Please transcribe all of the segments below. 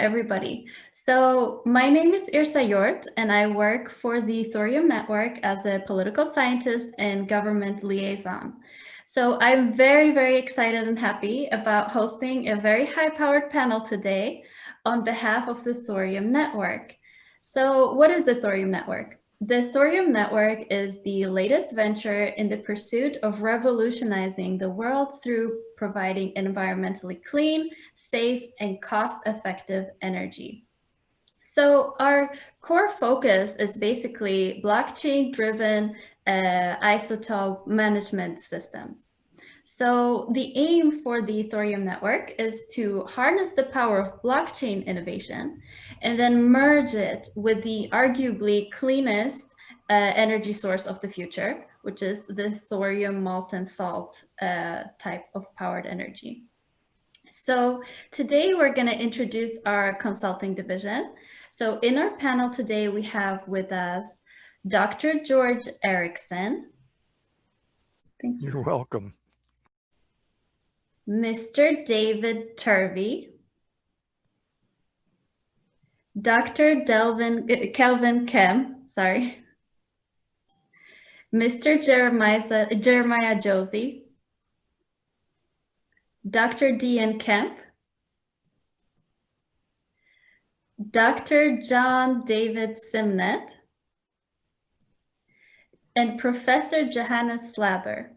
everybody. So my name is Yrsa Hjorth, and I work for the Thorium Network as a political scientist and government liaison. So I'm very, very excited and happy about hosting a very high-powered panel today on behalf of the Thorium Network. So what is the Thorium Network? The Thorium Network is the latest venture in the pursuit of revolutionizing the world through providing environmentally clean, safe, and cost-effective energy. So our core focus is basically blockchain-driven isotope management systems. So the aim for the Thorium Network is to harness the power of blockchain innovation and then merge it with the arguably cleanest energy source of the future, which is the thorium molten salt type of powered energy. So today we're going to introduce our consulting division. So in our panel today, we have with us Dr. George Erickson. Thank you. You're welcome. Mr. David Turvey, Dr. Kelvin Kemm, sorry, Mr. Jeremiah Josey, Dr. Dian Kemp, Dr. John David Simnett, and Professor Johannes Slabber.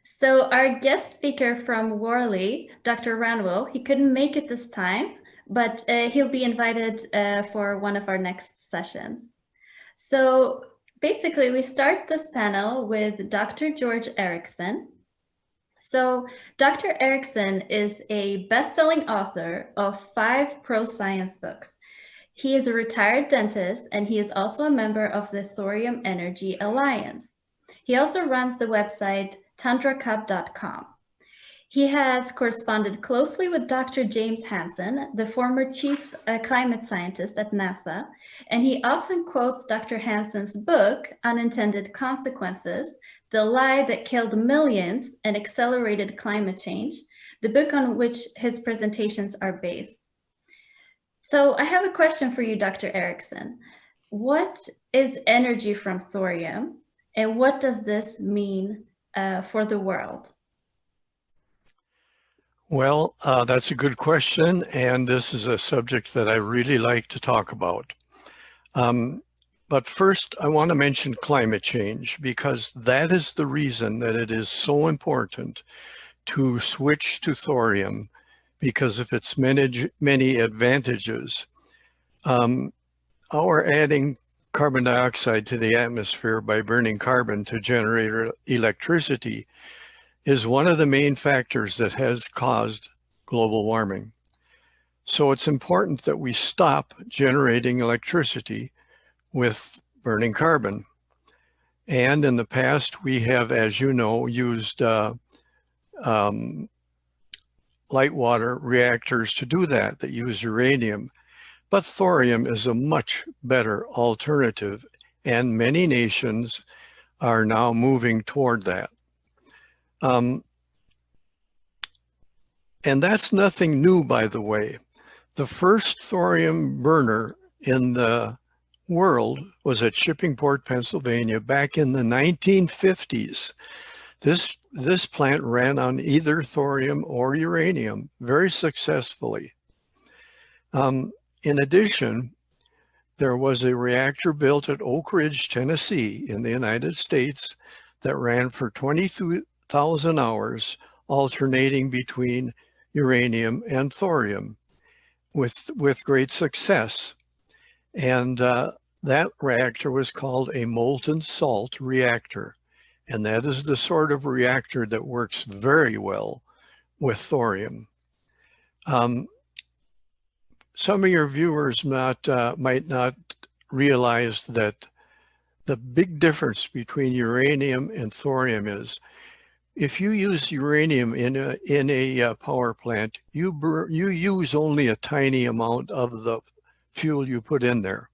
So our guest speaker from Worley, Dr. Ranwell, he couldn't make it this time, but he'll be invited for one of our next sessions. So basically, we start this panel with Dr. George Erickson. So Dr. Erickson is a best-selling author of 5 pro-science books. He is a retired dentist, and he is also a member of the Thorium Energy Alliance. He also runs the website tandracup.com. He has corresponded closely with Dr. James Hansen, the former chief climate scientist at NASA, and he often quotes Dr. Hansen's book, Unintended Consequences, The Lie That Killed Millions and Accelerated Climate Change, the book on which his presentations are based. So I have a question for you, Dr. Erickson. What is energy from thorium? And what does this mean for the world? Well, that's a good question, and this is a subject that I really like to talk about. But first, I want to mention climate change, because that is the reason that it is so important to switch to thorium, because of its many advantages. Our adding carbon dioxide to the atmosphere by burning carbon to generate electricity is one of the main factors that has caused global warming. So it's important that we stop generating electricity with burning carbon. And in the past, we have, as you know, used light water reactors to do that use uranium. But thorium is a much better alternative, and many nations are now moving toward that. And that's nothing new, by the way. The first thorium burner in the world was at Shippingport, Pennsylvania, back in the 1950s. This plant ran on either thorium or uranium very successfully. In addition, there was a reactor built at Oak Ridge, Tennessee in the United States that ran for 22,000 hours, alternating between uranium and thorium with great success. And that reactor was called a molten salt reactor. And that is the sort of reactor that works very well with thorium. Some of your viewers might not realize that the big difference between uranium and thorium is, if you use uranium in a power plant, you use only a tiny amount of the fuel you put in there.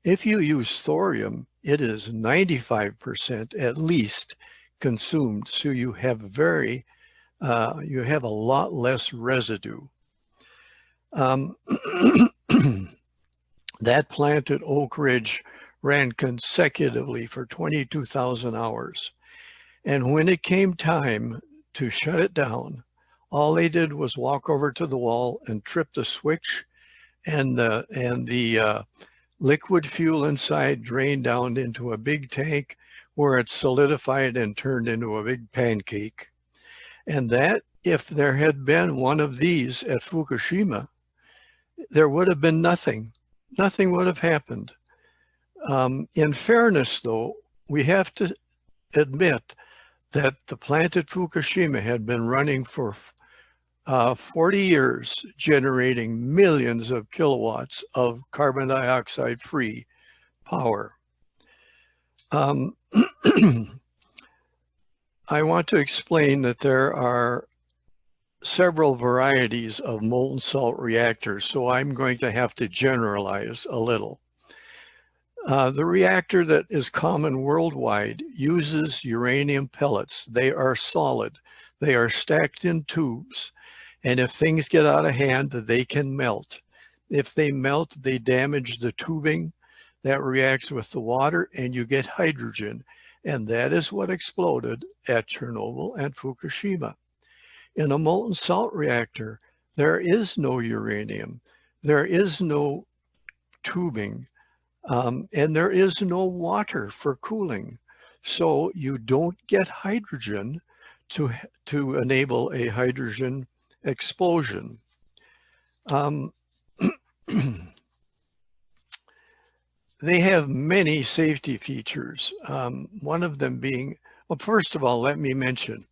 If you use thorium, it is 95% at least consumed, so you have very you have a lot less residue. That plant at Oak Ridge ran consecutively for 22,000 hours. And when it came time to shut it down, all they did was walk over to the wall and trip the switch, and the liquid fuel inside drained down into a big tank where it solidified and turned into a big pancake. And that, if there had been one of these at Fukushima, there would have been nothing. Nothing would have happened. In fairness, though, we have to admit that the plant at Fukushima had been running for 40 years, generating millions of kilowatts of carbon dioxide free power. I want to explain that there are several varieties of molten salt reactors, so I'm going to have to generalize a little. The reactor that is common worldwide uses uranium pellets. They are solid. They are stacked in tubes. And if things get out of hand, they can melt. If they melt, they damage the tubing. That reacts with the water and you get hydrogen. And that is what exploded at Chernobyl and Fukushima. In a molten salt reactor, there is no uranium. There is no tubing. And there is no water for cooling. So you don't get hydrogen to enable a hydrogen explosion. They have many safety features. One of them being, well, first of all, let me mention,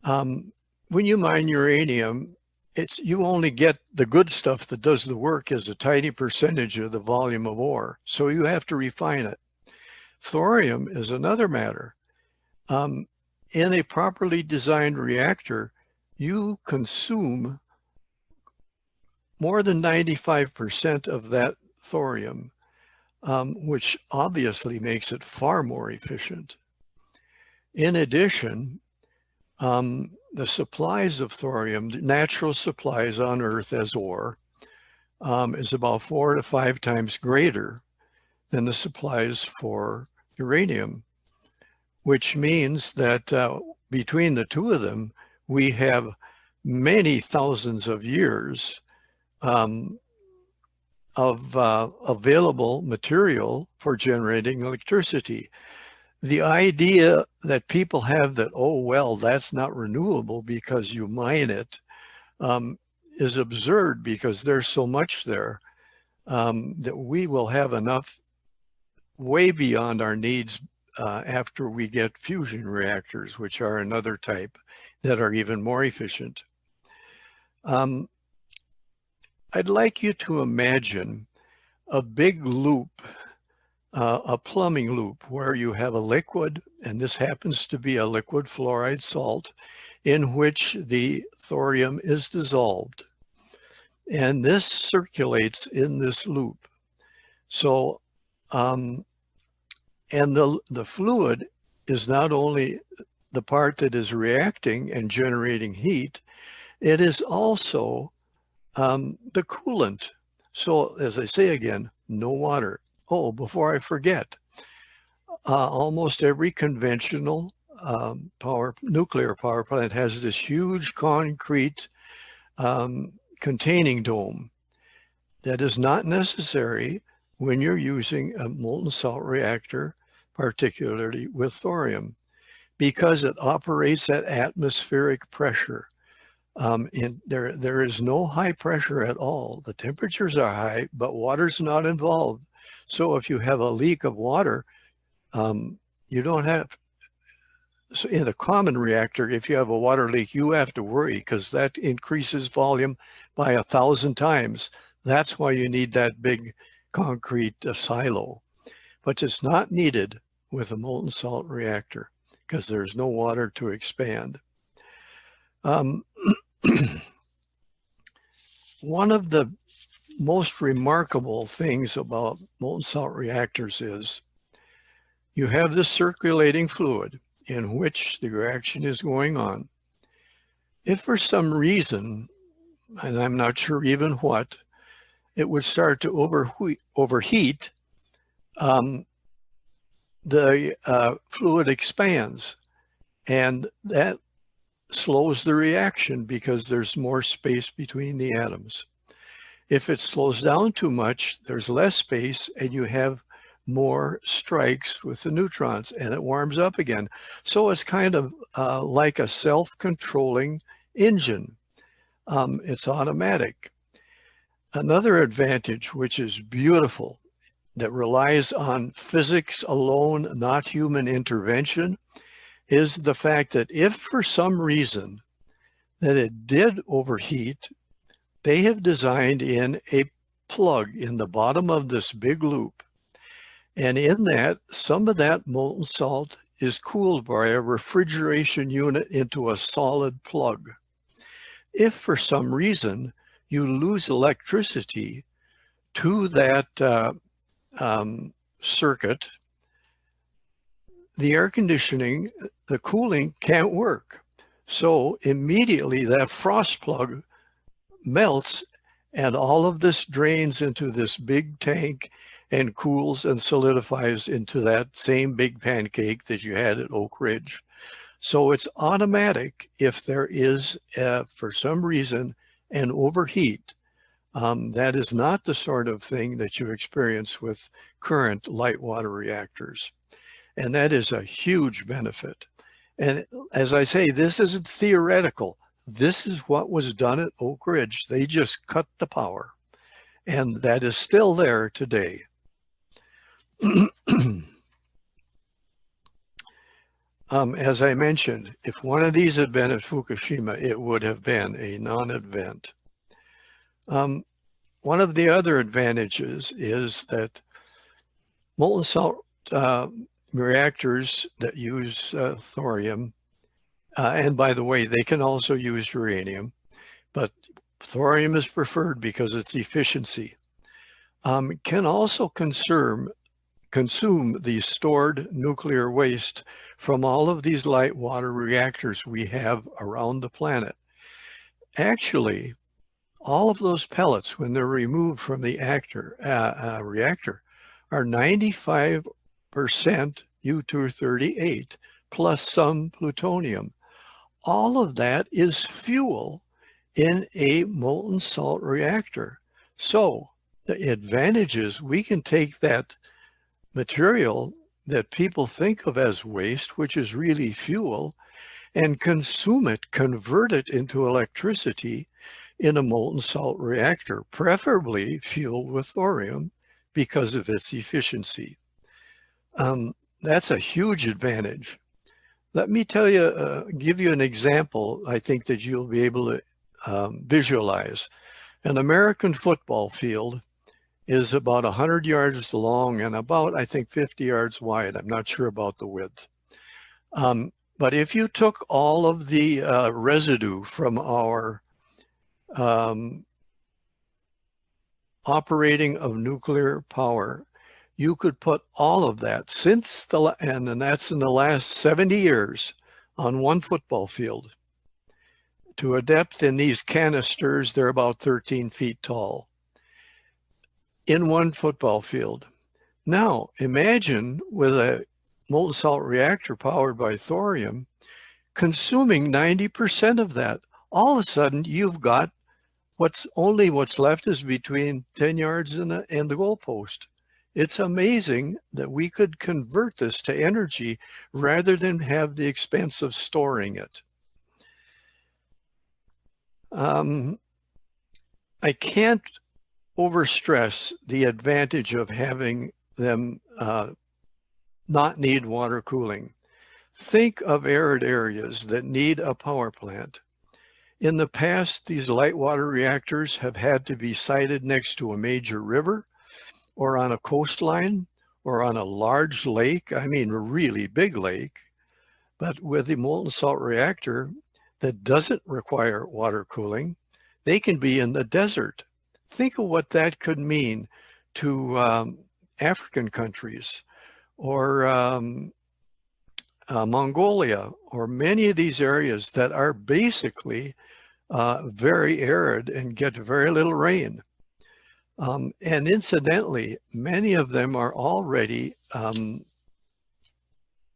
when you mine uranium, you only get the good stuff that does the work as a tiny percentage of the volume of ore. So you have to refine it. Thorium is another matter. In a properly designed reactor, you consume more than 95% of that thorium, which obviously makes it far more efficient. In addition, the supplies of thorium, natural supplies on Earth as ore, is about 4 to 5 times greater than the supplies for uranium, which means that between the two of them, we have many thousands of years of available material for generating electricity. The idea that people have that, oh, well, that's not renewable because you mine it, is absurd, because there's so much there that we will have enough way beyond our needs after we get fusion reactors, which are another type that are even more efficient. I'd like you to imagine a big loop, a plumbing loop, where you have a liquid, and this happens to be a liquid fluoride salt, in which the thorium is dissolved. And this circulates in this loop. So, and the fluid is not only the part that is reacting and generating heat, it is also the coolant. So, as I say again, no water. Oh, before I forget, almost every conventional nuclear power plant has this huge concrete containing dome. That is not necessary when you're using a molten salt reactor, particularly with thorium, because it operates at atmospheric pressure. And there is no high pressure at all. The temperatures are high, but water's not involved. So if you have a leak of water, you don't have, so in a common reactor, if you have a water leak, you have to worry, because that increases volume by 1,000 times. That's why you need that big concrete silo. But it's not needed with a molten salt reactor because there's no water to expand. One of the most remarkable things about molten salt reactors is you have this circulating fluid in which the reaction is going on. If for some reason, and I'm not sure even what, it would start to overheat, the fluid expands, and that slows the reaction because there's more space between the atoms. If it slows down too much, there's less space and you have more strikes with the neutrons and it warms up again. So it's kind of like a self-controlling engine. It's automatic. Another advantage, which is beautiful, that relies on physics alone, not human intervention, is the fact that if for some reason that it did overheat, they have designed in a plug in the bottom of this big loop. And in that, some of that molten salt is cooled by a refrigeration unit into a solid plug. If for some reason you lose electricity to that circuit, the air conditioning, the cooling can't work. So immediately that frost plug melts and all of this drains into this big tank and cools and solidifies into that same big pancake that you had at Oak Ridge. So it's automatic if there is, for some reason, an overheat. That is not the sort of thing that you experience with current light water reactors. And that is a huge benefit. And as I say, this isn't theoretical. This is what was done at Oak Ridge. They just cut the power. And that is still there today. As I mentioned, if one of these had been at Fukushima, it would have been a non-event. One of the other advantages is that molten salt reactors that use thorium, and by the way, they can also use uranium, but thorium is preferred because its efficiency, can also consume the stored nuclear waste from all of these light water reactors we have around the planet. Actually, all of those pellets, when they're removed from the reactor, are 95% U-238 plus some plutonium. All of that is fuel in a molten salt reactor. So the advantage is we can take that material that people think of as waste, which is really fuel, and consume it, convert it into electricity in a molten salt reactor, preferably fueled with thorium because of its efficiency. That's a huge advantage. Let me tell you, give you an example I think that you'll be able to visualize. An American football field is about 100 yards long and about, I think, 50 yards wide. I'm not sure about the width. But if you took all of the residue from our operating of nuclear power, you could put all of that and that's in the last 70 years on one football field to a depth in these canisters, they're about 13 feet tall in one football field. Now imagine with a molten salt reactor powered by thorium consuming 90% of that. All of a sudden you've got what's left is between 10 yards and the goalpost. It's amazing that we could convert this to energy rather than have the expense of storing it. I can't overstress the advantage of having them not need water cooling. Think of arid areas that need a power plant. In the past, these light water reactors have had to be sited next to a major river or on a coastline or on a large lake, I mean a really big lake. But with the molten salt reactor that doesn't require water cooling, they can be in the desert. Think of what that could mean to African countries or Mongolia, or many of these areas that are basically very arid and get very little rain. And incidentally, many of them are already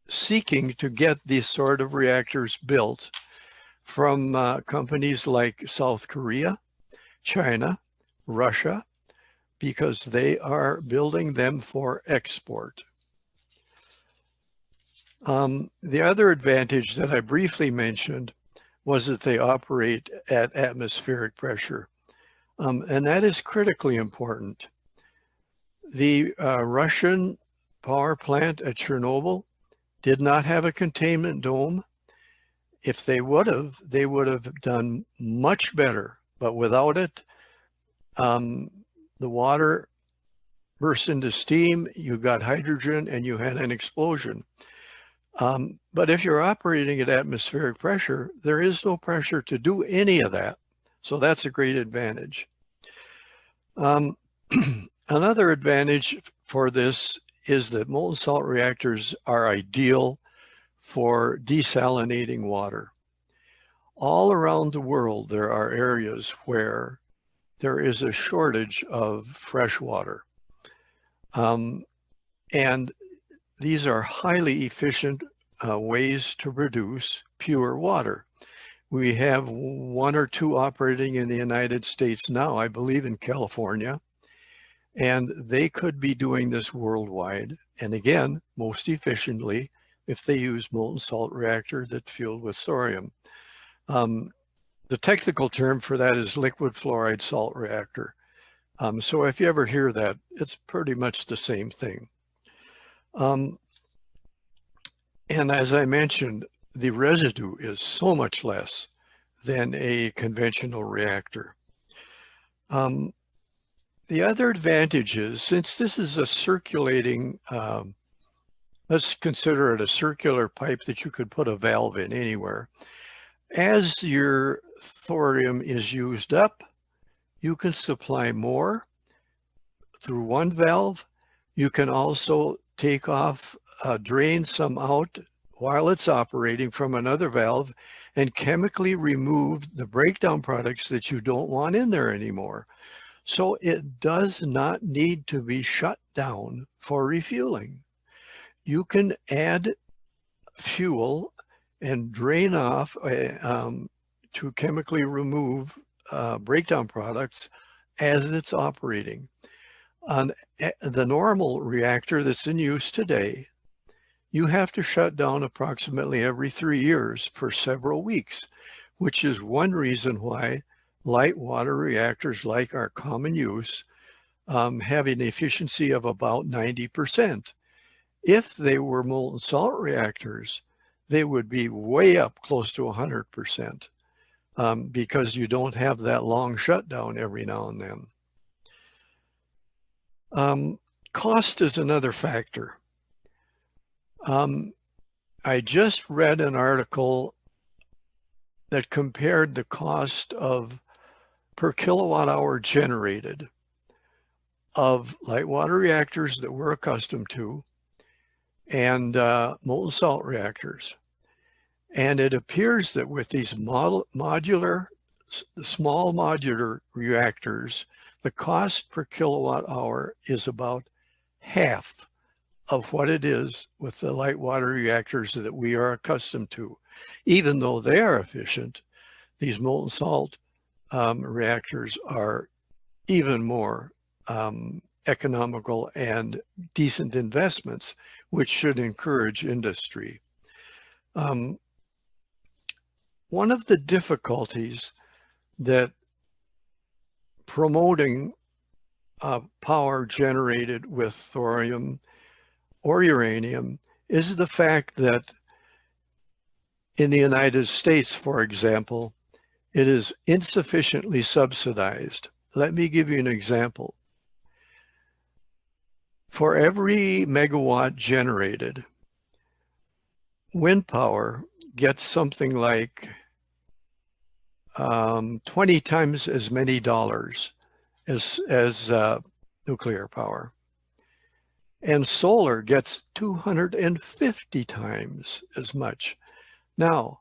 seeking to get these sort of reactors built from companies like South Korea, China, Russia, because they are building them for export. The other advantage that I briefly mentioned was that they operate at atmospheric pressure. And that is critically important. The Russian power plant at Chernobyl did not have a containment dome. If they would have done much better. But without it, the water burst into steam, you got hydrogen, and you had an explosion. But if you're operating at atmospheric pressure, there is no pressure to do any of that. So that's a great advantage. Another advantage for this is that molten salt reactors are ideal for desalinating water. All around the world, there are areas where there is a shortage of fresh water. And these are highly efficient ways to produce pure water. We have one or two operating in the United States now, I believe in California, and they could be doing this worldwide. And again, most efficiently if they use molten salt reactor that's fueled with thorium. The technical term for that is liquid fluoride salt reactor. So if you ever hear that, it's pretty much the same thing. And as I mentioned, the residue is so much less than a conventional reactor. The other advantage is, since this is a circulating, let's consider it a circular pipe that you could put a valve in anywhere. As your thorium is used up, you can supply more through one valve. You can also take off, drain some out while it's operating from another valve and chemically remove the breakdown products that you don't want in there anymore. So it does not need to be shut down for refueling. You can add fuel and drain off to chemically remove breakdown products as it's operating. On the normal reactor that's in use today, you have to shut down approximately every 3 years for several weeks, which is one reason why light water reactors like our common use have an efficiency of about 90%. If they were molten salt reactors, they would be way up close to 100% because you don't have that long shutdown every now and then. Cost is another factor. I just read an article that compared the cost of per kilowatt hour generated of light water reactors that we're accustomed to and molten salt reactors. And it appears that with these small modular reactors, the cost per kilowatt hour is about half of what it is with the light water reactors that we are accustomed to. Even though they are efficient, these molten salt reactors are even more economical and decent investments, which should encourage industry. One of the difficulties that promoting power generated with thorium or uranium is the fact that in the United States, for example, it is insufficiently subsidized. Let me give you an example. For every megawatt generated, wind power gets something like 20 times as many dollars as nuclear power. and solar gets 250 times as much. Now,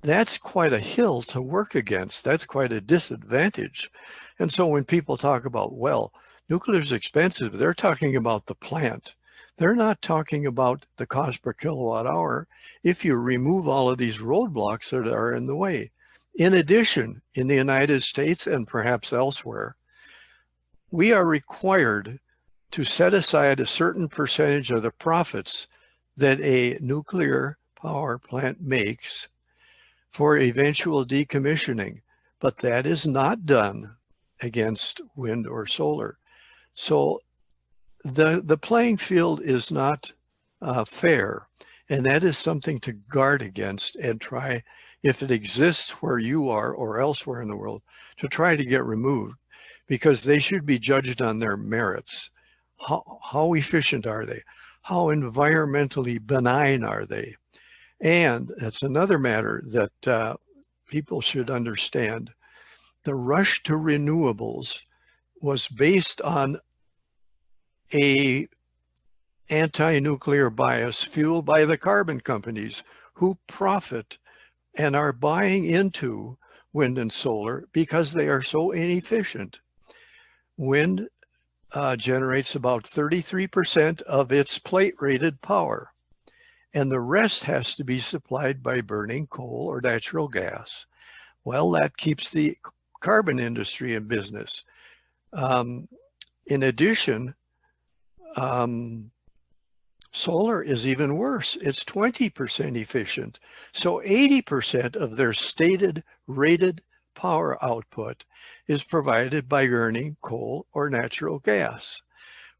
that's quite a hill to work against. That's quite a disadvantage. And so when people talk about, well, nuclear is expensive, they're talking about the plant. They're not talking about the cost per kilowatt hour if you remove all of these roadblocks that are in the way. In addition, in the United States and perhaps elsewhere, we are required to set aside a certain percentage of the profits that a nuclear power plant makes for eventual decommissioning, but that is not done against wind or solar. So the playing field is not fair, and that is something to guard against and try, if it exists where you are or elsewhere in the world, to try to get removed, because they should be judged on their merits. How efficient are they? How environmentally benign are they? And that's another matter that people should understand. The rush to renewables was based on a anti-nuclear bias fueled by the carbon companies who profit and are buying into wind and solar because they are so inefficient. Wind generates about 33% of its plate-rated power, and the rest has to be supplied by burning coal or natural gas. Well, that keeps the carbon industry in business. In addition, solar is even worse. It's 20% efficient. So 80% of their stated rated power output is provided by burning coal or natural gas.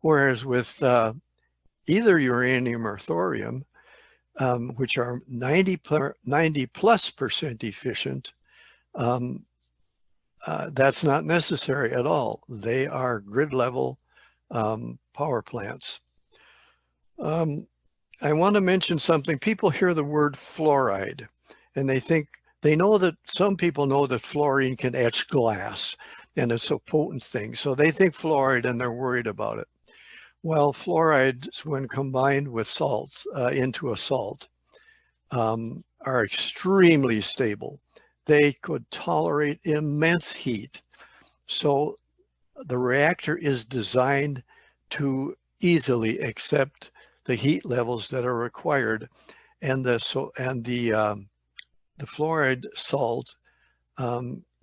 Whereas with either uranium or thorium, which are 90+% efficient, that's not necessary at all. They are grid level power plants. I want to mention something. People hear the word fluoride and they know that some people know that fluorine can etch glass and it's a potent thing. So they think fluoride and they're worried about it. Well, fluorides, when combined with salts into a salt, are extremely stable. They could tolerate immense heat. So the reactor is designed to easily accept the heat levels that are required, and the fluoride salt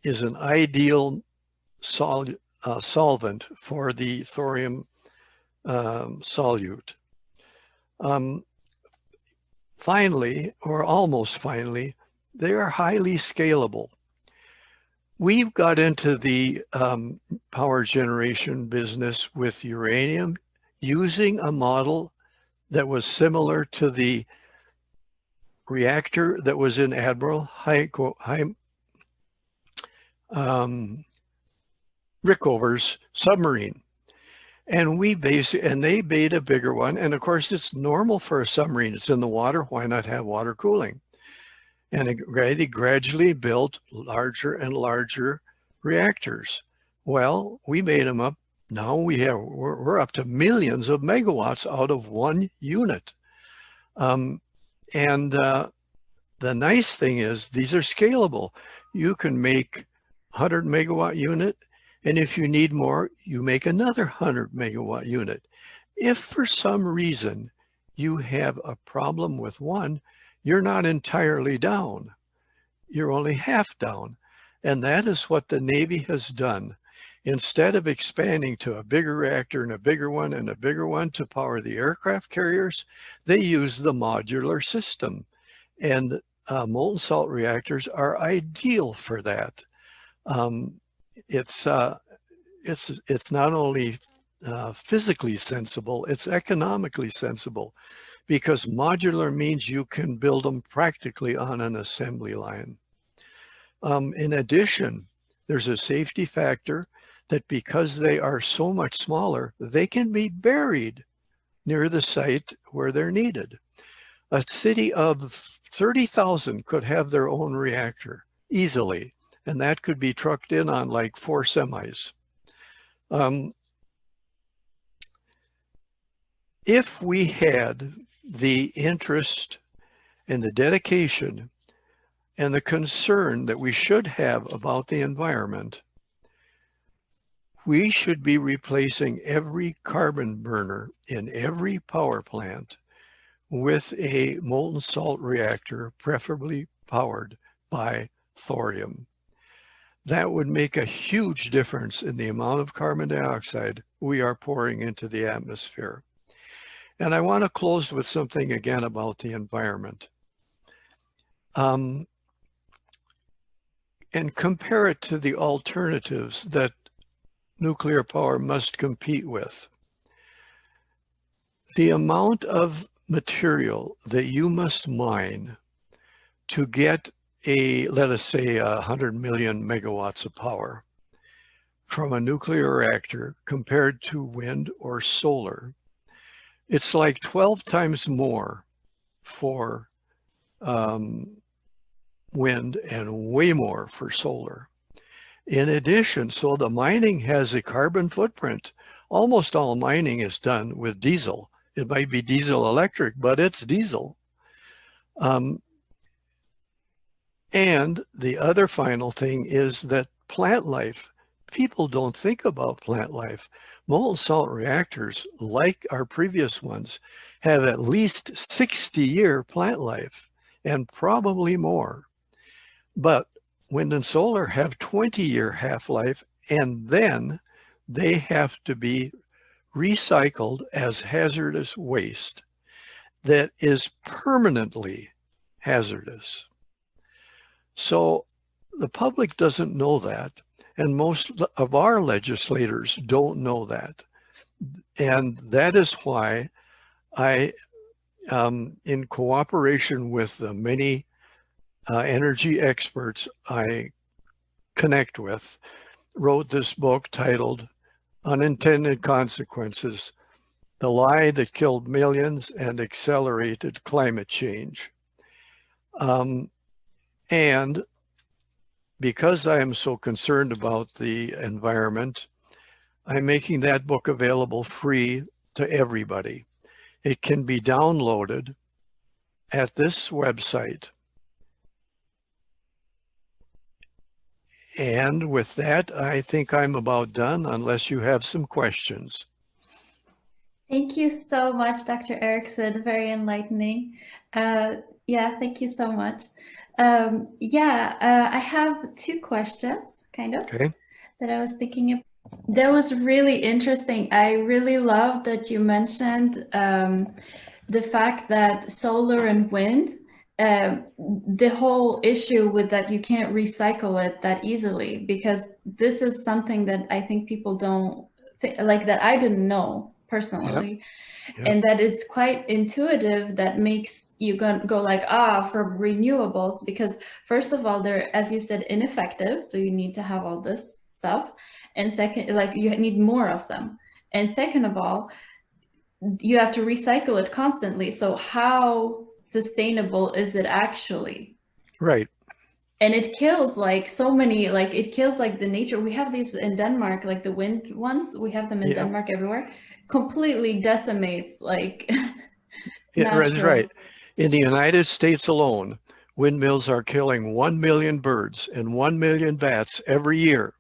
is an ideal solvent for the thorium solute. Finally, or almost finally, they are highly scalable. We've got into the power generation business with uranium using a model that was similar to the reactor that was in Admiral Rickover's submarine. And they made a bigger one. And of course, it's normal for a submarine. It's in the water. Why not have water cooling? And they gradually built larger and larger reactors. Well, we made them up. Now we're up to millions of megawatts out of one unit. The nice thing is these are scalable. You can make 100 megawatt unit, and if you need more, you make another 100 megawatt unit. If for some reason you have a problem with one, you're not entirely down. You're only half down. And that is what the Navy has done. Instead of expanding to a bigger reactor and a bigger one and a bigger one to power the aircraft carriers, they use the modular system. And molten salt reactors are ideal for that. It's not only physically sensible, it's economically sensible, because modular means you can build them practically on an assembly line. In addition, there's a safety factor that because they are so much smaller, they can be buried near the site where they're needed. A city of 30,000 could have their own reactor easily, and that could be trucked in on like 4 semis. if we had the interest and the dedication and the concern that we should have about the environment, we should be replacing every carbon burner in every power plant with a molten salt reactor, preferably powered by thorium. That would make a huge difference in the amount of carbon dioxide we are pouring into the atmosphere. And I want to close with something again about the environment. And compare it to the alternatives that nuclear power must compete with. The amount of material that you must mine to get let us say 100 million megawatts of power from a nuclear reactor compared to wind or solar, it's like 12 times more for wind and way more for solar. In addition, so the mining has a carbon footprint. Almost all mining is done with diesel. It might be diesel electric, but it's diesel. And the other final thing is that plant life, people don't think about plant life. Molten salt reactors, like our previous ones, have at least 60-year plant life and probably more. But wind and solar have 20-year half-life, and then they have to be recycled as hazardous waste that is permanently hazardous. So the public doesn't know that, and most of our legislators don't know that. And that is why I, in cooperation with the many energy experts I connect with, wrote this book titled Unintended Consequences: The Lie That Killed Millions and Accelerated Climate Change. And because I am so concerned about the environment, I'm making that book available free to everybody. It can be downloaded at this website. And with that, I think I'm about done, unless you have some questions. Thank you so much, Dr. Erickson. Very enlightening. Yeah, thank you so much. I have two questions, kind of, Okay. that I was thinking of. That was really interesting. I really love that you mentioned the fact that solar and wind, the whole issue with that you can't recycle it that easily, because this is something that I think people don't like, that I didn't know personally. Yep. And that is quite intuitive, that makes you go like, for renewables, because first of all, they're, as you said, ineffective, so you need to have all this stuff, and second, like, you need more of them, and second of all, you have to recycle it constantly, so how sustainable is it actually? Right. And it kills like so many, like it kills like the nature. We have these in Denmark, like the wind ones, we have them in Denmark everywhere, completely decimates like That's right. In the United States alone, windmills are killing 1 million birds and 1 million bats every year.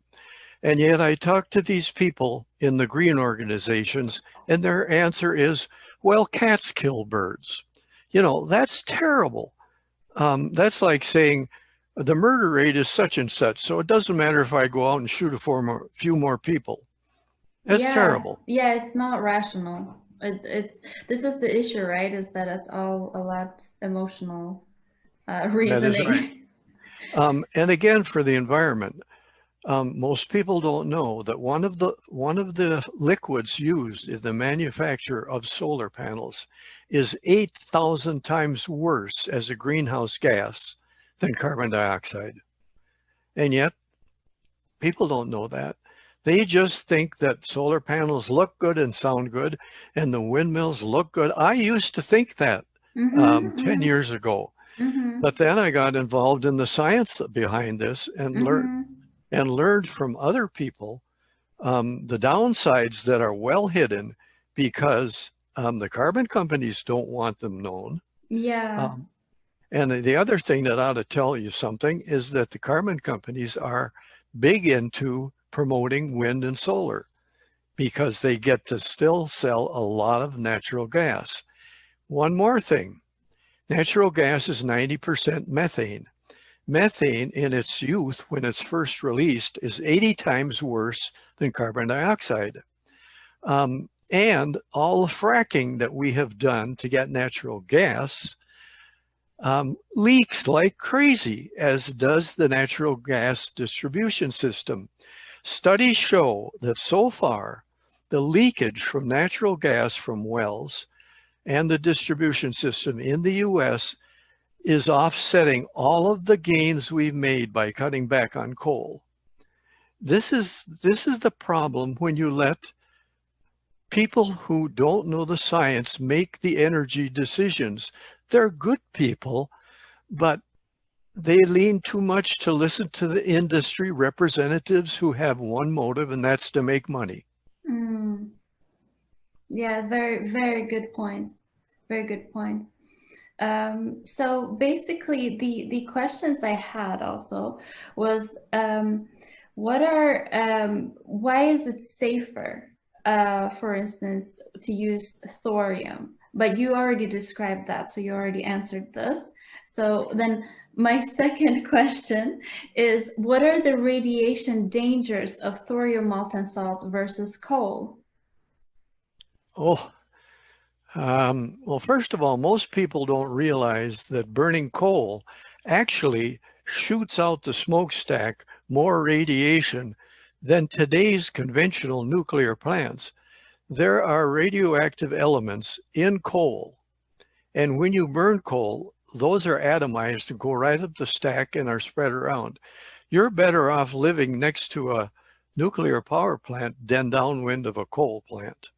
And yet I talk to these people in the green organizations, and their answer is, well, cats kill birds. You know, that's terrible. That's like saying the murder rate is such and such, so it doesn't matter if I go out and shoot a few more people. That's terrible. Yeah, it's not rational. This is the issue, right? Is that it's all a lot emotional reasoning. That is right. And again, for the environment, most people don't know that one of the liquids used in the manufacture of solar panels is 8,000 times worse as a greenhouse gas than carbon dioxide. And yet people don't know that. They just think that solar panels look good and sound good, and the windmills look good. I used to think that 10 years ago, but then I got involved in the science behind this and learned from other people the downsides that are well hidden, because The carbon companies don't want them known. Yeah. And the other thing that ought to tell you something is that the carbon companies are big into promoting wind and solar because they get to still sell a lot of natural gas. One more thing, natural gas is 90% methane. Methane in its youth, when it's first released, is 80 times worse than carbon dioxide. And all the fracking that we have done to get natural gas leaks like crazy, as does the natural gas distribution system. Studies show that so far, the leakage from natural gas from wells and the distribution system in the US is offsetting all of the gains we've made by cutting back on coal. This is the problem when you let people who don't know the science make the energy decisions. They're good people, but they lean too much to listen to the industry representatives who have one motive, and that's to make money. Mm. Yeah, very, very good points. Very good points. So basically, the questions I had also was, why is it safer, for instance, to use thorium? But you already described that, so you already answered this. So then my second question is, what are the radiation dangers of thorium molten salt versus coal? Oh, well, first of all, most people don't realize that burning coal actually shoots out the smokestack more radiation than today's conventional nuclear plants. There are radioactive elements in coal, and when you burn coal, those are atomized and go right up the stack and are spread around. You're better off living next to a nuclear power plant than downwind of a coal plant.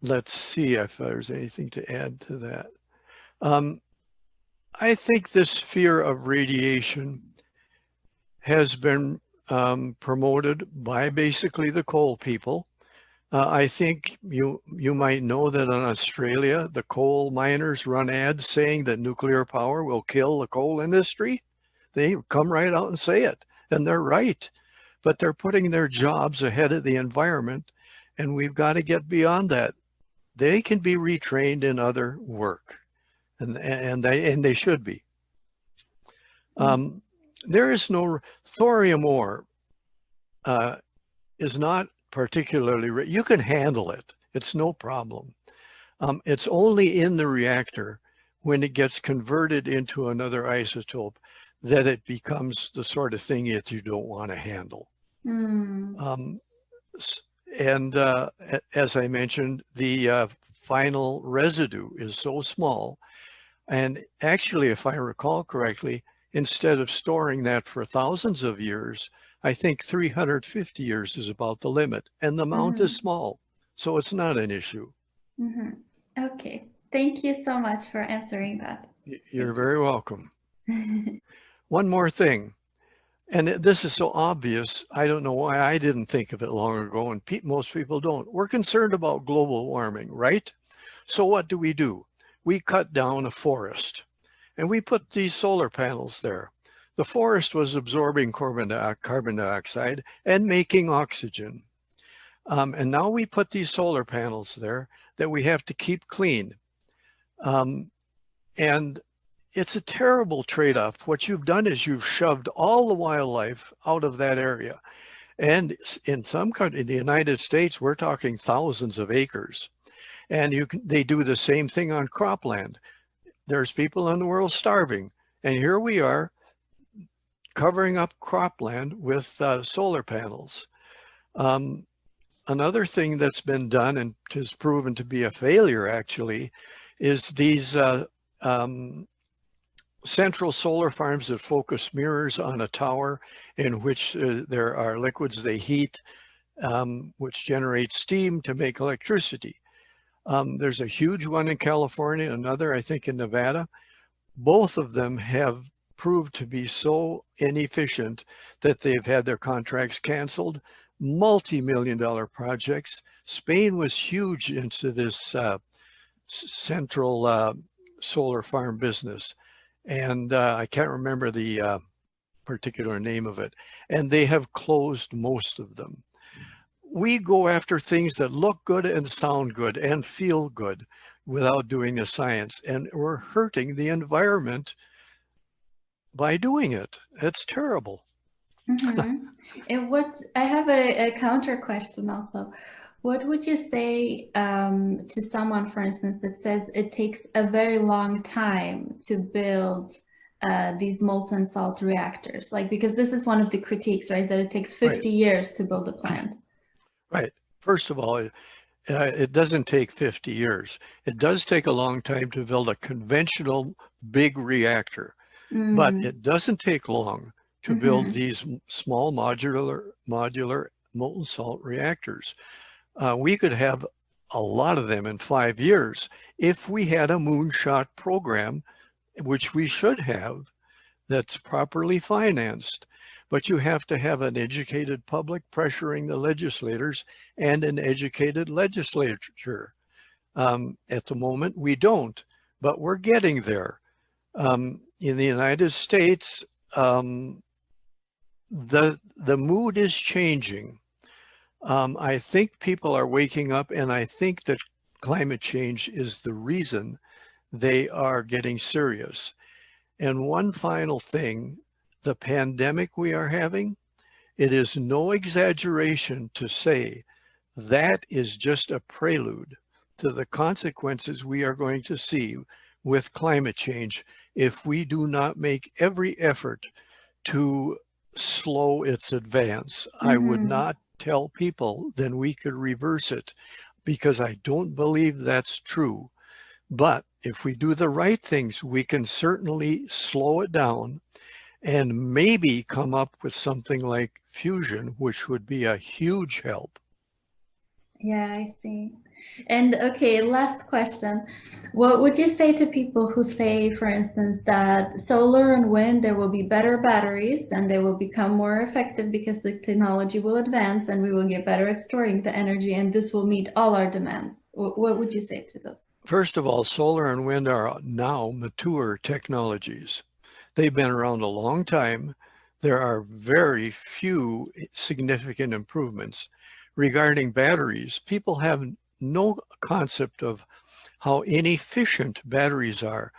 Let's see if there's anything to add to that. I think this fear of radiation has been promoted by basically the coal people. I think you might know that in Australia, the coal miners run ads saying that nuclear power will kill the coal industry. They come right out and say it, and they're right. But they're putting their jobs ahead of the environment, and we've got to get beyond that. They can be retrained in other work, and they should be. There is no thorium ore is not particularly, you can handle it. It's no problem. It's only in the reactor when it gets converted into another isotope that it becomes the sort of thing that you don't want to handle. And as I mentioned, the final residue is so small. And actually, if I recall correctly, instead of storing that for thousands of years, I think 350 years is about the limit. And the amount is small, so it's not an issue. Okay, thank you so much for answering that. You're very welcome. One more thing. And this is so obvious, I don't know why I didn't think of it long ago, and most people don't. We're concerned about global warming, right? So what do? We cut down a forest, and we put these solar panels there. The forest was absorbing carbon dioxide and making oxygen. And now we put these solar panels there that we have to keep clean. And it's a terrible trade-off. What you've done is you've shoved all the wildlife out of that area. And in some countries, in the United States, we're talking thousands of acres. And they do the same thing on cropland. There's people in the world starving. And here we are covering up cropland with solar panels. Another thing that's been done and has proven to be a failure actually is these central solar farms that focus mirrors on a tower in which there are liquids they heat, which generate steam to make electricity. There's a huge one in California, another I think in Nevada. Both of them have proved to be so inefficient that they've had their contracts canceled, multi-million-dollar projects. Spain was huge into this central solar farm business. And I can't remember the particular name of it. And they have closed most of them. We go after things that look good and sound good and feel good without doing the science. And we're hurting the environment by doing it. It's terrible. Mm-hmm. And what I have a counter question also. What would you say to someone, for instance, that says it takes a very long time to build these molten salt reactors? Like, because this is one of the critiques, right? That it takes 50 years to build a plant. Right. First of all, it doesn't take 50 years. It does take a long time to build a conventional big reactor, but it doesn't take long to build these small modular molten salt reactors. We could have a lot of them in 5 years if we had a moonshot program, which we should have, that's properly financed. But you have to have an educated public pressuring the legislators and an educated legislature. At the moment, we don't, but we're getting there. In the United States, the mood is changing. I think people are waking up, and I think that climate change is the reason they are getting serious. And one final thing, the pandemic we are having, it is no exaggeration to say that is just a prelude to the consequences we are going to see with climate change if we do not make every effort to slow its advance. I would not tell people then we could reverse it, because I don't believe that's true. But if we do the right things, we can certainly slow it down and maybe come up with something like fusion, which would be a huge help. Yeah, I see. And okay, last question. What would you say to people who say, for instance, that solar and wind, there will be better batteries and they will become more effective because the technology will advance and we will get better at storing the energy and this will meet all our demands? What would you say to this? First of all, solar and wind are now mature technologies. They've been around a long time. There are very few significant improvements. Regarding batteries, people have no concept of how inefficient batteries are.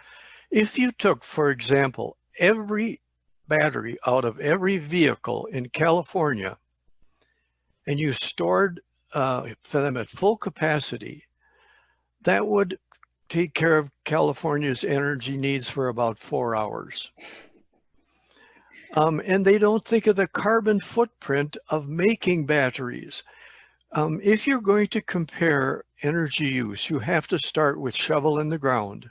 If you took, for example, every battery out of every vehicle in California and you stored for them at full capacity, that would take care of California's energy needs for about 4 hours. And they don't think of the carbon footprint of making batteries. If you're going to compare energy use, you have to start with shovel in the ground.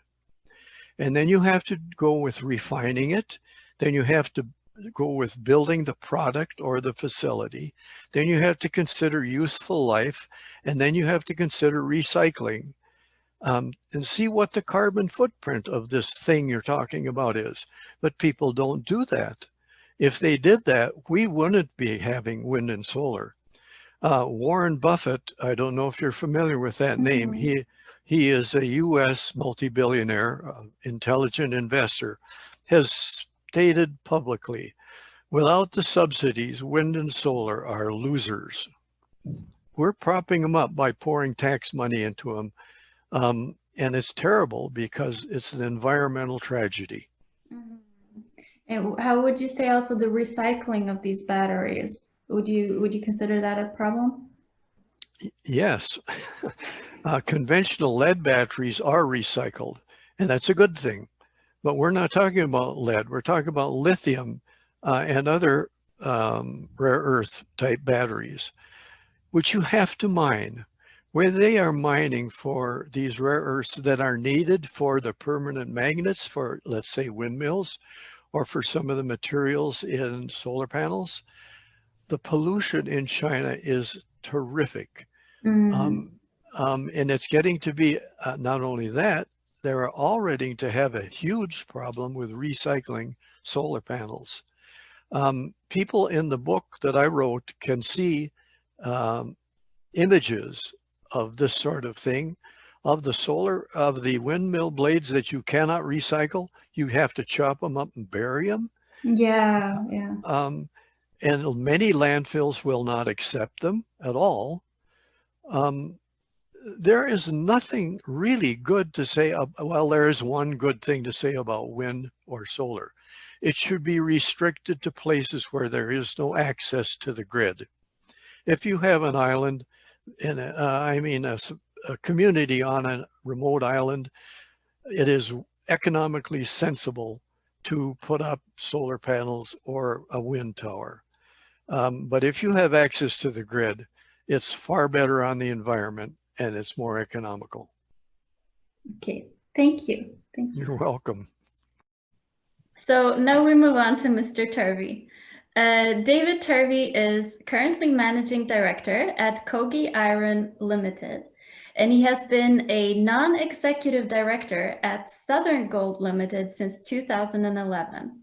And then you have to go with refining it. Then you have to go with building the product or the facility. Then you have to consider useful life. And then you have to consider recycling. And see what the carbon footprint of this thing you're talking about is. But people don't do that. If they did that, we wouldn't be having wind and solar. Warren Buffett, I don't know if you're familiar with that name. He is a U.S. multi-billionaire, intelligent investor, has stated publicly, without the subsidies, wind and solar are losers. We're propping them up by pouring tax money into them. And it's terrible because it's an environmental tragedy. And how would you say also the recycling of these batteries? Would you consider that a problem? Yes. Conventional lead batteries are recycled, and that's a good thing. But we're not talking about lead. We're talking about lithium and other rare earth type batteries, which you have to mine. Where they are mining for these rare earths that are needed for the permanent magnets for, let's say, windmills, or for some of the materials in solar panels, the pollution in China is terrific. And it's getting to be not only that, they're already to have a huge problem with recycling solar panels. People in the book that I wrote can see images of this sort of thing, of the windmill blades that you cannot recycle. You have to chop them up and bury them. Yeah, yeah. And many landfills will not accept them at all. There is nothing really good to say. Well, there is one good thing to say about wind or solar. It should be restricted to places where there is no access to the grid. If you have an island, a community on a remote island, it is economically sensible to put up solar panels or a wind tower. But if you have access to the grid, it's far better on the environment and it's more economical. Okay, thank you. Thank you. You're welcome. So now we move on to Mr. Turvey. David Turvey is currently managing director at Kogi Iron Limited, and he has been a non-executive director at Southern Gold Limited since 2011.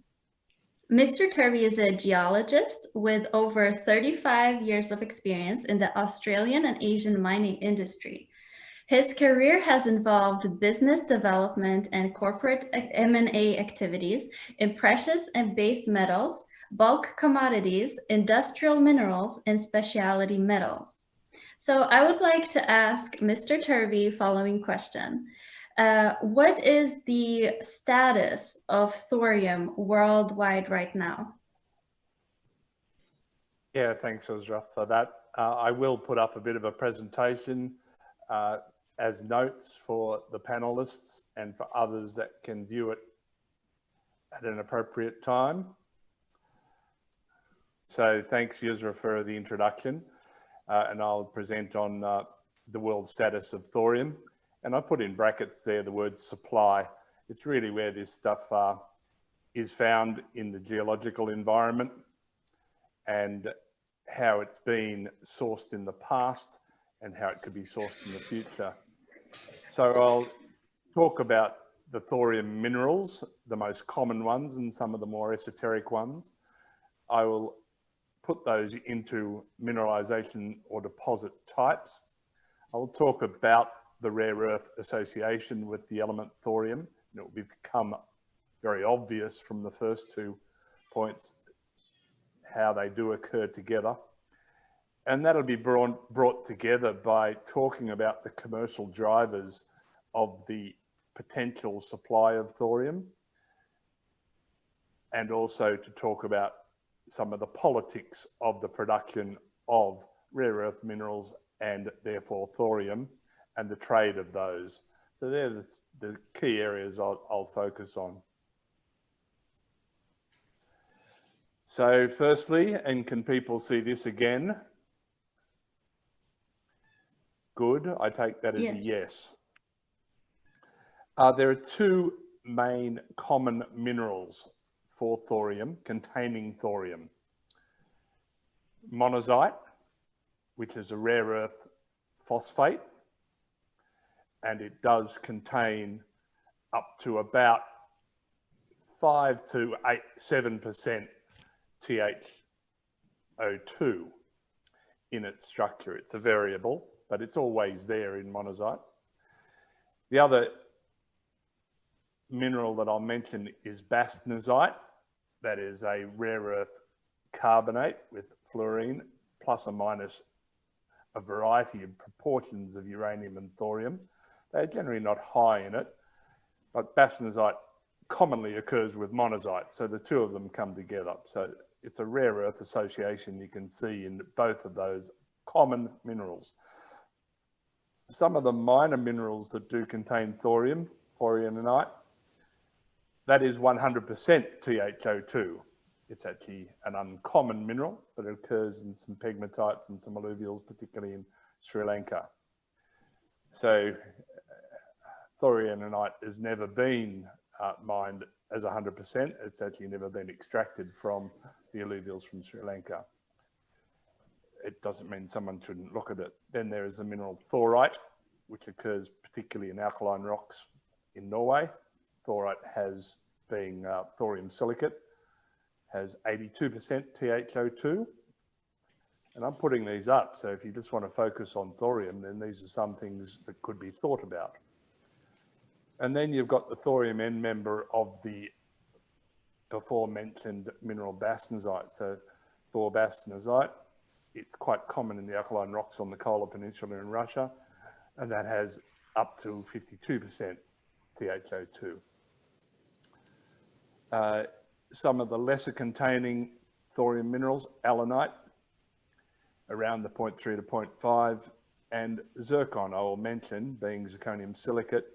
Mr. Turvey is a geologist with over 35 years of experience in the Australian and Asian mining industry. His career has involved business development and corporate M&A activities in precious and base metals, bulk commodities, industrial minerals, and specialty metals. So I would like to ask Mr. Turvey following question. What is the status of thorium worldwide right now? Yeah, thanks, Yrsa, for that. I will put up a bit of a presentation as notes for the panelists and for others that can view it at an appropriate time. So thanks, Yrsa, for the introduction. And I'll present on the world status of thorium. And I put in brackets there the word supply. It's really where this stuff is found in the geological environment and how it's been sourced in the past and how it could be sourced in the future. So I'll talk about the thorium minerals, the most common ones and some of the more esoteric ones. I will put those into mineralization or deposit types. I will talk about the rare earth association with the element thorium, and it will become very obvious from the first 2 points how they do occur together. And that'll be brought together by talking about the commercial drivers of the potential supply of thorium, and also to talk about some of the politics of the production of rare earth minerals and therefore thorium and the trade of those. So they're the key areas I'll focus on. So firstly, and can people see this again? Good, I take that as a yes. There are 2 main common minerals for thorium, containing thorium. Monazite, which is a rare earth phosphate, and it does contain up to about 5 to 7% TiO2 in its structure. It's a variable, but it's always there in monazite. The other mineral that I'll mention is bastnasite. That is a rare earth carbonate with fluorine, plus or minus a variety of proportions of uranium and thorium. They're generally not high in it, but bastnasite commonly occurs with monazite, so the 2 of them come together. So it's a rare earth association you can see in both of those common minerals. Some of the minor minerals that do contain thorium, thorionite, that is 100% TiO2. It's actually an uncommon mineral, but it occurs in some pegmatites and some alluvials, particularly in Sri Lanka. So thorionite has never been mined as 100%. It's actually never been extracted from the alluvials from Sri Lanka. It doesn't mean someone shouldn't look at it. Then there is the mineral thorite, which occurs particularly in alkaline rocks in Norway. Thorite has been thorium silicate, has 82% THO2. And I'm putting these up, so if you just want to focus on thorium, then these are some things that could be thought about. And then you've got the thorium end member of the before mentioned mineral bastnasite. So Thor bastnasite, it's quite common in the alkaline rocks on the Kola Peninsula in Russia, and that has up to 52% THO2. Some of the lesser containing thorium minerals, allanite, around the 0.3 to 0.5, and zircon, I will mention, being zirconium silicate.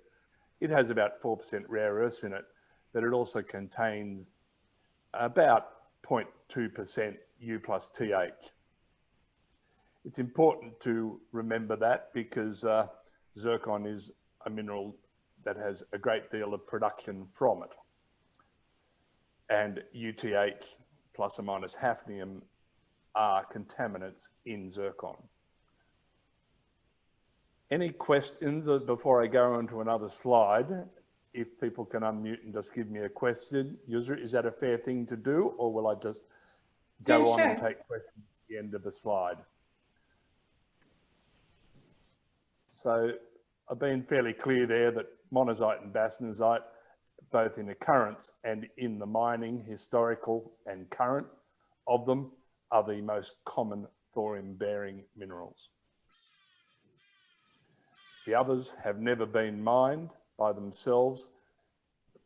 It has about 4% rare earths in it, but it also contains about 0.2% U plus TH. It's important to remember that because zircon is a mineral that has a great deal of production from it. And UTH plus or minus hafnium are contaminants in zircon. Any questions before I go on to another slide? If people can unmute and just give me a question. Yrsa, is that a fair thing to do, or will I just go on and take questions at the end of the slide? So I've been fairly clear there that monazite and bastnasite, both in occurrence and in the mining, historical and current of them, are the most common thorium-bearing minerals. The others have never been mined by themselves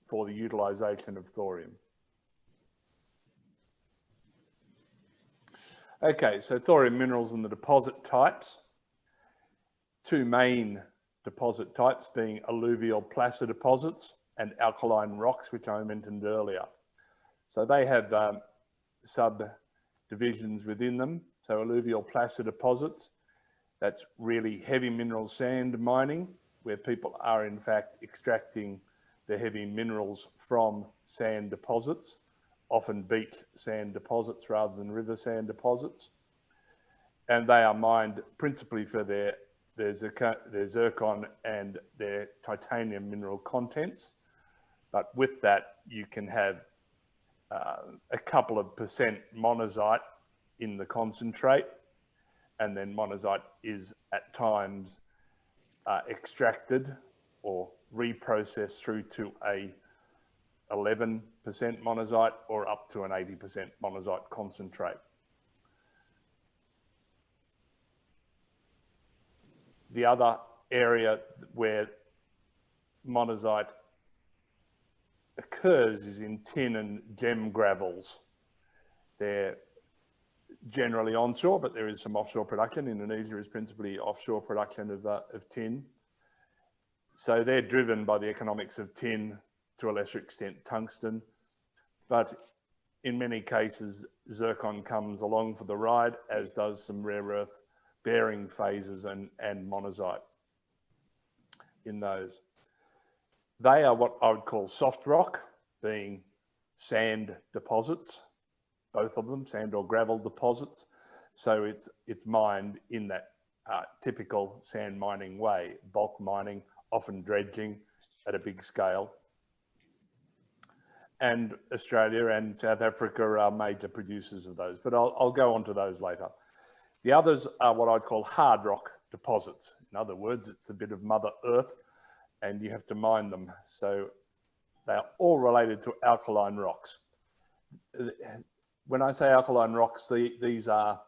for the utilisation of thorium. Okay, so thorium minerals and the deposit types. Two main deposit types being alluvial placer deposits and alkaline rocks, which I mentioned earlier. So they have subdivisions within them. So alluvial placer deposits, that's really heavy mineral sand mining, where people are in fact extracting the heavy minerals from sand deposits, often beach sand deposits rather than river sand deposits. And they are mined principally for their zircon and their titanium mineral contents. But with that, you can have a couple of percent monazite in the concentrate, and then monazite is at times extracted or reprocessed through to a 11% monazite or up to an 80% monazite concentrate. The other area where monazite occurs is in tin and gem gravels. They're generally onshore, but there is some offshore production. Indonesia is principally offshore production of tin. So they're driven by the economics of tin, to a lesser extent tungsten, but in many cases zircon comes along for the ride, as does some rare earth bearing phases and monazite in those. They are what I would call soft rock, being sand deposits, both of them, sand or gravel deposits. So it's mined in that typical sand mining way, bulk mining, often dredging at a big scale. And Australia and South Africa are major producers of those, but I'll go on to those later. The others are what I'd call hard rock deposits. In other words, it's a bit of Mother Earth and you have to mine them. So they are all related to alkaline rocks. When I say alkaline rocks, these are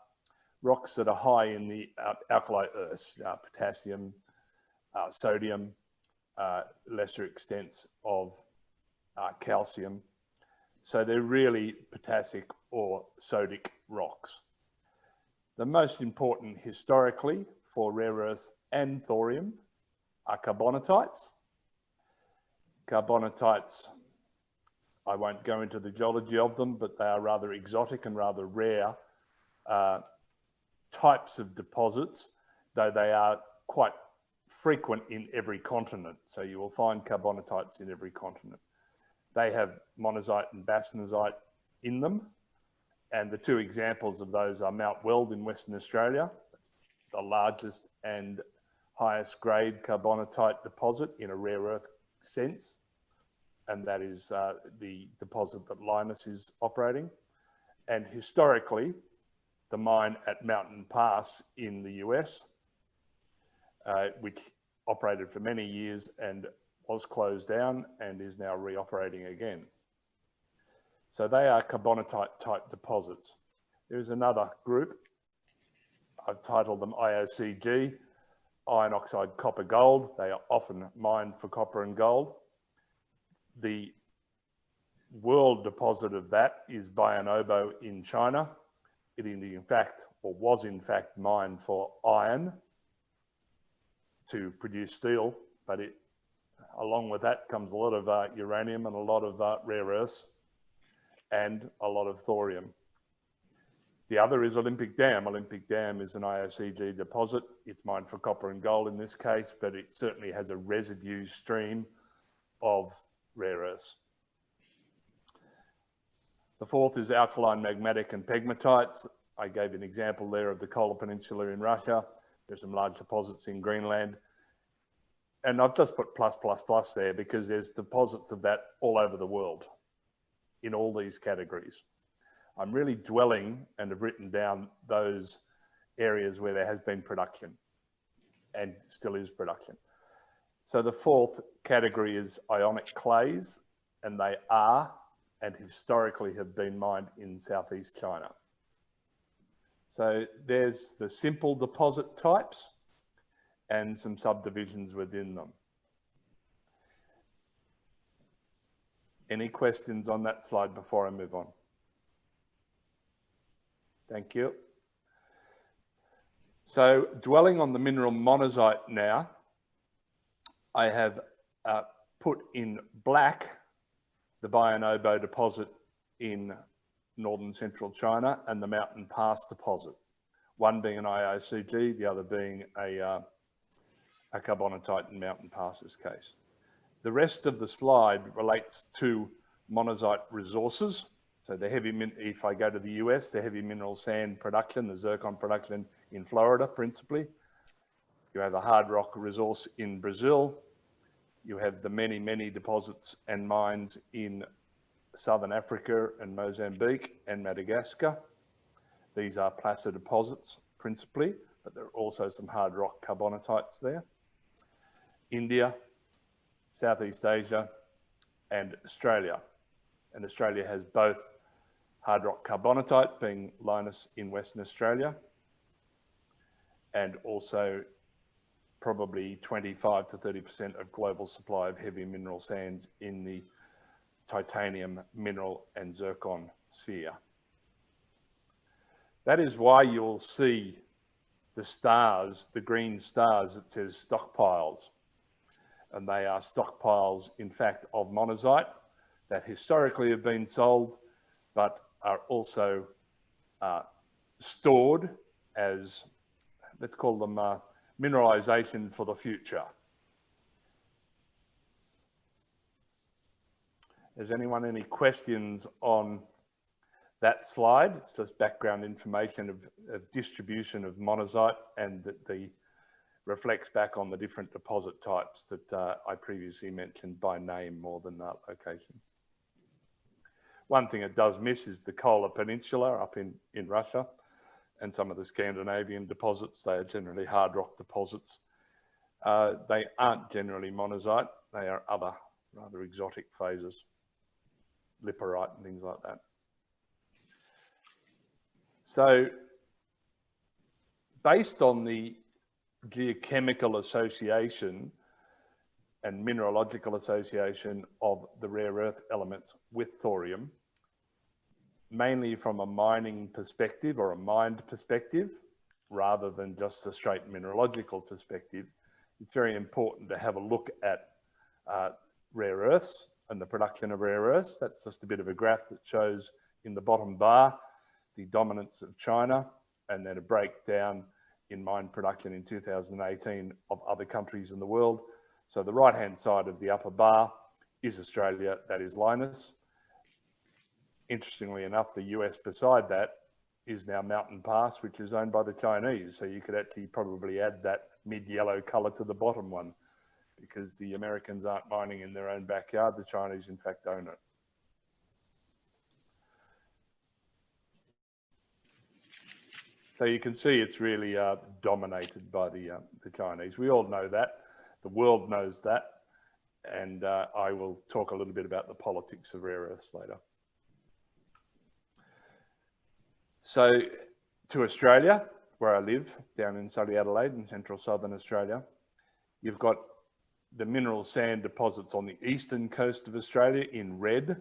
rocks that are high in the alkali earths, potassium, sodium, lesser extents of calcium. So they're really potassic or sodic rocks. The most important historically for rare earths and thorium are carbonatites. Carbonatites, I won't go into the geology of them, but they are rather exotic and rather rare types of deposits, though they are quite frequent in every continent. So you will find carbonatites in every continent. They have monazite and bastnasite in them. And the two examples of those are Mount Weld in Western Australia, the largest and highest grade carbonatite deposit in a rare earth sense. And that is the deposit that Lynas is operating. And historically, the mine at Mountain Pass in the US, which operated for many years and was closed down and is now reoperating again. So they are carbonatite type deposits. There's another group, I've titled them IOCG, iron oxide copper gold. They are often mined for copper and gold. The world deposit of that is Bayanobo in China. It in fact, or was in fact mined for iron to produce steel, but it, along with that comes a lot of uranium and a lot of rare earths and a lot of thorium. The other is Olympic Dam. Olympic Dam is an IOCG deposit. It's mined for copper and gold in this case, but it certainly has a residue stream of rare earths. The fourth is alkaline magmatic and pegmatites. I gave an example there of the Kola Peninsula in Russia. There's some large deposits in Greenland. And I've just put plus, plus, plus there because there's deposits of that all over the world in all these categories. I'm really dwelling and have written down those areas where there has been production and still is production. So the fourth category is ionic clays, and they are and historically have been mined in Southeast China. So there's the simple deposit types and some subdivisions within them. Any questions on that slide before I move on? Thank you. So dwelling on the mineral monazite now, I have put in black the Bayanobo deposit in northern central China and the Mountain Pass deposit, one being an IOCG, the other being a carbonatite in Mountain Pass's case. The rest of the slide relates to monazite resources. So the heavy, if I go to the US, the heavy mineral sand production, the zircon production in Florida principally. You have a hard rock resource in Brazil. You have the many, many deposits and mines in Southern Africa and Mozambique and Madagascar. These are placer deposits principally, but there are also some hard rock carbonatites there. India, Southeast Asia, and Australia. And Australia has both hard rock carbonatite, being Lynas in Western Australia, and also probably 25 to 30% of global supply of heavy mineral sands in the titanium mineral and zircon sphere. That is why you'll see the stars, the green stars, it says stockpiles. And they are stockpiles, in fact, of monazite that historically have been sold, but are also stored as, let's call them mineralization for the future. Has anyone any questions on that slide? It's just background information of distribution of monazite, and that the reflects back on the different deposit types that I previously mentioned by name more than location. One thing it does miss is the Kola Peninsula up in Russia, and some of the Scandinavian deposits. They are generally hard rock deposits. They aren't generally monazite. They are other rather exotic phases, liparite and things like that. So based on the geochemical association and mineralogical association of the rare earth elements with thorium, mainly from a mining perspective or a mined perspective, rather than just a straight mineralogical perspective, it's very important to have a look at rare earths and the production of rare earths. That's just a bit of a graph that shows in the bottom bar the dominance of China, and then a breakdown in mine production in 2018 of other countries in the world. So the right-hand side of the upper bar is Australia, that is Lynas. Interestingly enough, the US beside that is now Mountain Pass, which is owned by the Chinese. So you could actually probably add that mid-yellow color to the bottom one, because the Americans aren't mining in their own backyard. The Chinese, in fact, own it. So you can see it's really dominated by the Chinese. We all know that. The world knows that. And I will talk a little bit about the politics of rare earths later. So to Australia, where I live, down in sunny Adelaide in central southern Australia, you've got the mineral sand deposits on the eastern coast of Australia in red.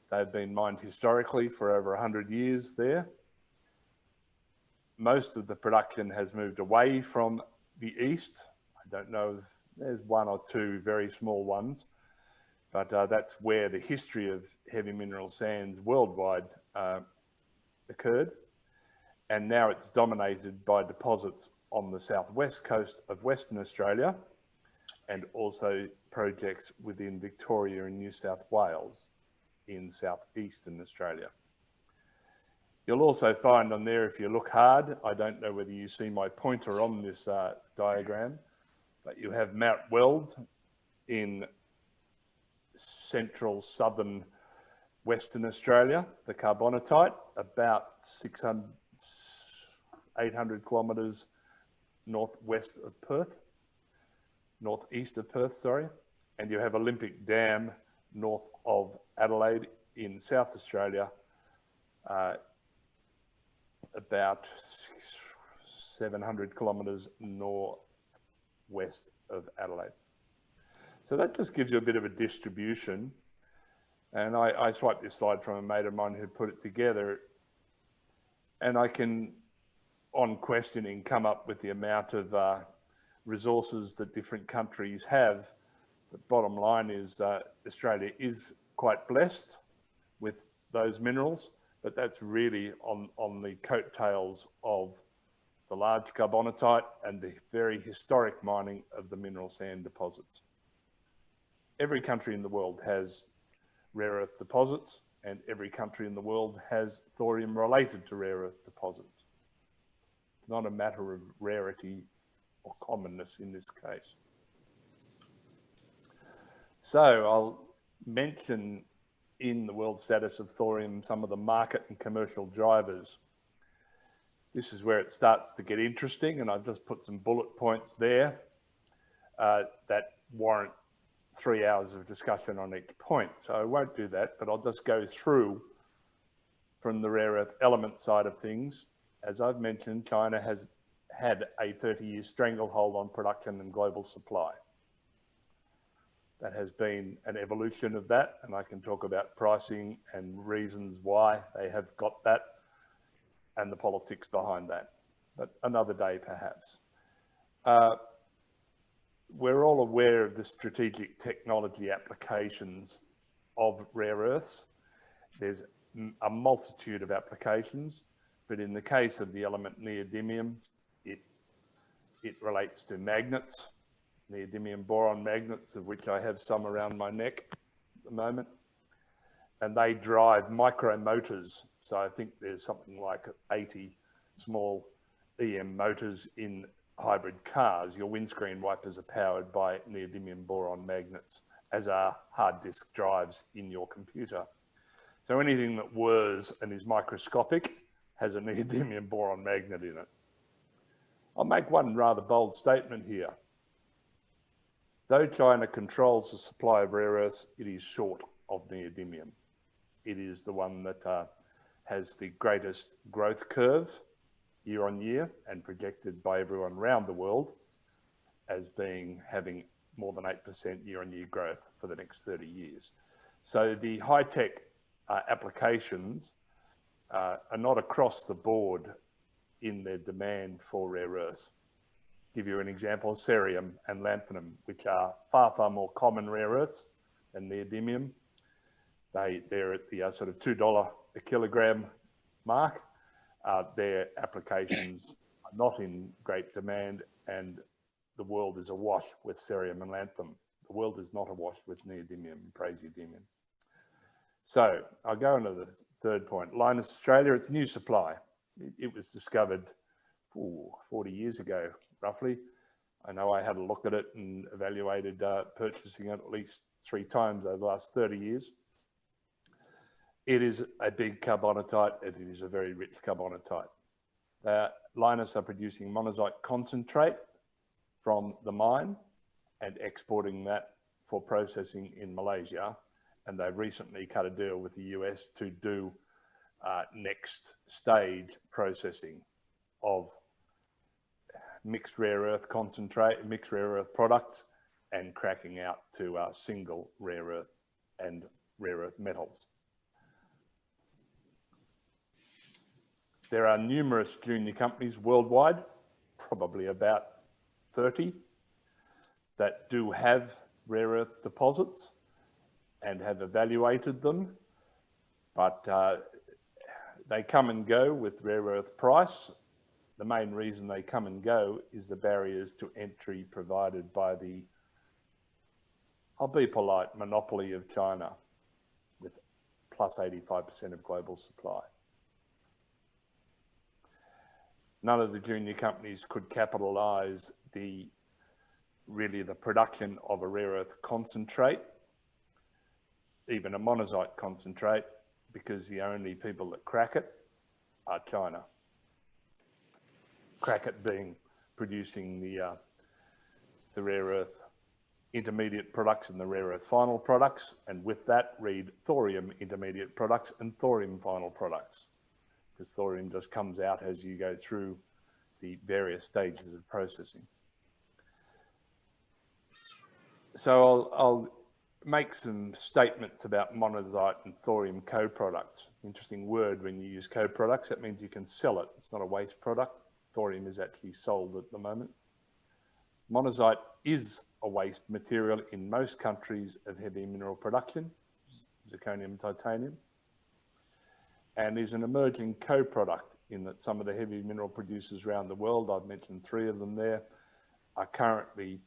They've been mined historically for over 100 years there. Most of the production has moved away from the east. I don't know if there's one or two very small ones, but that's where the history of heavy mineral sands worldwide occurred. And now it's dominated by deposits on the southwest coast of Western Australia and also projects within Victoria and New South Wales in southeastern Australia. You'll also find on there, if you look hard, I don't know whether you see my pointer on this diagram, but you have Mount Weld in central southern Western Australia, the carbonatite, about 800 kilometres northwest of Perth, northeast of Perth, sorry. And you have Olympic Dam north of Adelaide in South Australia, about 700 kilometres northwest of Adelaide. So that just gives you a bit of a distribution. And I swiped this slide from a mate of mine who put it together. And I can, on questioning, come up with the amount of resources that different countries have. But bottom line is Australia is quite blessed with those minerals, but that's really on the coattails of the large carbonatite and the very historic mining of the mineral sand deposits. Every country in the world has rare earth deposits, and every country in the world has thorium related to rare earth deposits. It's not a matter of rarity or commonness in this case. So I'll mention in the world status of thorium some of the market and commercial drivers. This is where it starts to get interesting, and I've just put some bullet points there that warrant 3 hours of discussion on each point. So I won't do that, but I'll just go through from the rare earth element side of things. As I've mentioned, China has had a 30-year stranglehold on production and global supply. That has been an evolution of that, and I can talk about pricing and reasons why they have got that and the politics behind that, but another day perhaps. We're all aware of the strategic technology applications of rare earths. There's a multitude of applications, but in the case of the element neodymium, it relates to magnets, neodymium boron magnets, of which I have some around my neck at the moment. And they drive micro motors. So I think there's something like 80 small EM motors in hybrid cars. Your windscreen wipers are powered by neodymium boron magnets, as are hard disk drives in your computer. So anything that whirs and is microscopic has a neodymium boron magnet in it. I'll make one rather bold statement here. Though China controls the supply of rare earths, it is short of neodymium. It is the one that has the greatest growth curve year on year and projected by everyone around the world as having more than 8% year on year growth for the next 30 years. So the high-tech applications are not across the board in their demand for rare earths. Give you an example, cerium and lanthanum, which are far, far more common rare earths than neodymium. They're at the sort of $2 a kilogram mark. Their applications are not in great demand, and the world is awash with cerium and lanthanum. The world is not awash with neodymium and praseodymium. So I'll go on to the third point. Lynas Australia, it's new supply. It was discovered 40 years ago, roughly. I know I had a look at it and evaluated purchasing it at least 3 times over the last 30 years. It is a big carbonatite, and it is a very rich carbonatite. Lynas are producing monazite concentrate from the mine and exporting that for processing in Malaysia. And they've recently cut a deal with the US to do next stage processing of mixed rare earth concentrate, mixed rare earth products, and cracking out to single rare earth and rare earth metals. There are numerous junior companies worldwide, probably about 30, that do have rare earth deposits and have evaluated them, but they come and go with rare earth price. The main reason they come and go is the barriers to entry provided by the, I'll be polite, monopoly of China with plus 85% of global supply. None of the junior companies could capitalise really the production of a rare earth concentrate, even a monazite concentrate, because the only people that crack it are China. Crack it being producing the rare earth intermediate products and the rare earth final products, and with that read thorium intermediate products and thorium final products, because thorium just comes out as you go through the various stages of processing. So I'll make some statements about monazite and thorium co-products. Interesting word when you use co-products, that means you can sell it. It's not a waste product. Thorium is actually sold at the moment. Monazite is a waste material in most countries of heavy mineral production, zirconium, titanium, and is an emerging co-product in that some of the heavy mineral producers around the world, I've mentioned 3 of them there, are currently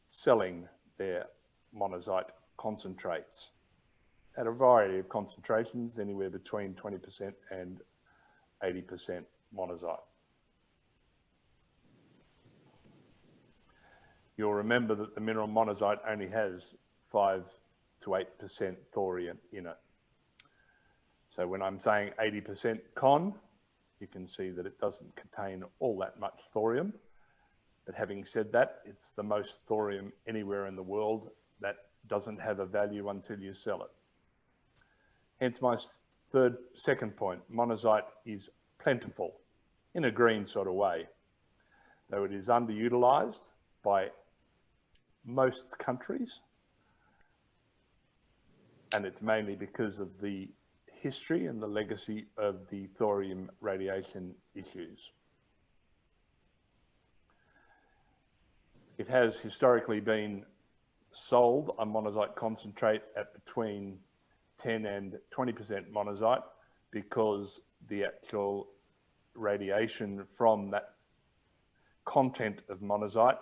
selling their monazite concentrates at a variety of concentrations, anywhere between 20% and 80% monazite. You'll remember that the mineral monazite only has 5 to 8% thorium in it. So when I'm saying 80% con, you can see that it doesn't contain all that much thorium. But having said that, it's the most thorium anywhere in the world that doesn't have a value until you sell it. Hence my second point, monazite is plentiful in a green sort of way, though it is underutilized by most countries. And it's mainly because of the history and the legacy of the thorium radiation issues. It has historically been sold a monazite concentrate at between 10 and 20% monazite because the actual radiation from that content of monazite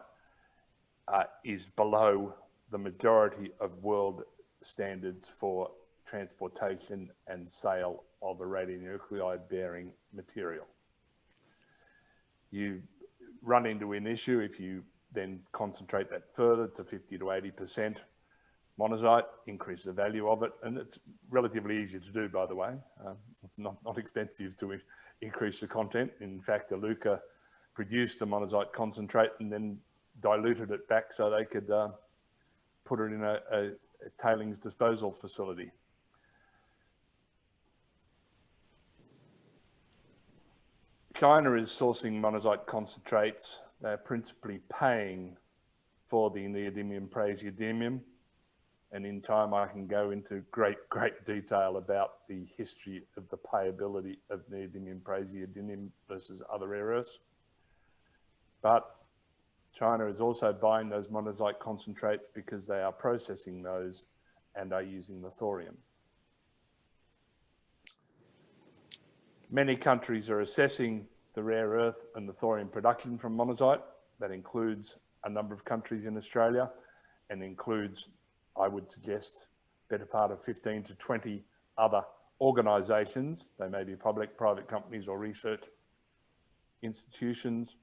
is below the majority of world standards for transportation and sale of a radionuclide bearing material. You run into an issue if you then concentrate that further to 50 to 80% monazite, increase the value of it, and it's relatively easy to do, by the way. It's not expensive to increase the content. In fact, Iluka produced a monazite concentrate and then diluted it back so they could put it in a tailings disposal facility. China is sourcing monazite concentrates. They're principally paying for the neodymium praseodymium. And in time, I can go into great detail about the history of the payability of neodymium praseodymium versus other rare earths. But China is also buying those monazite concentrates because they are processing those and are using the thorium. Many countries are assessing the rare earth and the thorium production from monazite. That includes a number of countries in Australia and includes, I would suggest, better part of 15 to 20 other organisations. They may be public, private companies or research institutions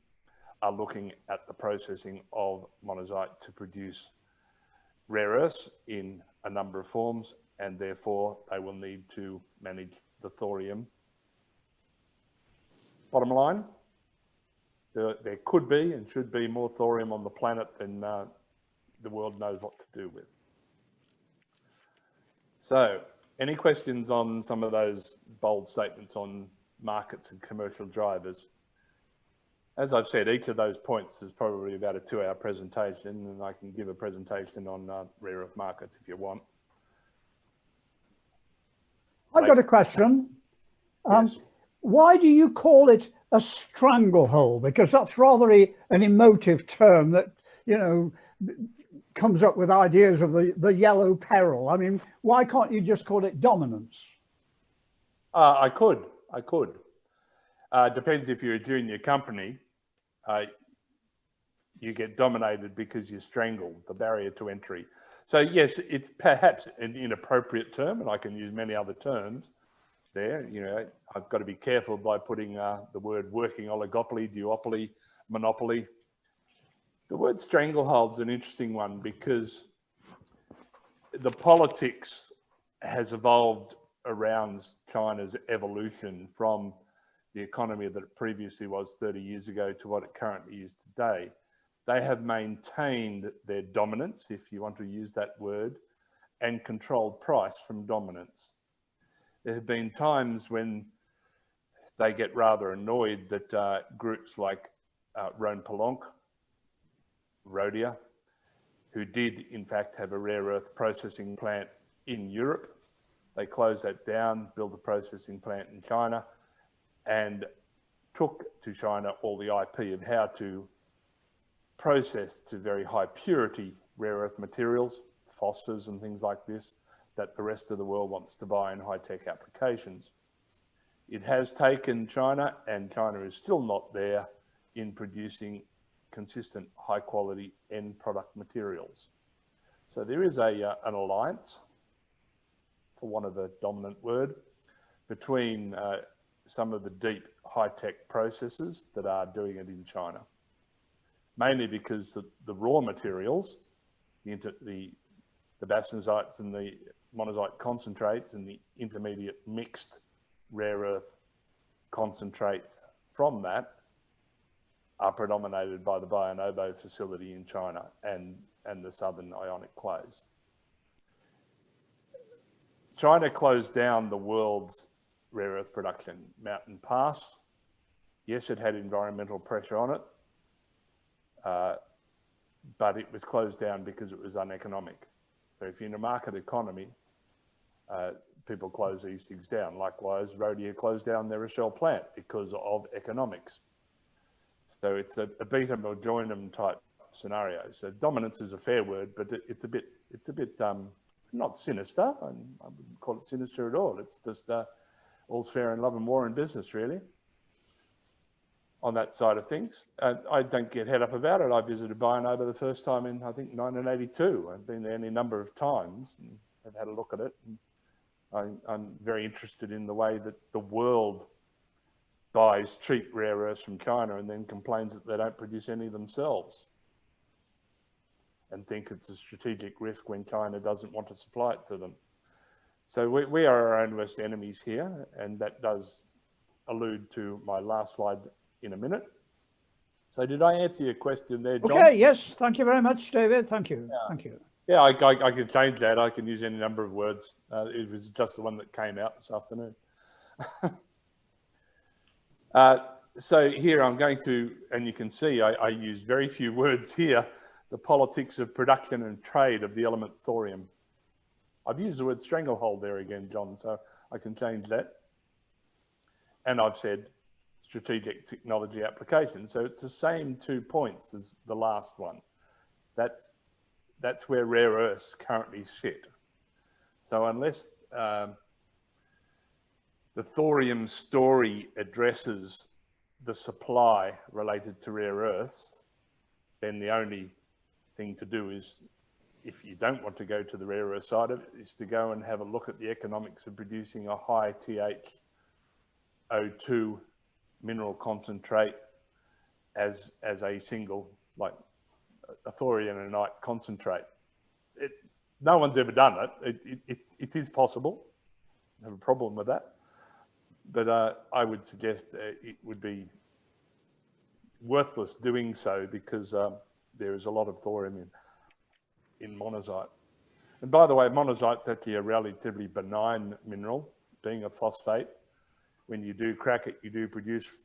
are looking at the processing of monazite to produce rare earths in a number of forms, and therefore they will need to manage the thorium. Bottom line, there could be and should be more thorium on the planet than the world knows what to do with. So, any questions on some of those bold statements on markets and commercial drivers? As I've said, each of those points is probably about a 2-hour presentation, and I can give a presentation on rare earth markets if you want. I've got a question. Yes. Why do you call it a stranglehold? Because that's rather an emotive term that, you know, comes up with ideas of the yellow peril. I mean, why can't you just call it dominance? I could. Depends if you're a junior company. You get dominated because you strangle the barrier to entry. So yes, it's perhaps an inappropriate term, and I can use many other terms there. You know, I've got to be careful by putting the word working oligopoly, duopoly, monopoly. The word stranglehold's an interesting one because the politics has evolved around China's evolution from the economy that it previously was 30 years ago to what it currently is today. They have maintained their dominance, if you want to use that word, and controlled price from dominance. There have been times when they get rather annoyed that groups like Rhone-Poulenc, Rhodia, who did in fact have a rare earth processing plant in Europe, they closed that down, built a processing plant in China, and took to China all the IP of how to process to very high purity rare earth materials, phosphors and things like this, that the rest of the world wants to buy in high-tech applications. It has taken China, and China is still not there in producing consistent high-quality end product materials. So there is an alliance, for want of a dominant word, between some of the deep high-tech processes that are doing it in China, mainly because the raw materials, the bastnaesites and the monazite concentrates and the intermediate mixed rare earth concentrates from that are predominated by the Baonobo facility in China and the southern ionic clays. China closed down the world's rare earth production. Mountain Pass, yes, it had environmental pressure on it, but it was closed down because it was uneconomic. So if you're in a market economy, people close these things down. Likewise, Rhodia closed down their Rochelle plant because of economics. So it's a beat 'em or join 'em type scenario. So dominance is a fair word, but it's a bit not sinister. I wouldn't call it sinister at all. It's just all's fair in love and war and business, really, on that side of things. I don't get head up about it. I visited Baonobo the first time in, I think, 1982. I've been there any number of times and have had a look at it. And I'm very interested in the way that the world buys cheap rare earths from China and then complains that they don't produce any themselves and think it's a strategic risk when China doesn't want to supply it to them. So we are our own worst enemies here, and that does allude to my last slide in a minute. So did I answer your question there, John? Okay, yes, thank you very much, David. Thank you. Yeah. Thank you. Yeah, I can change that. I can use any number of words. It was just the one that came out this afternoon. So here I'm going to, and you can see I use very few words here, the politics of production and trade of the element thorium. I've used the word stranglehold there again, John, so I can change that. And I've said strategic technology application. So it's the same 2 points as the last one. That's where rare earths currently sit. So unless the thorium story addresses the supply related to rare earths, then the only thing to do is, if you don't want to go to the rare earth side of it, is to go and have a look at the economics of producing a high ThO2 mineral concentrate as a single, like a thoriumite concentrate. No one's ever done it. It is possible. I have a problem with that. But I would suggest it would be worthless doing so because there is a lot of thorium in monazite. And by the way, monazite's actually a relatively benign mineral, being a phosphate. When you do crack it, you do produce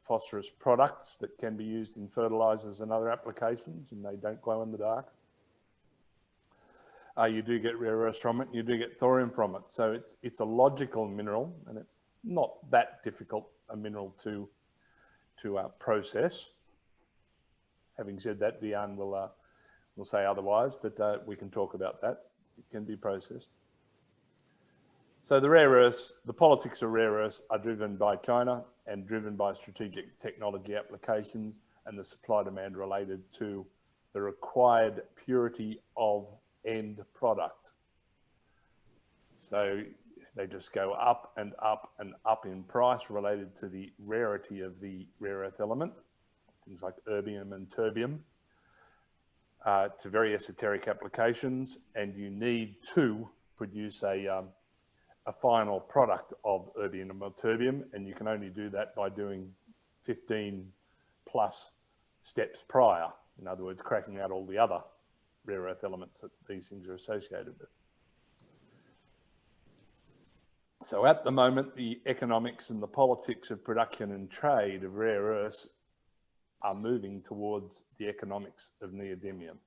phosphorus products that can be used in fertilizers and other applications, and they don't glow in the dark. You do get rare earths from it, you do get thorium from it. So it's a logical mineral, and it's not that difficult a mineral to process. Having said that, Dian will say otherwise, but we can talk about that. It can be processed. So the rare earths, the politics of rare earths are driven by China and driven by strategic technology applications and the supply demand related to the required purity of end product. So they just go up and up and up in price related to the rarity of the rare earth element, things like erbium and terbium, to very esoteric applications, and you need to produce a final product of erbium or terbium, and you can only do that by doing 15 plus steps prior. In other words, cracking out all the other rare earth elements that these things are associated with. So at the moment, the economics and the politics of production and trade of rare earths are moving towards the economics of neodymium.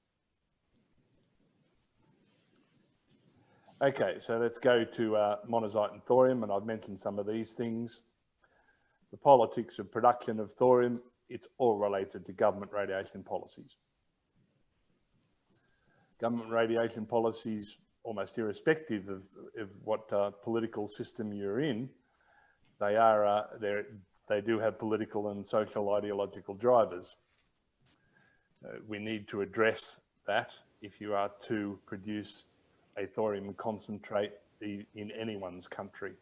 Okay, so let's go to monazite and thorium, and I've mentioned some of these things. The politics of production of thorium, it's all related to government radiation policies. Government radiation policies, almost irrespective of what political system you're in, they do have political and social ideological drivers. We need to address that if you are to produce a thorium concentrate in anyone's country.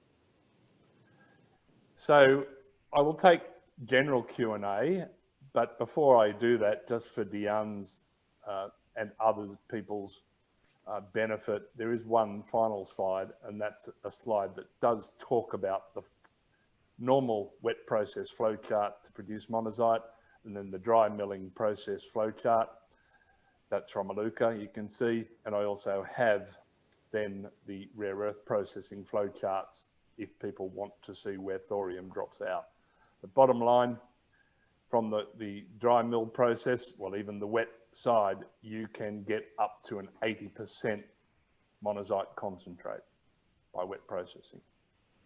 So I will take general Q&A, but before I do that, just for Dian's and other people's benefit, there is one final slide, and that's a slide that does talk about the normal wet process flow chart to produce monazite, and then the dry milling process flow chart. That's from Aluka, you can see, and I also have then the rare earth processing flow charts if people want to see where thorium drops out. The bottom line, from the dry mill process, well, even the wet side, you can get up to an 80% monazite concentrate by wet processing.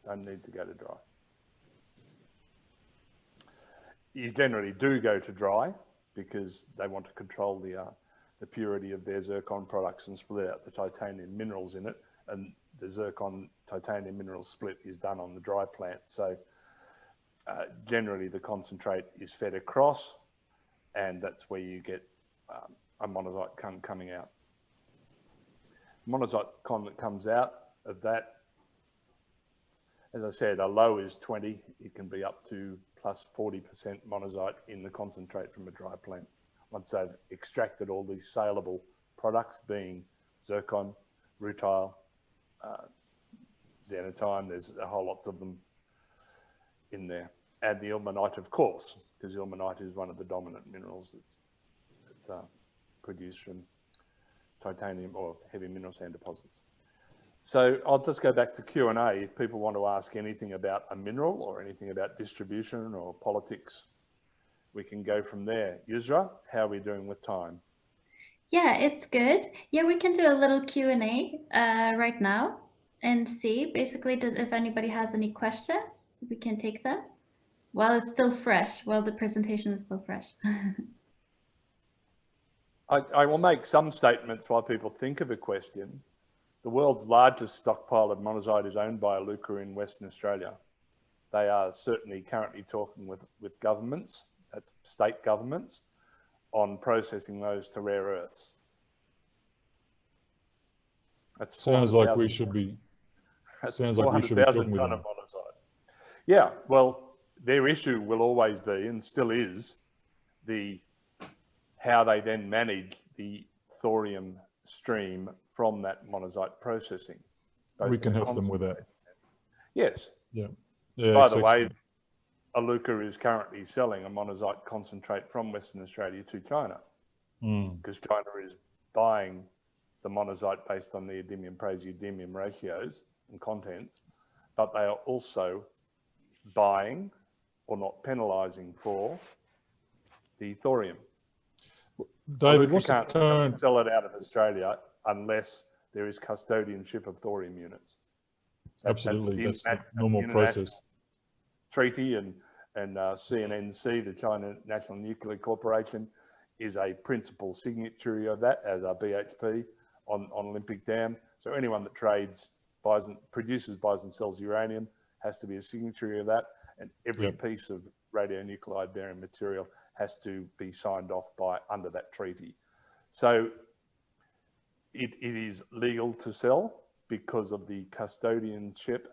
Don't need to go to dry. You generally do go to dry because they want to control the purity of their zircon products and split out the titanium minerals in it. And the zircon titanium mineral split is done on the dry plant. So generally the concentrate is fed across, and that's where you get a monazite coming out. Monazite con that comes out of that, as I said, a low is 20. It can be up to plus 40% monazite in the concentrate from a dry plant. Once they've extracted all these saleable products, being zircon, rutile, xenotime, there's a whole lots of them in there. And the ilmenite, of course, because ilmenite is one of the dominant minerals that's produced from titanium or heavy mineral sand deposits. So I'll just go back to Q&A. If people want to ask anything about a mineral or anything about distribution or politics, we can go from there. Yrsa, how are we doing with time? Yeah, it's good. Yeah, we can do a little Q&A right now and see basically if anybody has any questions, we can take them while it's still fresh, while the presentation is still fresh. I will make some statements while people think of a question. The world's largest stockpile of monazite is owned by Aluka in Western Australia. They are certainly currently talking with governments, that's state governments, on processing those to rare earths. That's sounds like we should be. Sounds like we should be talking with them. Of monazite. Yeah, well, their issue will always be, and still is, how they then manage the thorium stream from that monazite processing. We can help them with that. Yes. Yeah. By the way, Iluka is currently selling a monazite concentrate from Western Australia to China, because China is buying the monazite based on neodymium-praseodymium ratios and contents, but they are also buying or not penalising for the thorium. David, Iluka what's the can't current... sell it out of Australia unless there is custodianship of thorium units. Absolutely, that's the that's normal process. Treaty, and CNNC, the China National Nuclear Corporation, is a principal signatory of that, as are BHP on Olympic Dam. So anyone that produces, buys and sells uranium has to be a signatory of that, and every piece of radionuclide bearing material has to be signed off under that treaty. So it is legal to sell because of the custodianship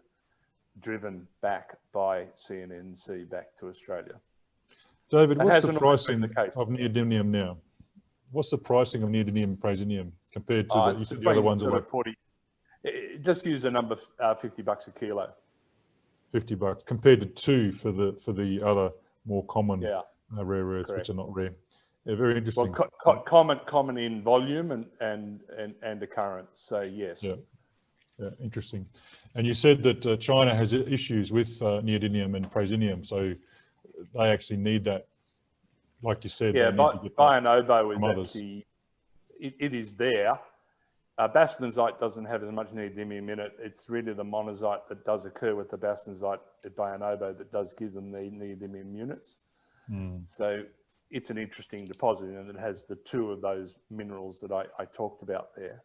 driven back by CNNC back to Australia. David, what's the pricing of neodymium now? What's the pricing of neodymium and praseodymium compared to the other ones? Sort of 40. Just use the number $50 a kilo. $50 compared to 2 for the other more common rare earths, correct. which are not rare. Yeah, very interesting. Well, common in volume and occurrence. So yes. Yeah, interesting. And you said that China has issues with neodymium and praseodymium, so they actually need that, like you said. Yeah, Bionobo is actually, it is there. Bastnäsite doesn't have as much neodymium in it. It's really the monazite that does occur with the bastnäsite at Bionobo that does give them the neodymium units. So it's an interesting deposit, and it has the 2 of those minerals that I talked about there.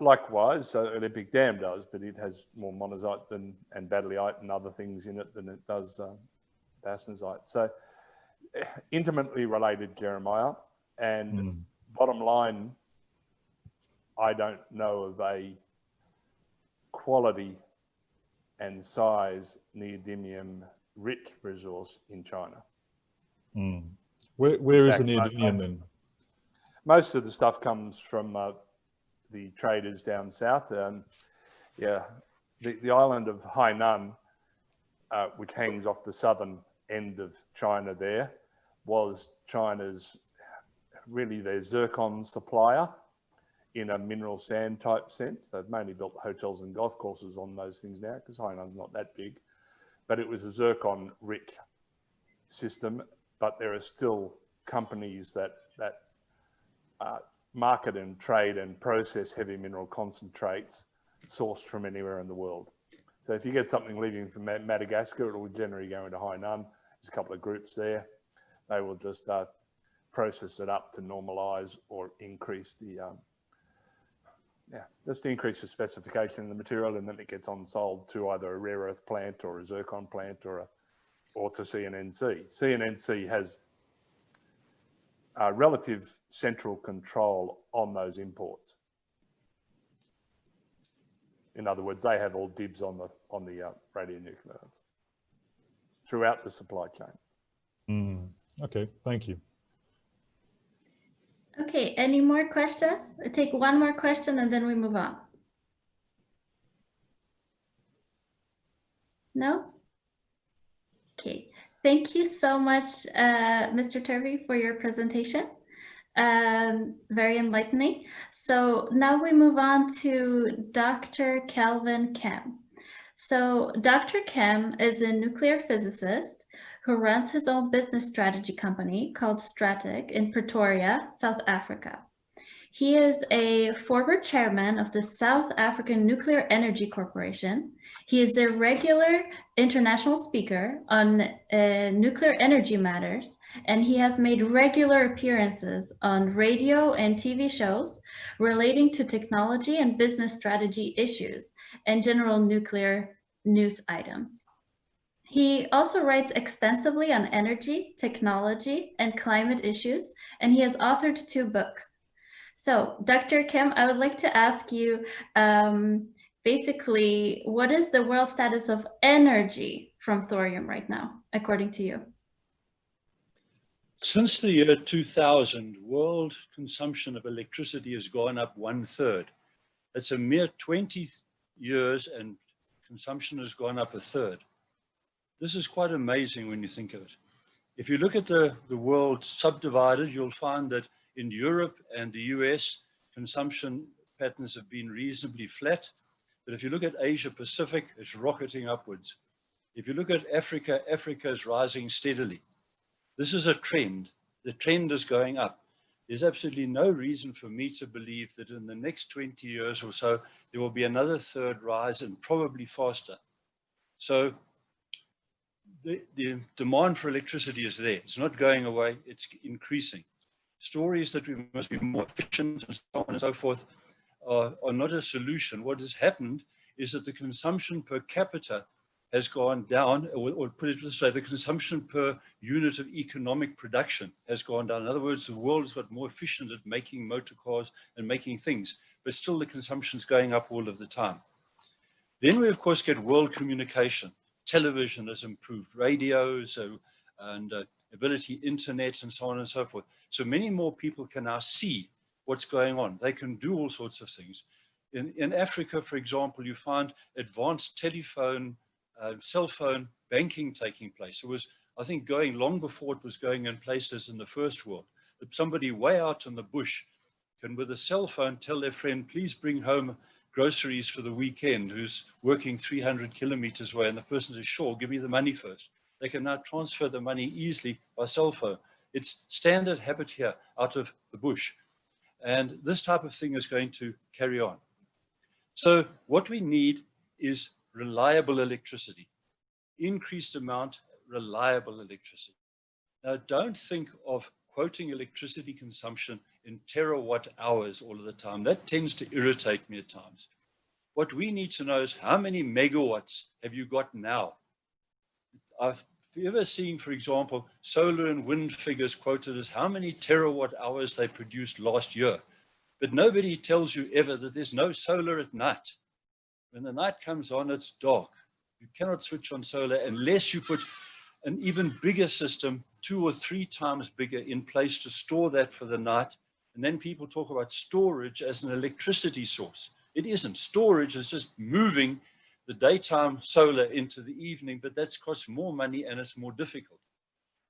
Likewise, Olympic Dam does, but it has more monazite and badleyite and other things in it than it does bastnäsite. So intimately related, Jeremiah. And bottom line, I don't know of a quality and size neodymium rich resource in China. Where is the neodymium then? Most of the stuff comes from the traders down south. The island of Hainan, which hangs off the southern end of China there, was China's, really their zircon supplier in a mineral sand type sense. They've mainly built hotels and golf courses on those things now because Hainan's not that big, but it was a zircon rich system. But there are still companies that market and trade and process heavy mineral concentrates sourced from anywhere in the world. So if you get something leaving from Madagascar, it will generally go into Hainan. There's a couple of groups there. They will just process it up to normalize or increase the, just increase the specification of the material, and then it gets on sold to either a rare earth plant or a zircon plant or to CNNC. CNNC has relative central control on those imports. In other words, they have all dibs on the radionuclides throughout the supply chain. Okay, thank you. Okay, any more questions? I take one more question and then we move on. No? Okay, thank you so much, Mr. Turvey, for your presentation. Very enlightening. So now we move on to Dr. Kelvin Kemm. So Dr. Kemm is a nuclear physicist who runs his own business strategy company called Stratic in Pretoria, South Africa. He is a former chairman of the South African Nuclear Energy Corporation. He is a regular international speaker on nuclear energy matters, and he has made regular appearances on radio and TV shows relating to technology and business strategy issues and general nuclear news items. He also writes extensively on energy, technology, and climate issues, and he has authored 2 books. So, Dr. Kemm, I would like to ask you, basically, what is the world status of energy from thorium right now, according to you? Since the year 2000, world consumption of electricity has gone up 1/3. It's a mere 20 years and consumption has gone up 1/3. This is quite amazing when you think of it. If you look at the world subdivided, you'll find that in Europe and the US, consumption patterns have been reasonably flat. But if you look at Asia Pacific, it's rocketing upwards. If you look at Africa, Africa is rising steadily. This is a trend. The trend is going up. There's absolutely no reason for me to believe that in the next 20 years or so, there will be another third rise and probably faster. So the demand for electricity is there. It's not going away, it's increasing. Stories that we must be more efficient and so on and so forth are not a solution. What has happened is that the consumption per capita has gone down, or put it this way, the consumption per unit of economic production has gone down. In other words, the world has got more efficient at making motor cars and making things, but still the consumption is going up all of the time. Then we, of course, get world communication. Television has improved, radios and ability, internet, and so on and so forth. So many more people can now see what's going on. They can do all sorts of things. In Africa, for example, you find advanced telephone, cell phone banking taking place. It was, I think, going long before it was going in places in the first world. That somebody way out in the bush can, with a cell phone, tell their friend, please bring home groceries for the weekend, who's working 300 kilometers away, and the person says, sure, give me the money first. They can now transfer the money easily by cell phone. It's standard habit here out of the bush. And this type of thing is going to carry on. So what we need is reliable electricity, increased amount, reliable electricity. Now, don't think of quoting electricity consumption in terawatt hours all of the time. That tends to irritate me at times. What we need to know is how many megawatts have you got now? I've ever seen, for example, solar and wind figures quoted as how many terawatt hours they produced last year. But nobody tells you ever that there's no solar at night. When the night comes on, it's dark. You cannot switch on solar unless you put an even bigger system, 2 or 3 times bigger, in place to store that for the night. And then people talk about storage as an electricity source. It isn't. Storage is just moving the daytime solar into the evening, but that costs more money and it's more difficult.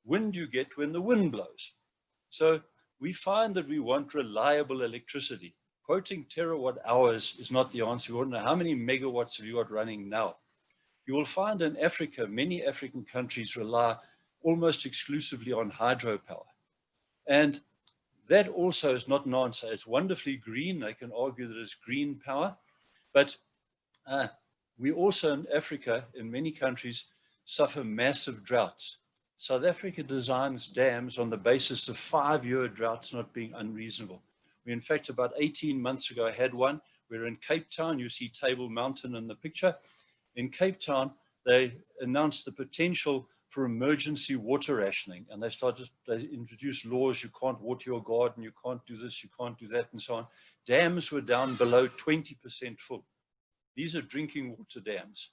Wind you get when the wind blows. So we find that we want reliable electricity. Quoting terawatt hours is not the answer. We want to know how many megawatts have you got running now. You will find in Africa, many African countries rely almost exclusively on hydropower. And that also is not an answer. It's wonderfully green. They can argue that it's green power. But we also in Africa, in many countries, suffer massive droughts. South Africa designs dams on the basis of 5-year droughts not being unreasonable. We, in fact, about 18 months ago, had one. We're in Cape Town. You see Table Mountain in the picture. In Cape Town, they announced the potential for emergency water rationing. And they introduced laws. You can't water your garden. You can't do this. You can't do that, and so on. Dams were down below 20% full. These are drinking water dams.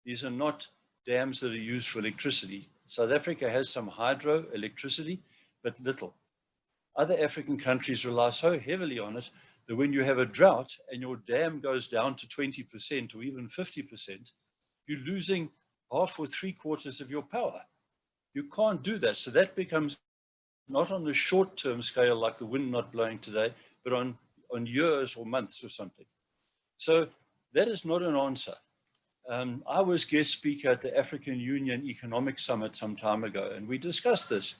These are not dams that are used for electricity. South Africa has some hydroelectricity, but little. Other African countries rely so heavily on it that when you have a drought and your dam goes down to 20% or even 50%, you're losing half or 3/4 of your power. You can't do that. So that becomes not on the short-term scale like the wind not blowing today, but on years or months or something. So that is not an answer. I was guest speaker at the African Union Economic Summit some time ago, and we discussed this.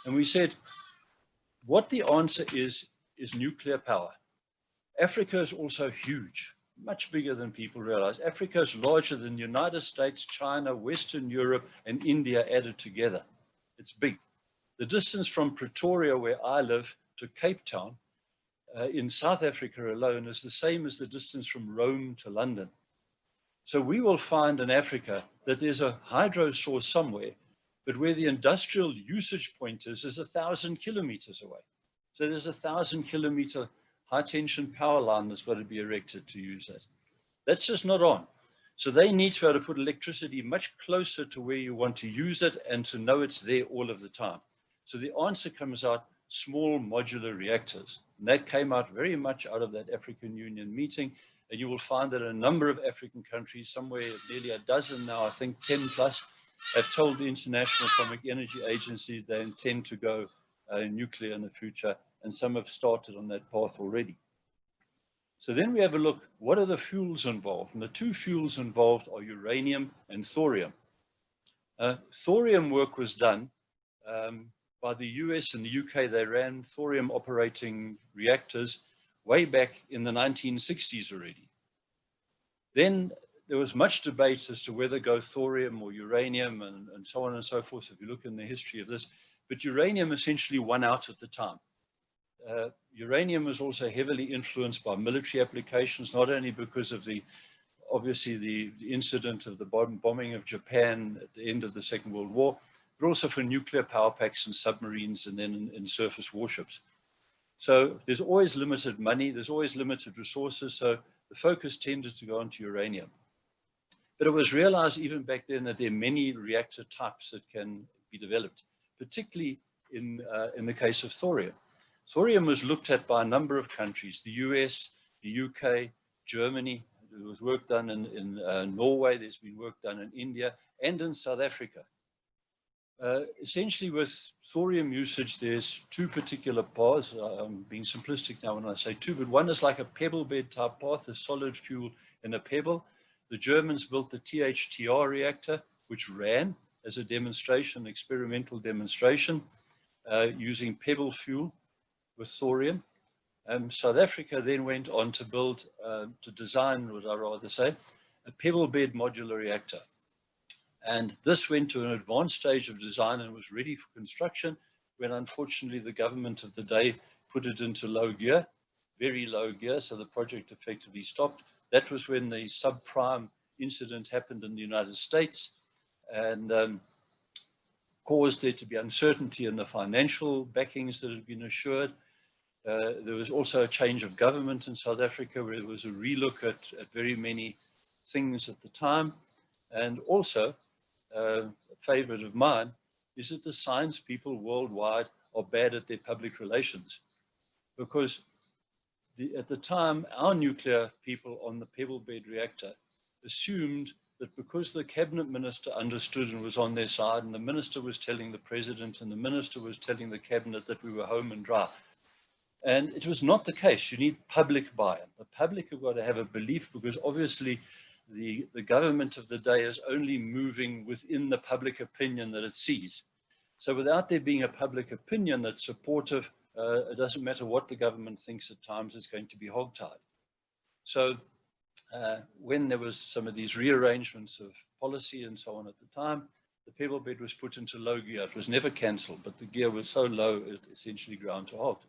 And we said, what the answer is nuclear power. Africa is also huge, much bigger than people realize. Africa is larger than the United States, China, Western Europe, and India added together. It's big. The distance from Pretoria, where I live, to Cape Town in South Africa alone is the same as the distance from Rome to London. So we will find in Africa that there's a hydro source somewhere, but where the industrial usage point is 1,000 kilometers away. So there's 1,000 kilometer high tension power line that's got to be erected to use that. That's just not on. So they need to be able to put electricity much closer to where you want to use it and to know it's there all of the time. So the answer comes out small modular reactors. And that came out very much out of that African Union meeting. And you will find that a number of African countries, somewhere nearly a dozen now, I think 10 plus, have told the International Atomic Energy Agency they intend to go nuclear in the future, and some have started on that path already. So then we have a look, what are the fuels involved? And the two fuels involved are uranium and thorium. Thorium work was done by the US and the UK. They ran thorium operating reactors way back in the 1960s already. Then there was much debate as to whether go thorium or uranium and so on and so forth, if you look in the history of this. But uranium essentially won out at the time. Uranium was also heavily influenced by military applications, not only because of obviously the incident of the bombing of Japan at the end of the Second World War, but also for nuclear power packs and submarines and then in surface warships. So there's always limited money, there's always limited resources, so the focus tended to go onto uranium. But it was realized even back then that there are many reactor types that can be developed, particularly in the case of thorium. Thorium was looked at by a number of countries, the US, the UK, Germany. There was work done in Norway, there's been work done in India, and in South Africa. Essentially with thorium usage, there's two particular paths. I'm being simplistic now when I say two, but one is like a pebble bed type path, a solid fuel in a pebble. The Germans built the THTR reactor, which ran as a demonstration, experimental demonstration, using pebble fuel with thorium. South Africa then went on to build, to design, would I rather say, a pebble bed modular reactor. And this went to an advanced stage of design and was ready for construction when unfortunately the government of the day put it into low gear, very low gear, so the project effectively stopped. That was when the subprime incident happened in the United States and caused there to be uncertainty in the financial backings that had been assured. There was also a change of government in South Africa where there was a relook at very many things at the time. And also, a favorite of mine is that the science people worldwide are bad at their public relations. Because at the time, our nuclear people on the pebble bed reactor assumed that because the cabinet minister understood and was on their side, and the minister was telling the president and the minister was telling the cabinet that we were home and dry. And it was not the case. You need public buy-in. The public have got to have a belief, because obviously the government of the day is only moving within the public opinion that it sees. So without there being a public opinion that's supportive, it doesn't matter what the government thinks at times, it's going to be hogtied. So when there was some of these rearrangements of policy and so on at the time, the pebble bed was put into low gear. It was never cancelled, but the gear was so low it essentially ground to halt.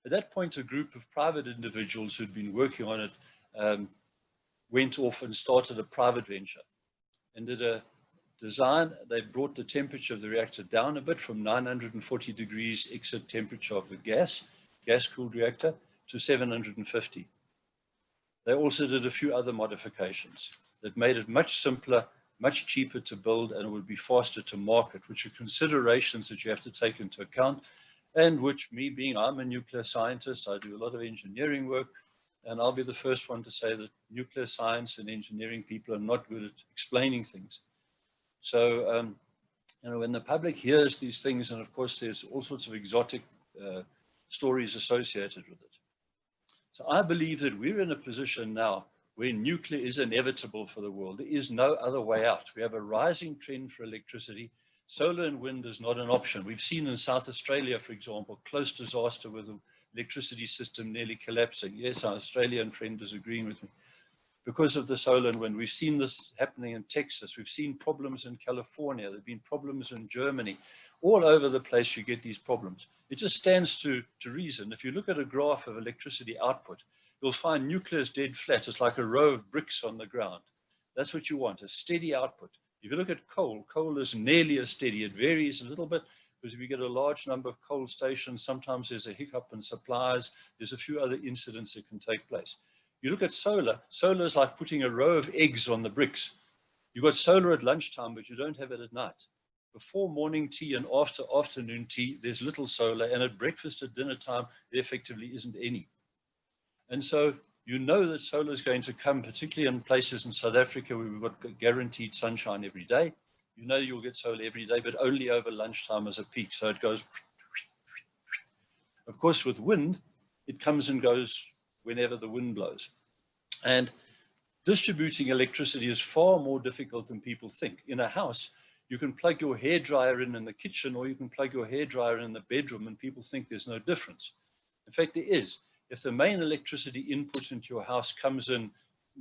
At that point, a group of private individuals who'd been working on it went off and started a private venture and did a design. They brought the temperature of the reactor down a bit from 940 degrees exit temperature of the gas-cooled reactor to 750. They also did a few other modifications that made it much simpler, much cheaper to build, and it would be faster to market, which are considerations that you have to take into account, and which, me being, I'm a nuclear scientist, I do a lot of engineering work, and I'll be the first one to say that nuclear science and engineering people are not good at explaining things. So, you know, when the public hears these things, and of course there's all sorts of exotic stories associated with it. So I believe that we're in a position now where nuclear is inevitable for the world. There is no other way out. We have a rising trend for electricity. Solar and wind is not an option. We've seen in South Australia, for example, close disaster with the electricity system nearly collapsing. Yes, our Australian friend is agreeing with me. Because of the solar and wind, we've seen this happening in Texas. We've seen problems in California. There have been problems in Germany. All over the place you get these problems. It just stands to reason. If you look at a graph of electricity output, you'll find nuclear is dead flat. It's like a row of bricks on the ground. That's what you want, a steady output. If you look at coal, coal is nearly as steady. It varies a little bit because if you get a large number of coal stations, sometimes there's a hiccup in supplies. There's a few other incidents that can take place. You look at solar, solar is like putting a row of eggs on the bricks. You've got solar at lunchtime, but you don't have it at night. Before morning tea and after afternoon tea, there's little solar, and at breakfast, at dinner time, there effectively isn't any. And so you know that solar is going to come, particularly in places in South Africa where we've got guaranteed sunshine every day. you know you'll get solar every day, but only over lunchtime as a peak. So it goes. Of course, with wind, it comes and goes whenever the wind blows. And distributing electricity is far more difficult than people think. In a house, you can plug your hairdryer in the kitchen, or you can plug your hairdryer in the bedroom, and people think there's no difference. In fact, there is. If the main electricity input into your house comes in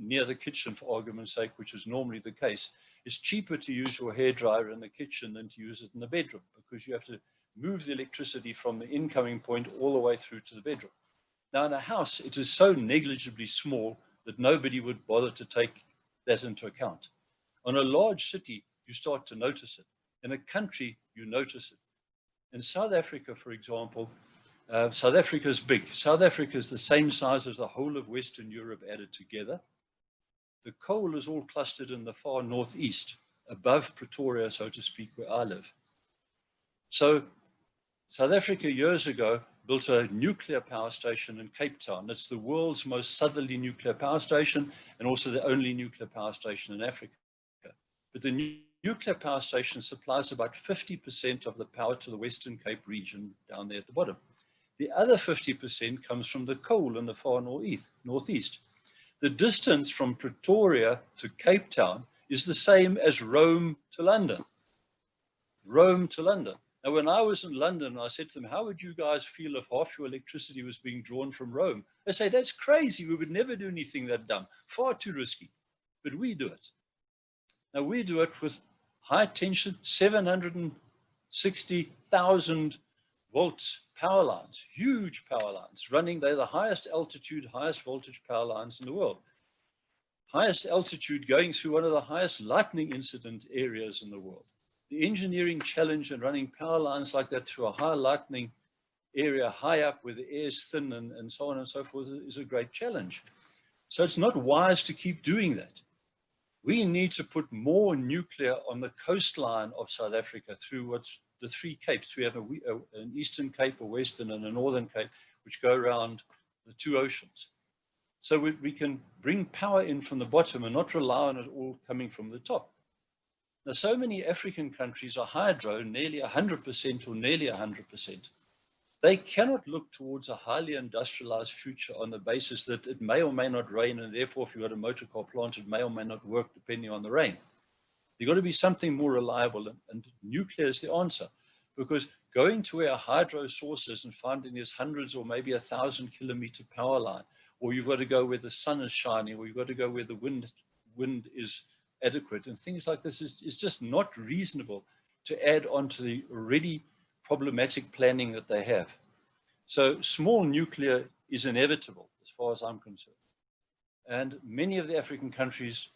near the kitchen, for argument's sake, which is normally the case, it's cheaper to use your hairdryer in the kitchen than to use it in the bedroom, because you have to move the electricity from the incoming point all the way through to the bedroom. Now, in a house, it is so negligibly small that nobody would bother to take that into account. On a large city, you start to notice it. In a country, you notice it. In South Africa, for example, South Africa is big. South Africa is the same size as the whole of Western Europe added together. The coal is all clustered in the far northeast, above Pretoria, so to speak, where I live. So South Africa years ago built a nuclear power station in Cape Town. It's the world's most southerly nuclear power station, and also the only nuclear power station in Africa. But the nuclear power station supplies about 50% of the power to the Western Cape region down there at the bottom. The other 50% comes from the coal in the far northeast. The distance from Pretoria to Cape Town is the same as Rome to London. Rome to London. Now, when I was in London, I said to them, how would you guys feel if half your electricity was being drawn from Rome? They say, that's crazy. We would never do anything that dumb. Far too risky. But we do it. Now, we do it with high tension, 760,000 volts power lines, huge power lines running. They're the highest altitude, highest voltage power lines in the world. Highest altitude going through one of the highest lightning incident areas in the world. The engineering challenge in running power lines like that through a high lightning area, high up where the air is thin and so on and so forth, is a great challenge. So it's not wise to keep doing that. We need to put more nuclear on the coastline of South Africa through what's the three capes. We have an Eastern Cape, a Western, and a Northern Cape, which go around the two oceans. So we can bring power in from the bottom and not rely on it all coming from the top. Now, so many African countries are hydro, nearly 100% or nearly 100%. They cannot look towards a highly industrialized future on the basis that it may or may not rain, and therefore, if you've got a motor car plant, it may or may not work depending on the rain. There's got to be something more reliable, and nuclear is the answer, because going to where a hydro source is and finding there's hundreds or maybe 1,000-kilometer power line, or you've got to go where the sun is shining, or you've got to go where the wind is adequate, and things like this is just not reasonable to add on to the already problematic planning that they have. So small nuclear is inevitable as far as I'm concerned. And many of the African countries,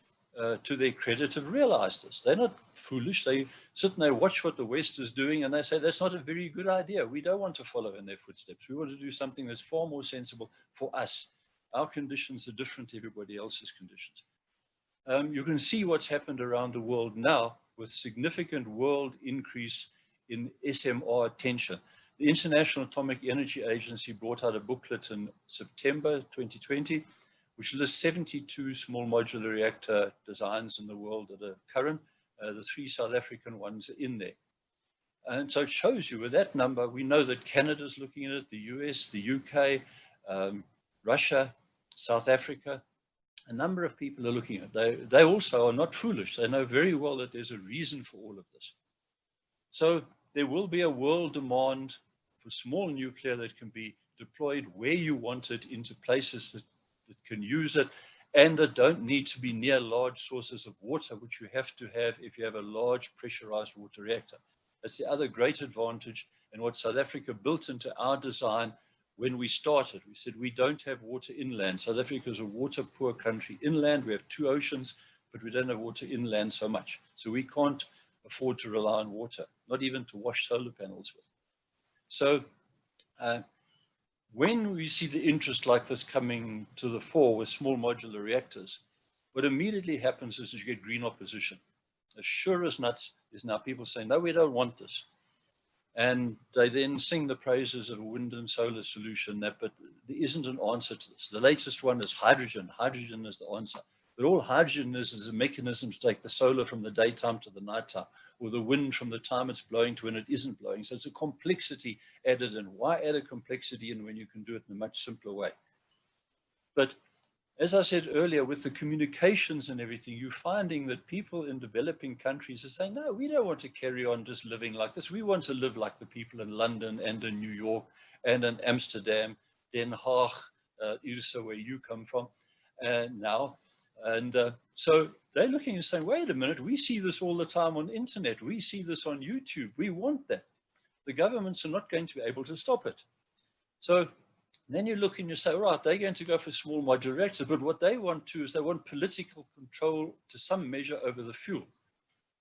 to their credit, have realized this. They're not foolish. They sit and they watch what the West is doing, and they say, that's not a very good idea. We don't want to follow in their footsteps. We want to do something that's far more sensible for us. Our conditions are different to everybody else's conditions. You can see what's happened around the world now with significant world increase in SMR attention. The International Atomic Energy Agency brought out a booklet in September 2020, which lists 72 small modular reactor designs in the world that are current. The 3 South African ones are in there. And so it shows you with that number, we know that Canada's looking at it, the US, the UK, Russia, South Africa. A number of people are looking at it. They also are not foolish. They know very well that there's a reason for all of this. So there will be a world demand for small nuclear that can be deployed where you want it, into places that can use it, and that don't need to be near large sources of water, which you have to have if you have a large pressurized water reactor. That's the other great advantage, and what South Africa built into our design when we started. We said we don't have water inland. South Africa is a water poor country inland. We have 2 oceans, but we don't have water inland so much. So we can't afford to rely on water, not even to wash solar panels with. So when we see the interest like this coming to the fore with small modular reactors, what immediately happens is you get green opposition. As sure as nuts, there's now people saying, no, we don't want this. And they then sing the praises of a wind and solar solution, but there isn't an answer to this. The latest one is hydrogen. Hydrogen is the answer. But all hydrogen is a mechanism to take the solar from the daytime to the nighttime. or the wind from the time it's blowing to when it isn't blowing. So it's a complexity added in. Why add a complexity in when you can do it in a much simpler way? But as I said earlier, with the communications and everything, you're finding that people in developing countries are saying, no, we don't want to carry on just living like this. We want to live like the people in London and in New York and in Amsterdam, Den Haag, Yrsa, where you come from now. And so they're looking and saying, wait a minute, we see this all the time on the internet. We see this on YouTube. We want that. The governments are not going to be able to stop it. So then you look and you say, right, they're going to go for small modular reactors, but what they want to is they want political control to some measure over the fuel.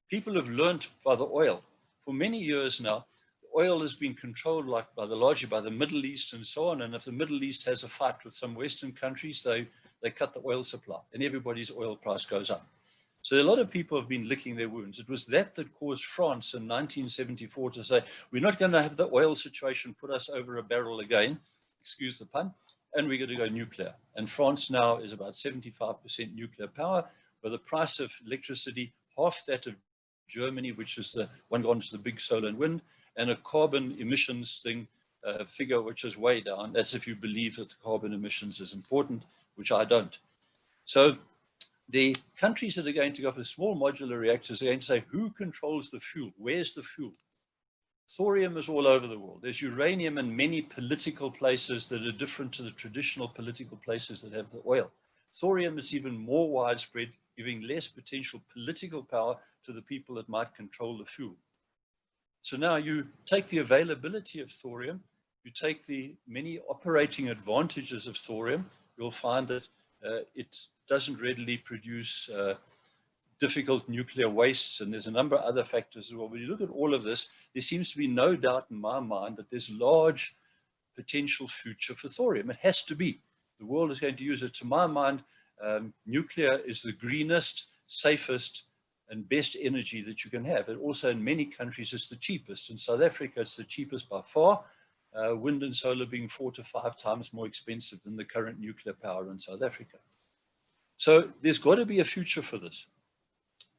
People have learned by the oil. For many years now, the oil has been controlled largely by the Middle East and so on. And if the Middle East has a fight with some Western countries, they cut the oil supply and everybody's oil price goes up. So a lot of people have been licking their wounds. It was that caused France in 1974 to say, we're not going to have the oil situation put us over a barrel again, excuse the pun, and we're going to go nuclear. And France now is about 75% nuclear power, with the price of electricity half that of Germany, which is the one gone to the big solar and wind, and a carbon emissions figure which is way down. That's if you believe that the carbon emissions is important, which I don't. So the countries that are going to go for small modular reactors are going to say, who controls the fuel? Where's the fuel? Thorium is all over the world. There's uranium in many political places that are different to the traditional political places that have the oil. Thorium is even more widespread, giving less potential political power to the people that might control the fuel. So now you take the availability of thorium, you take the many operating advantages of thorium, you'll find that it doesn't readily produce difficult nuclear wastes, and there's a number of other factors as well. When you look at all of this, there seems to be no doubt in my mind that there's large potential future for thorium. It has to be. The world is going to use it. To my mind, nuclear is the greenest, safest, and best energy that you can have. And also in many countries, it's the cheapest. In South Africa, it's the cheapest by far. Wind and solar being 4 to 5 times more expensive than the current nuclear power in South Africa. So there's got to be a future for this,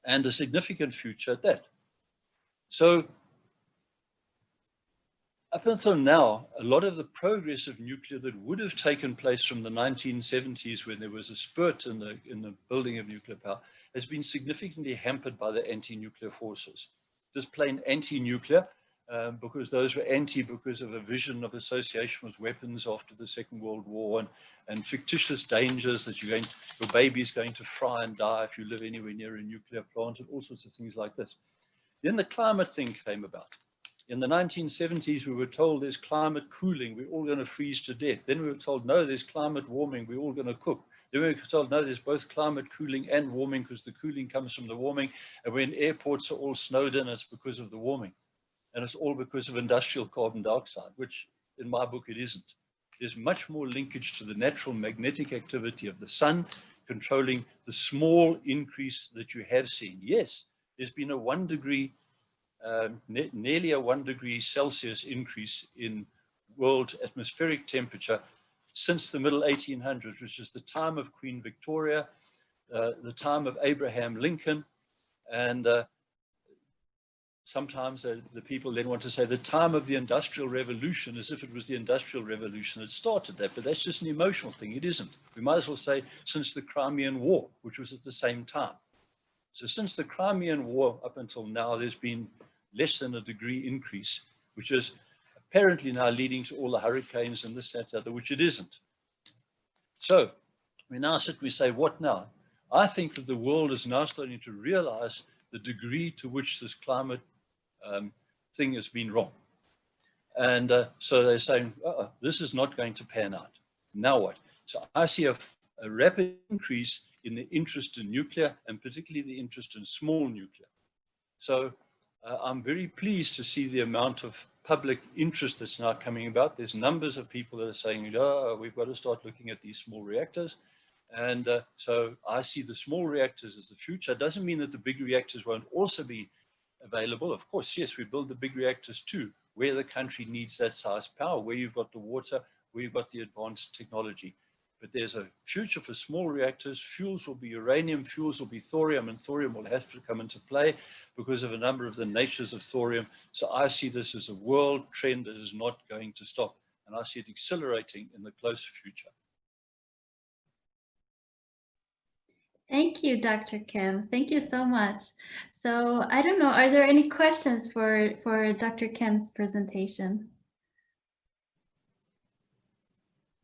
and a significant future at that. So up until now, a lot of the progress of nuclear that would have taken place from the 1970s, when there was a spurt in the building of nuclear power, has been significantly hampered by the anti-nuclear forces. Just plain anti-nuclear, because those were anti because of a vision of association with weapons after the Second World War, and fictitious dangers that your baby's going to fry and die if you live anywhere near a nuclear plant, and all sorts of things like this. Then the climate thing came about. In the 1970s, we were told there's climate cooling, we're all going to freeze to death. Then we were told, no, there's climate warming, we're all going to cook. Then we were told, no, there's both climate cooling and warming, because the cooling comes from the warming. And when airports are all snowed in, it's because of the warming. And it's all because of industrial carbon dioxide, which in my book, it isn't. There's much more linkage to the natural magnetic activity of the sun, controlling the small increase that you have seen. Yes, there's been a 1 degree, nearly a 1 degree Celsius increase in world atmospheric temperature since the middle 1800s, which is the time of Queen Victoria, the time of Abraham Lincoln, and sometimes the people then want to say the time of the Industrial Revolution, as if it was the Industrial Revolution that started that, but that's just an emotional thing. It isn't. We might as well say since the Crimean War, which was at the same time. So since the Crimean War up until now, there's been less than a degree increase, which is apparently now leading to all the hurricanes and this, that, other, which it isn't. So we now sit and we say, what now? I think that the world is now starting to realize the degree to which this climate thing has been wrong. And so they're saying, this is not going to pan out. Now what? So I see a rapid increase in the interest in nuclear, and particularly the interest in small nuclear. So I'm very pleased to see the amount of public interest that's now coming about. There's numbers of people that are saying, oh, we've got to start looking at these small reactors. And so I see the small reactors as the future. It doesn't mean that the big reactors won't also be available. Of course, yes, we build the big reactors too, where the country needs that size power, where you've got the water, where you've got the advanced technology. But there's a future for small reactors. Fuels will be uranium, fuels will be thorium, and thorium will have to come into play, because of a number of the natures of thorium. So I see this as a world trend that is not going to stop. And I see it accelerating in the close future. Thank you, Dr. Kemm. Thank you so much. So I don't know, are there any questions for Dr. Kemm's presentation?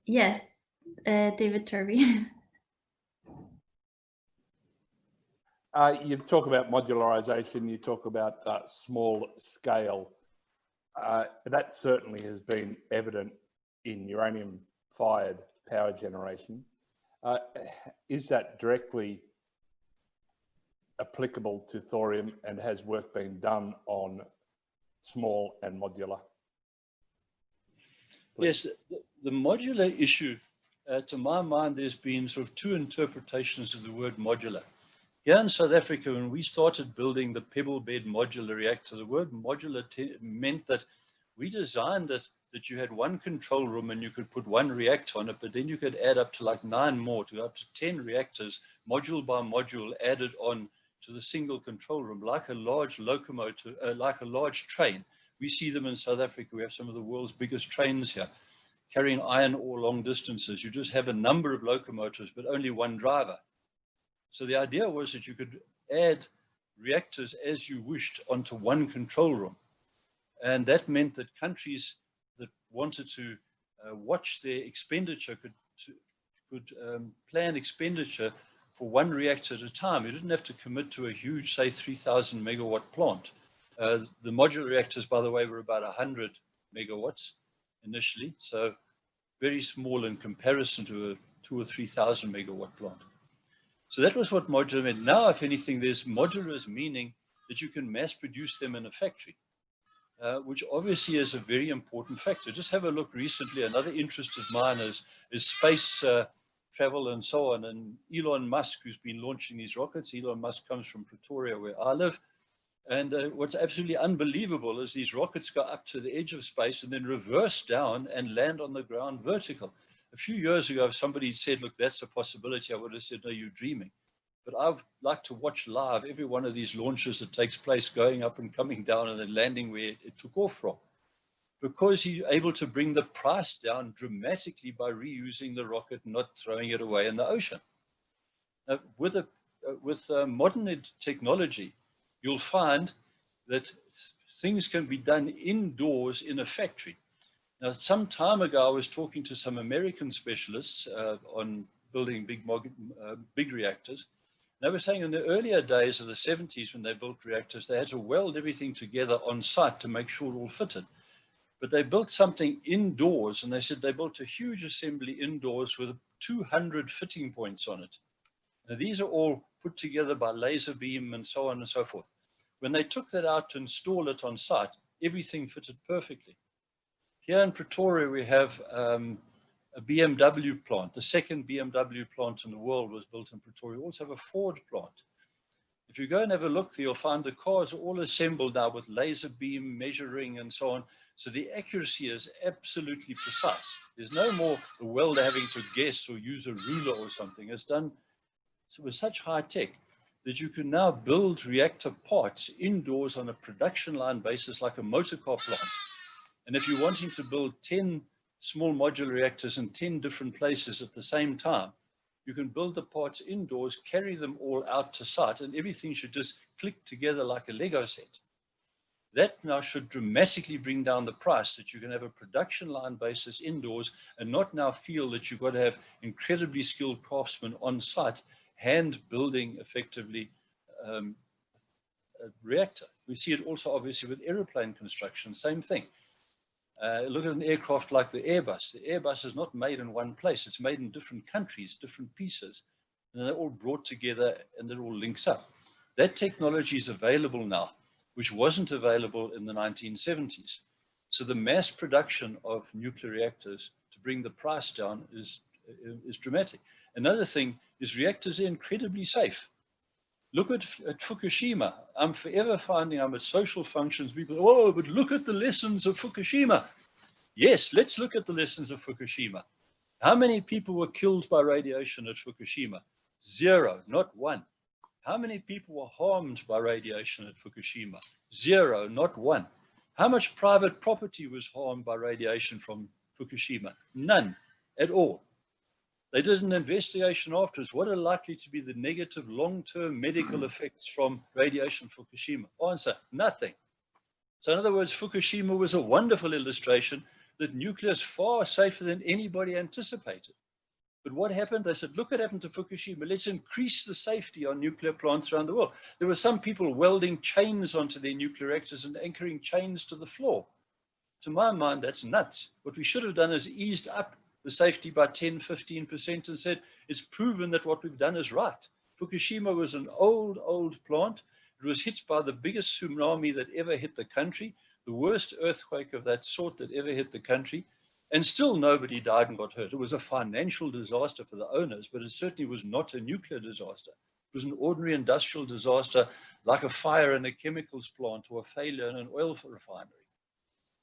Yes, David Turvey. You talk about modularization, you talk about small scale. That certainly has been evident in uranium-fired power generation. Is that directly applicable to thorium, and has work been done on small and modular? Please. Yes, the modular issue, to my mind, there's been sort of two interpretations of the word modular. Here in South Africa, when we started building the pebble bed modular reactor, the word modular meant that we designed it that you had one control room and you could put one reactor on it, but then you could add up to like 9 more, to up to 10 reactors, module by module, added on to the single control room, like a large locomotive, like a large train. We see them in South Africa. We have some of the world's biggest trains here, carrying iron ore long distances. You just have a number of locomotives, but only one driver. So the idea was that you could add reactors as you wished onto one control room. And that meant that countries that wanted to watch their expenditure could plan expenditure for one reactor at a time. You didn't have to commit to a huge, say, 3,000 megawatt plant. The modular reactors, by the way, were about 100 megawatts initially, so very small in comparison to a 2,000 or 3,000 megawatt plant. So that was what modular meant. Now, if anything, there's modulars, meaning that you can mass produce them in a factory, which obviously is a very important factor. Just have a look recently. Another interest of mine is space travel and so on. And Elon Musk, who's been launching these rockets, Elon Musk comes from Pretoria, where I live. And what's absolutely unbelievable is these rockets go up to the edge of space and then reverse down and land on the ground vertical. A few years ago, if somebody said, look, that's a possibility, I would have said, no, you're dreaming. But I would like to watch live every one of these launches that takes place, going up and coming down and then landing where it took off from. Because he's able to bring the price down dramatically by reusing the rocket, not throwing it away in the ocean. Now, with modern technology, you'll find that things can be done indoors in a factory. Now, some time ago, I was talking to some American specialists on building big reactors. They were saying in the earlier days of the 70s, when they built reactors, they had to weld everything together on site to make sure it all fitted. But they built something indoors, and they said they built a huge assembly indoors with 200 fitting points on it. Now, these are all put together by laser beam and so on and so forth. When they took that out to install it on site, everything fitted perfectly. Here in Pretoria, we have a BMW plant. The second BMW plant in the world was built in Pretoria. We also have a Ford plant. If you go and have a look there, you'll find the cars are all assembled now with laser beam measuring and so on. So the accuracy is absolutely precise. There's no more the welder having to guess or use a ruler or something. It's done with such high tech that you can now build reactor parts indoors on a production line basis like a motor car plant. And if you're wanting to build 10 small modular reactors in 10 different places at the same time, you can build the parts indoors, carry them all out to site, and everything should just click together like a Lego set. That now should dramatically bring down the price, that you can have a production line basis indoors and not now feel that you've got to have incredibly skilled craftsmen on site, hand building effectively a reactor. We see it also obviously with aeroplane construction, same thing. Look at an aircraft like the Airbus. The Airbus is not made in one place. It's made in different countries, different pieces, and they're all brought together and it all links up. That technology is available now, which wasn't available in the 1970s. So the mass production of nuclear reactors to bring the price down is dramatic. Another thing is reactors are incredibly safe. Look at Fukushima. I'm forever finding I'm at social functions, people, oh, but look at the lessons of Fukushima. Yes, let's look at the lessons of Fukushima. How many people were killed by radiation at Fukushima? 0, not 1. How many people were harmed by radiation at Fukushima? 0, not 1. How much private property was harmed by radiation from Fukushima? None at all. They did an investigation afterwards. What are likely to be the negative long-term medical effects from radiation Fukushima? Answer, nothing. So in other words, Fukushima was a wonderful illustration that nuclear is far safer than anybody anticipated. But what happened? They said, look what happened to Fukushima. Let's increase the safety on nuclear plants around the world. There were some people welding chains onto their nuclear reactors and anchoring chains to the floor. To my mind, that's nuts. What we should have done is eased up the safety by 10, 15% and said, it's proven that what we've done is right. Fukushima was an old plant. It was hit by the biggest tsunami that ever hit the country, the worst earthquake of that sort that ever hit the country. And still nobody died and got hurt. It was a financial disaster for the owners, but it certainly was not a nuclear disaster. It was an ordinary industrial disaster like a fire in a chemicals plant or a failure in an oil refinery.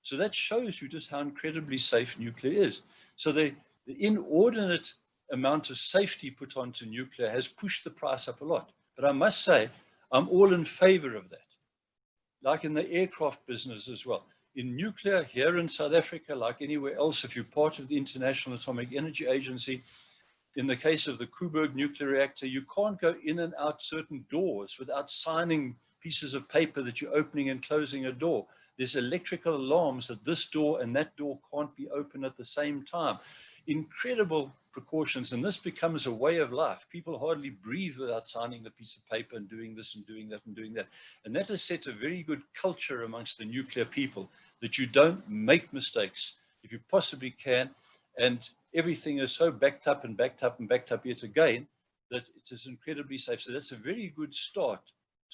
So that shows you just how incredibly safe nuclear is. So the inordinate amount of safety put onto nuclear has pushed the price up a lot. But I must say, I'm all in favor of that. Like in the aircraft business as well. In nuclear, here in South Africa, like anywhere else, if you're part of the International Atomic Energy Agency, in the case of the Koeberg nuclear reactor, you can't go in and out certain doors without signing pieces of paper that you're opening and closing a door. There's electrical alarms that this door and that door can't be open at the same time. Incredible precautions, and this becomes a way of life. People hardly breathe without signing the piece of paper and doing this and doing that and doing that. And that has set a very good culture amongst the nuclear people, that you don't make mistakes if you possibly can, and everything is so backed up and backed up and backed up yet again that it is incredibly safe. So that's a very good start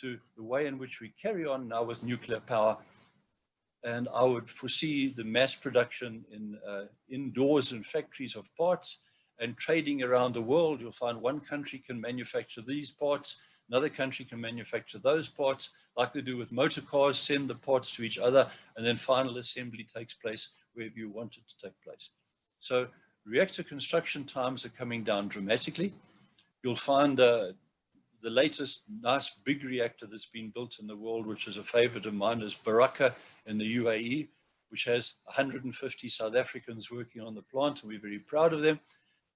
to the way in which we carry on now with nuclear power. And I would foresee the mass production in indoors and factories of parts and trading around the world. You'll find one country can manufacture these parts, another country can manufacture those parts, like they do with motor cars, send the parts to each other, and then final assembly takes place wherever you want it to take place. So reactor construction times are coming down dramatically. You'll find the latest nice big reactor that's been built in the world, which is a favorite of mine, is Baraka in the UAE, which has 150 South Africans working on the plant, and we're very proud of them.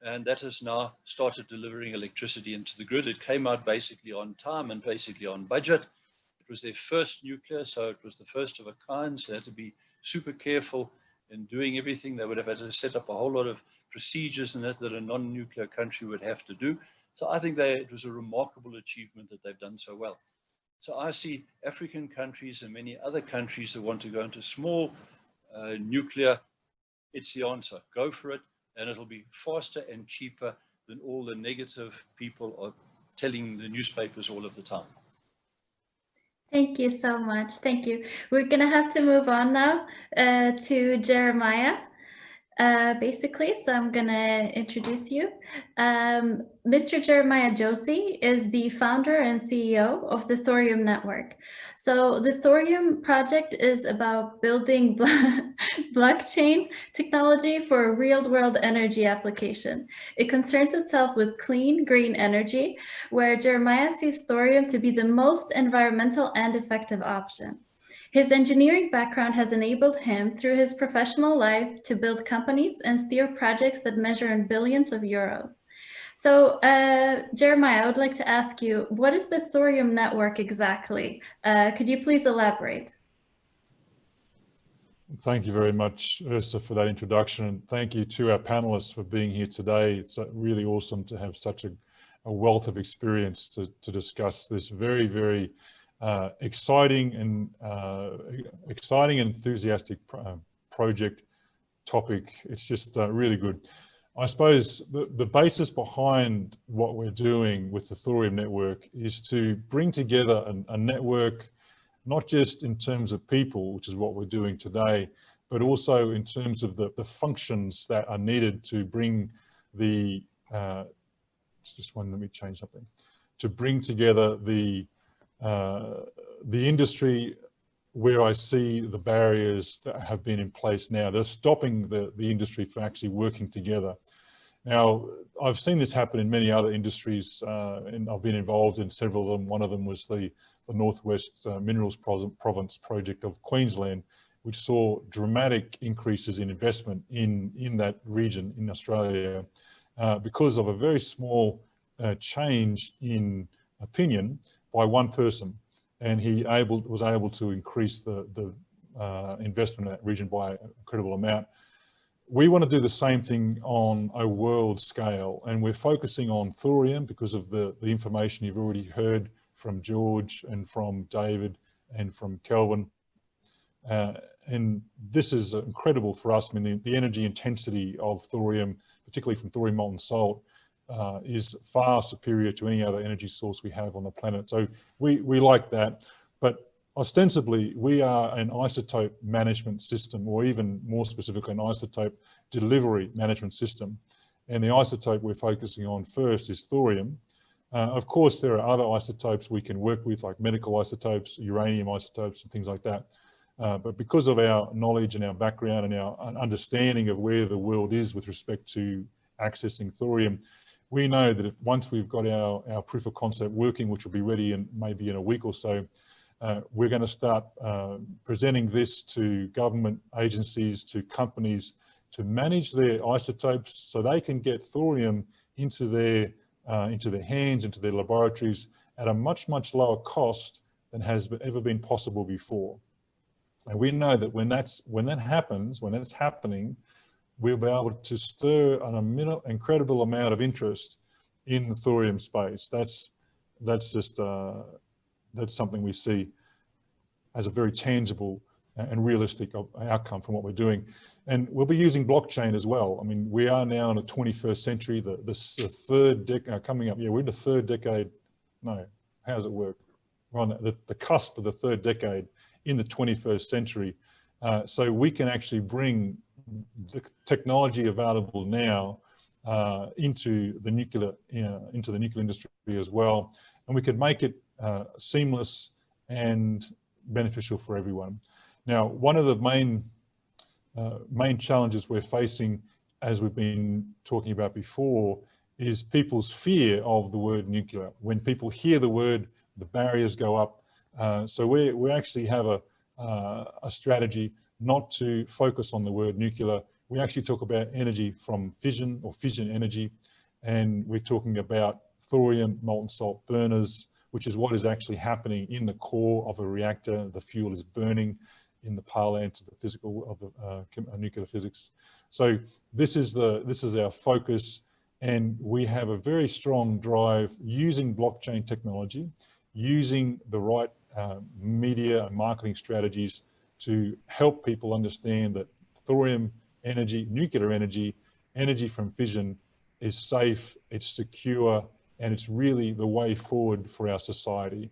And that has now started delivering electricity into the grid. It came out basically on time and basically on budget. It was their first nuclear, so it was the first of a kind, so they had to be super careful in doing everything. They would have had to set up a whole lot of procedures and that a non-nuclear country would have to do. So I think it was a remarkable achievement that they've done so well. So I see African countries and many other countries that want to go into small nuclear. It's the answer. Go for it, and it'll be faster and cheaper than all the negative people are telling the newspapers all of the time. Thank you so much. Thank you. We're going to have to move on now to Jeremiah. Basically, so I'm gonna introduce you. Mr. Jeremiah Josey is the founder and CEO of the Thorium Network. So the Thorium project is about building blockchain technology for a real-world energy application. It concerns itself with clean, green energy, where Jeremiah sees thorium to be the most environmental and effective option. His engineering background has enabled him through his professional life to build companies and steer projects that measure in billions of euros. So Jeremiah, I would like to ask you, what is the Thorium Network exactly? Could you please elaborate? Thank you very much, Yrsa, for that introduction. And thank you to our panelists for being here today. It's really awesome to have such a wealth of experience to discuss this very, very exciting and enthusiastic project topic. It's just really good. I suppose the basis behind what we're doing with the Thorium Network is to bring together a network, not just in terms of people, which is what we're doing today, but also in terms of the functions that are needed to bring the, let me change something, to bring together the industry where I see the barriers that have been in place now. They're stopping the industry from actually working together. Now, I've seen this happen in many other industries, and I've been involved in several of them. One of them was the Northwest Minerals Province project of Queensland, which saw dramatic increases in investment in that region in Australia because of a very small change in opinion by one person. And he was able to increase the investment in that region by an incredible amount. We want to do the same thing on a world scale, and we're focusing on thorium because of the information you've already heard from George and from David and from Kelvin. And this is incredible for us. I mean, the energy intensity of thorium, particularly from thorium molten salt, is far superior to any other energy source we have on the planet. So we like that, but ostensibly we are an isotope management system, or even more specifically an isotope delivery management system. And the isotope we're focusing on first is thorium. Of course, there are other isotopes we can work with, like medical isotopes, uranium isotopes, and things like that. But because of our knowledge and our background and our understanding of where the world is with respect to accessing thorium, we know that if once we've got our proof of concept working, which will be ready in maybe in a week or so, we're going to start presenting this to government agencies, to companies, to manage their isotopes so they can get thorium into their hands, into their laboratories at a much, much lower cost than has ever been possible before. And we know that when that's happening, we'll be able to stir an incredible amount of interest in the thorium space. That's something we see as a very tangible and realistic outcome from what we're doing. And we'll be using blockchain as well. I mean, we are now in the 21st century, the third decade coming up. Yeah, we're in the third decade. No, how does it work? We're on the cusp of the third decade in the 21st century. So we can actually bring the technology available now into the nuclear industry as well, and we could make it seamless and beneficial for everyone. Now, one of the main challenges we're facing, as we've been talking about before, is people's fear of the word nuclear. When people hear the word, the barriers go up. So we actually have a strategy not to focus on the word nuclear. We actually talk about energy from fission, or fission energy, and we're talking about thorium molten salt burners, which is what is actually happening in the core of a reactor. The fuel is burning in the parlance of the physical of the nuclear physics. So this is our focus, and we have a very strong drive using blockchain technology, using the right media and marketing strategies to help people understand that thorium energy, nuclear energy, energy from fission is safe, it's secure, and it's really the way forward for our society.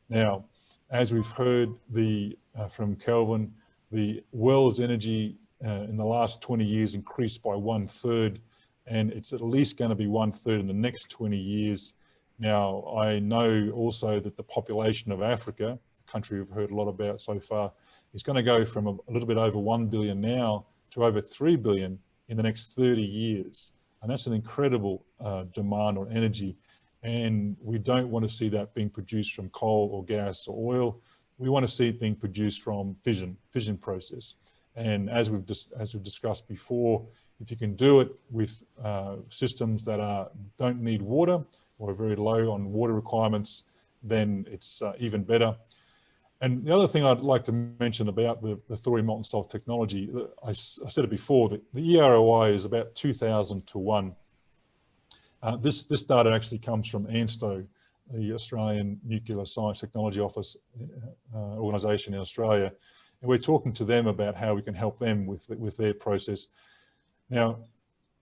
Now, as we've heard from Kelvin, the world's energy in the last 20 years increased by 1/3, and it's at least going to be 1/3 in the next 20 years. Now, I know also that the population of Africa, a country we've heard a lot about so far, is going to go from a little bit over 1 billion now to over 3 billion in the next 30 years. And that's an incredible demand on energy. And we don't want to see that being produced from coal or gas or oil. We want to see it being produced from fission process. And as we've discussed before, if you can do it with systems that don't need water or are very low on water requirements, then it's even better. And the other thing I'd like to mention about the thorium molten salt technology, I said it before, that the EROI is about 2,000 to 1. This data actually comes from ANSTO, the Australian Nuclear Science Technology Office organisation in Australia. And we're talking to them about how we can help them with their process. Now,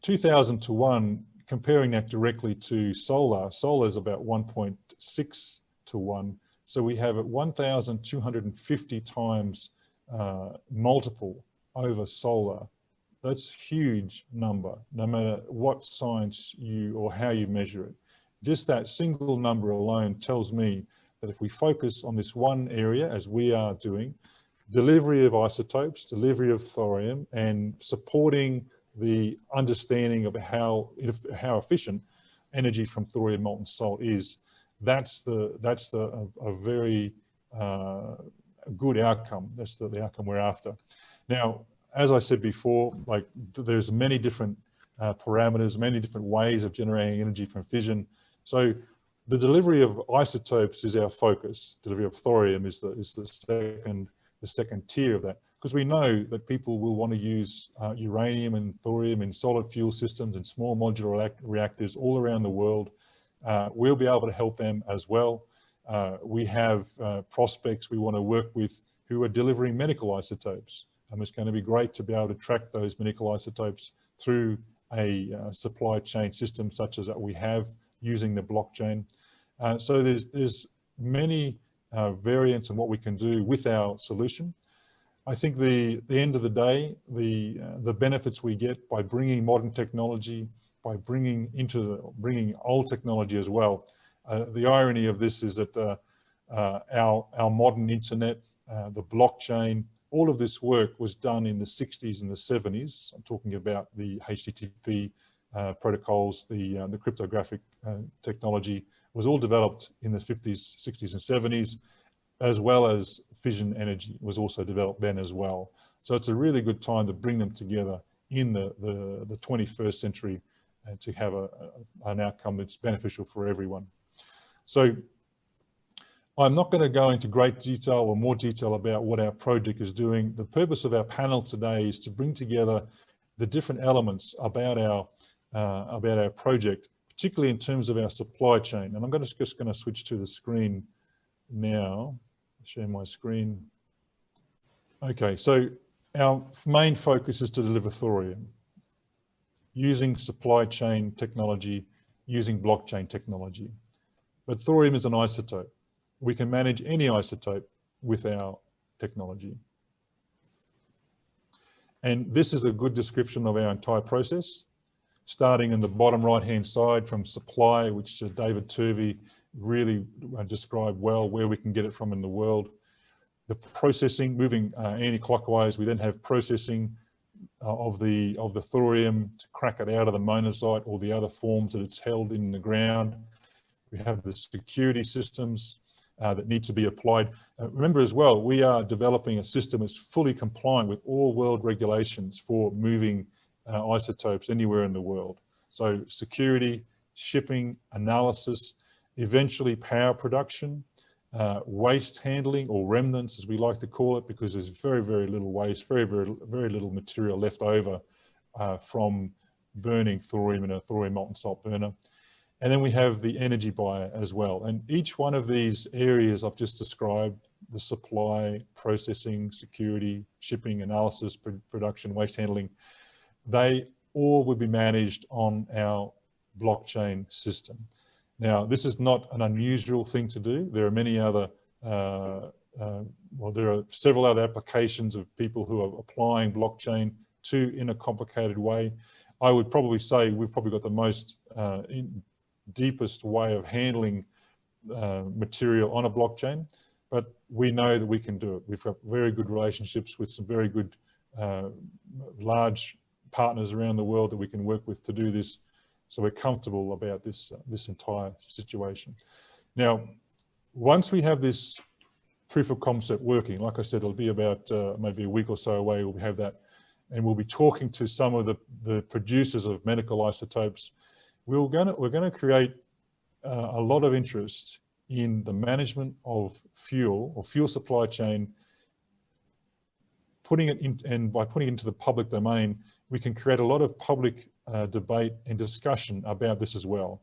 2,000 to 1, comparing that directly to solar is about 1.6 to 1. So we have a 1,250 times multiple over solar. That's a huge number, no matter what science or how you measure it. Just that single number alone tells me that if we focus on this one area, as we are doing, delivery of isotopes, delivery of thorium, and supporting the understanding of how efficient energy from thorium molten salt is, that's a very good outcome. That's the outcome we're after. Now, as I said before, like there's many different parameters, many different ways of generating energy from fission. So the delivery of isotopes is our focus. Delivery of thorium is the second tier of that, because we know that people will want to use uranium and thorium in solid fuel systems and small modular reactors all around the world. We'll be able to help them as well. We have prospects we want to work with who are delivering medical isotopes. And it's going to be great to be able to track those medical isotopes through a supply chain system such as that we have using the blockchain. So there's many variants on what we can do with our solution. I think the end of the day, the benefits we get by bringing modern technology, by bringing old technology as well. The irony of this is that our modern internet, the blockchain, all of this work was done in the 60s and the 70s. I'm talking about the HTTP protocols, the cryptographic technology was all developed in the 50s, 60s and 70s, as well as fission energy was also developed then as well. So it's a really good time to bring them together in the 21st century and to have an outcome that's beneficial for everyone. So I'm not going to go into great detail or more detail about what our project is doing. The purpose of our panel today is to bring together the different elements about our project, particularly in terms of our supply chain. And I'm just going to switch to the screen now, share my screen. Okay, so our main focus is to deliver thorium using supply chain technology, using blockchain technology. But thorium is an isotope. We can manage any isotope with our technology. And this is a good description of our entire process, starting in the bottom right-hand side from supply, which David Turvey really described well, where we can get it from in the world. The processing, moving anti-clockwise, we then have processing of the thorium to crack it out of the monazite or the other forms that it's held in the ground. We have the security systems that need to be applied. Remember as well, we are developing a system that's fully compliant with all world regulations for moving isotopes anywhere in the world. So security, shipping, analysis, eventually power production, waste handling or remnants as we like to call it, because there's very, very little waste, very little material left over from burning thorium in a thorium molten salt burner. And then we have the energy buyer as well. And each one of these areas I've just described, the supply, processing, security, shipping, analysis, production, waste handling, they all will be managed on our blockchain system. Now, this is not an unusual thing to do. There are many other, there are several other applications of people who are applying blockchain in a complicated way. I would probably say we've probably got the most deepest way of handling material on a blockchain, but we know that we can do it. We've got very good relationships with some very good large partners around the world that we can work with to do this. So we're comfortable about this entire situation. Now, once we have this proof of concept working, like I said, it'll be about maybe a week or so away, we'll have that. And we'll be talking to some of the producers of medical isotopes. We're going to create a lot of interest in the management of fuel or fuel supply chain, putting it in, and by putting it into the public domain, we can create a lot of public debate and discussion about this as well.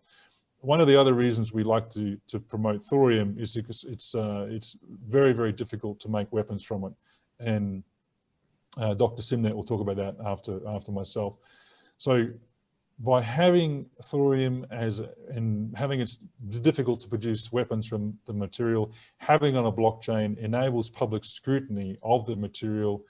One of the other reasons we like to promote thorium is because it's very, very difficult to make weapons from it. And Dr. Simnett will talk about that after myself. So by having thorium and having it's difficult to produce weapons from the material, having on a blockchain enables public scrutiny of the material,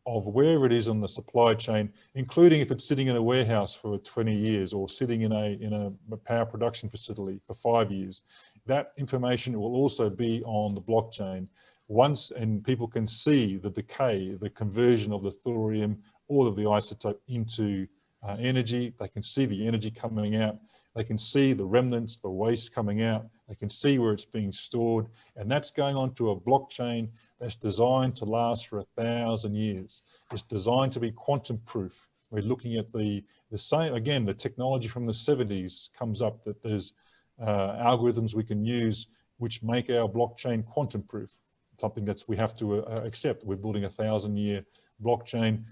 of wherever it is on the supply chain, including if it's sitting in a warehouse for 20 years or sitting in a power production facility for 5 years. That information will also be on the blockchain and people can see the decay, the conversion of the thorium, all of the isotope into energy. They can see the energy coming out. They can see the remnants, the waste coming out. They can see where it's being stored. And that's going onto a blockchain that's designed to last for 1,000 years. It's designed to be quantum proof. We're looking at the same, again, the technology from the 70s comes up that there's algorithms we can use which make our blockchain quantum proof, something that's we have to accept. We're building a 1,000-year blockchain.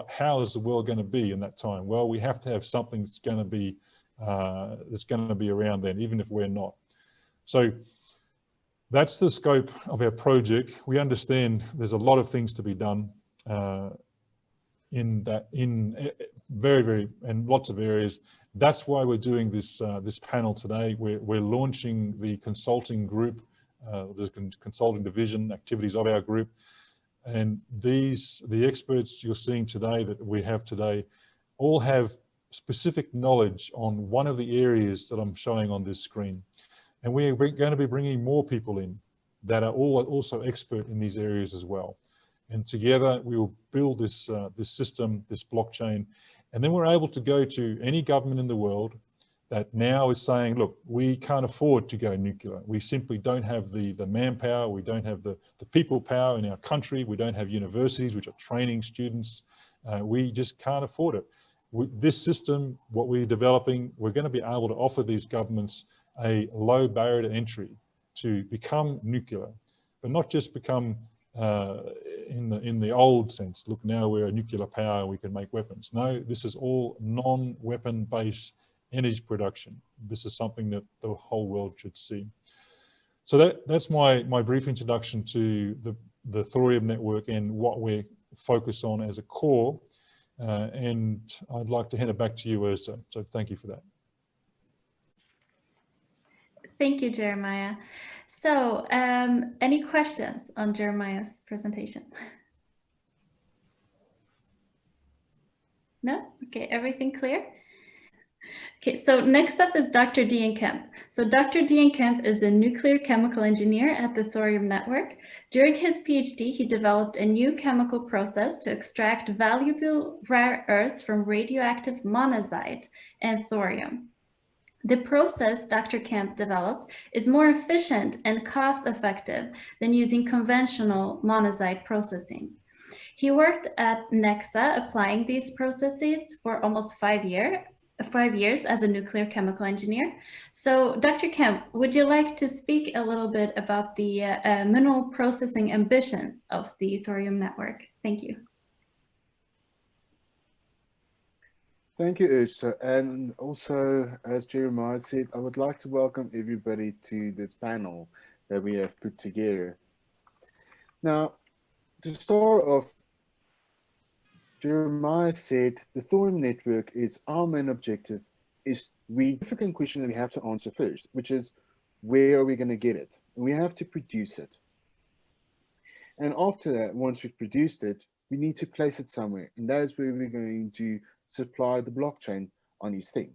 How is the world going to be in that time? Well, we have to have something that's going to be around then, even if we're not. So that's the scope of our project. We understand there's a lot of things to be done in lots of areas. That's why we're doing this this panel today. We're launching the consulting group, the consulting division activities of our group. And the experts you're seeing today that we have today all have specific knowledge on one of the areas that I'm showing on this screen. And we're going to be bringing more people in that are also expert in these areas as well. And together we will build this, this system, this blockchain, and then we're able to go to any government in the world that now is saying, look, we can't afford to go nuclear. We simply don't have the manpower, we don't have the people power in our country, we don't have universities which are training students, we just can't afford it. This system, what we're developing, we're going to be able to offer these governments a low barrier to entry to become nuclear, but not just become in the old sense, look, now we're a nuclear power, we can make weapons. No, this is all non-weapon based energy production. This is something that the whole world should see. So that's my brief introduction to the Thorium Network and what we're focused on as a core. And I'd like to hand it back to you, Yrsa. So thank you for that. Thank you, Jeremiah. So any questions on Jeremiah's presentation? No? Okay, everything clear? Okay, so next up is Dr. Dian Kemp. So Dr. Dian Kemp is a nuclear chemical engineer at the Thorium Network. During his PhD, he developed a new chemical process to extract valuable rare earths from radioactive monazite and thorium. The process Dr. Kemp developed is more efficient and cost-effective than using conventional monazite processing. He worked at Nexa applying these processes for almost 5 years as a nuclear chemical engineer. So Dr. Kemp, would you like to speak a little bit about the mineral processing ambitions of the Thorium Network? Thank you. Thank you, Yrsa. And also, as Jeremiah said, I would like to welcome everybody to this panel that we have put together. Now, to start off, Jeremiah said the Thorium Network is our main objective is the significant question that we have to answer first, which is where are we going to get it? And we have to produce it. And after that, once we've produced it, we need to place it somewhere. And that is where we're going to supply the blockchain on his thing.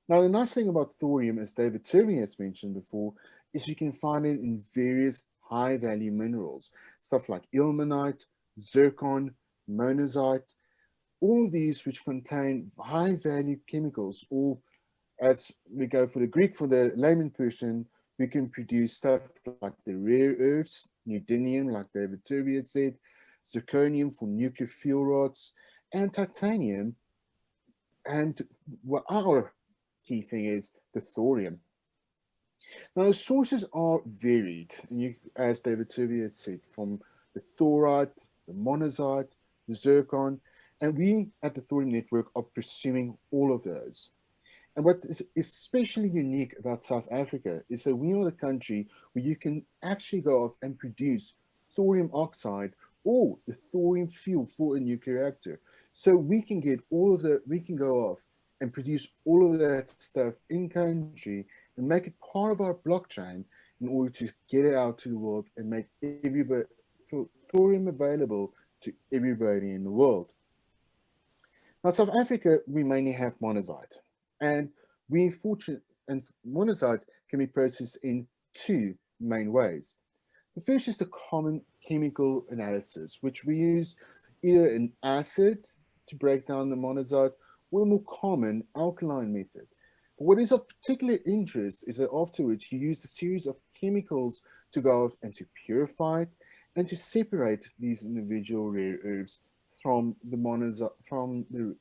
Now, the nice thing about thorium, as David Turvey has mentioned before, is you can find it in various high-value minerals, stuff like ilmenite, zircon, monazite, all of these which contain high-value chemicals, or as we go for the Greek, for the layman person, we can produce stuff like the rare earths, neodymium, like David Turvey has said, zirconium for nuclear fuel rods, and titanium. And what our key thing is the thorium. Now, the sources are varied, and as David Turvey has said, from the thorite, the monazite, the zircon, and we at the Thorium Network are pursuing all of those. And what is especially unique about South Africa is that we are the country where you can actually go off and produce thorium oxide or the thorium fuel for a nuclear reactor. So we can get all of the, we can go off and produce all of that stuff in country and make it part of our blockchain in order to get it out to the world and make everybody, thorium available to everybody in the world. Now, South Africa, we mainly have monazite, and we're fortunate, and monazite can be processed in two main ways. The first is the common chemical analysis, which we use either an acid to break down the monazite or a more common alkaline method. But what is of particular interest is that afterwards you use a series of chemicals to go off and to purify it and to separate these individual rare earths from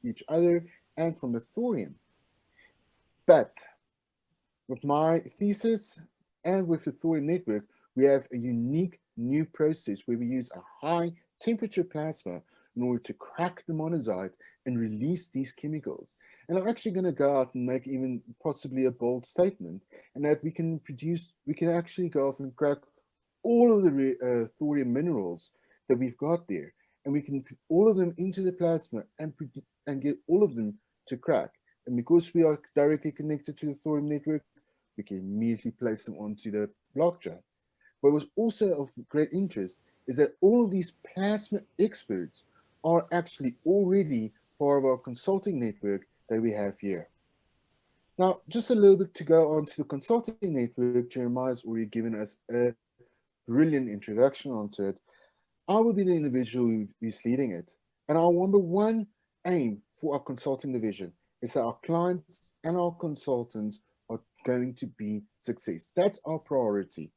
each other and from the thorium. But with my thesis and with the Thorium Network, we have a unique new process where we use a high temperature plasma in order to crack the monazite and release these chemicals. And I'm actually going to go out and make even possibly a bold statement, and that we can actually go off and crack all of the thorium minerals that we've got there, and we can put all of them into the plasma and get all of them to crack. And because we are directly connected to the Thorium Network, we can immediately place them onto the blockchain. What was also of great interest is that all of these plasma experts are actually already part of our consulting network that we have here. Now, just a little bit to go on to the consulting network, Jeremiah's already given us a brilliant introduction onto it. I will be the individual who is leading it. And our number one aim for our consulting division is that our clients and our consultants are going to be success. That's our priority.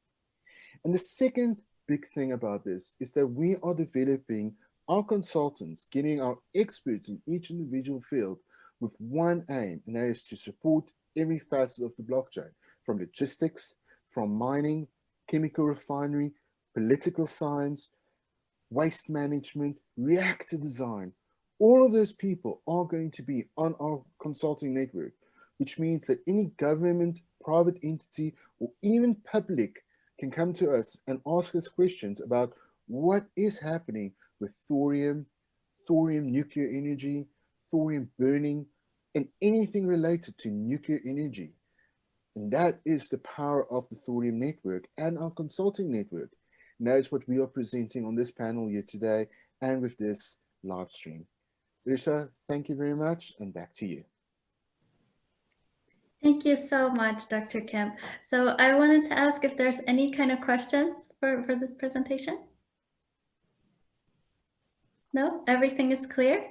And the second big thing about this is that we are developing our consultants, getting our experts in each individual field with one aim, and that is to support every facet of the blockchain, from logistics, from mining, chemical refinery, political science, waste management, reactor design. All of those people are going to be on our consulting network, which means that any government, private entity, or even public can come to us and ask us questions about what is happening with thorium, thorium nuclear energy, thorium burning, and anything related to nuclear energy. And that is the power of the Thorium Network and our consulting network. And that is what we are presenting on this panel here today and with this live stream. Yrsa, thank you very much, and back to you. Thank you so much, Dr. Kemp. So I wanted to ask if there's any kind of questions for this presentation. No, everything is clear?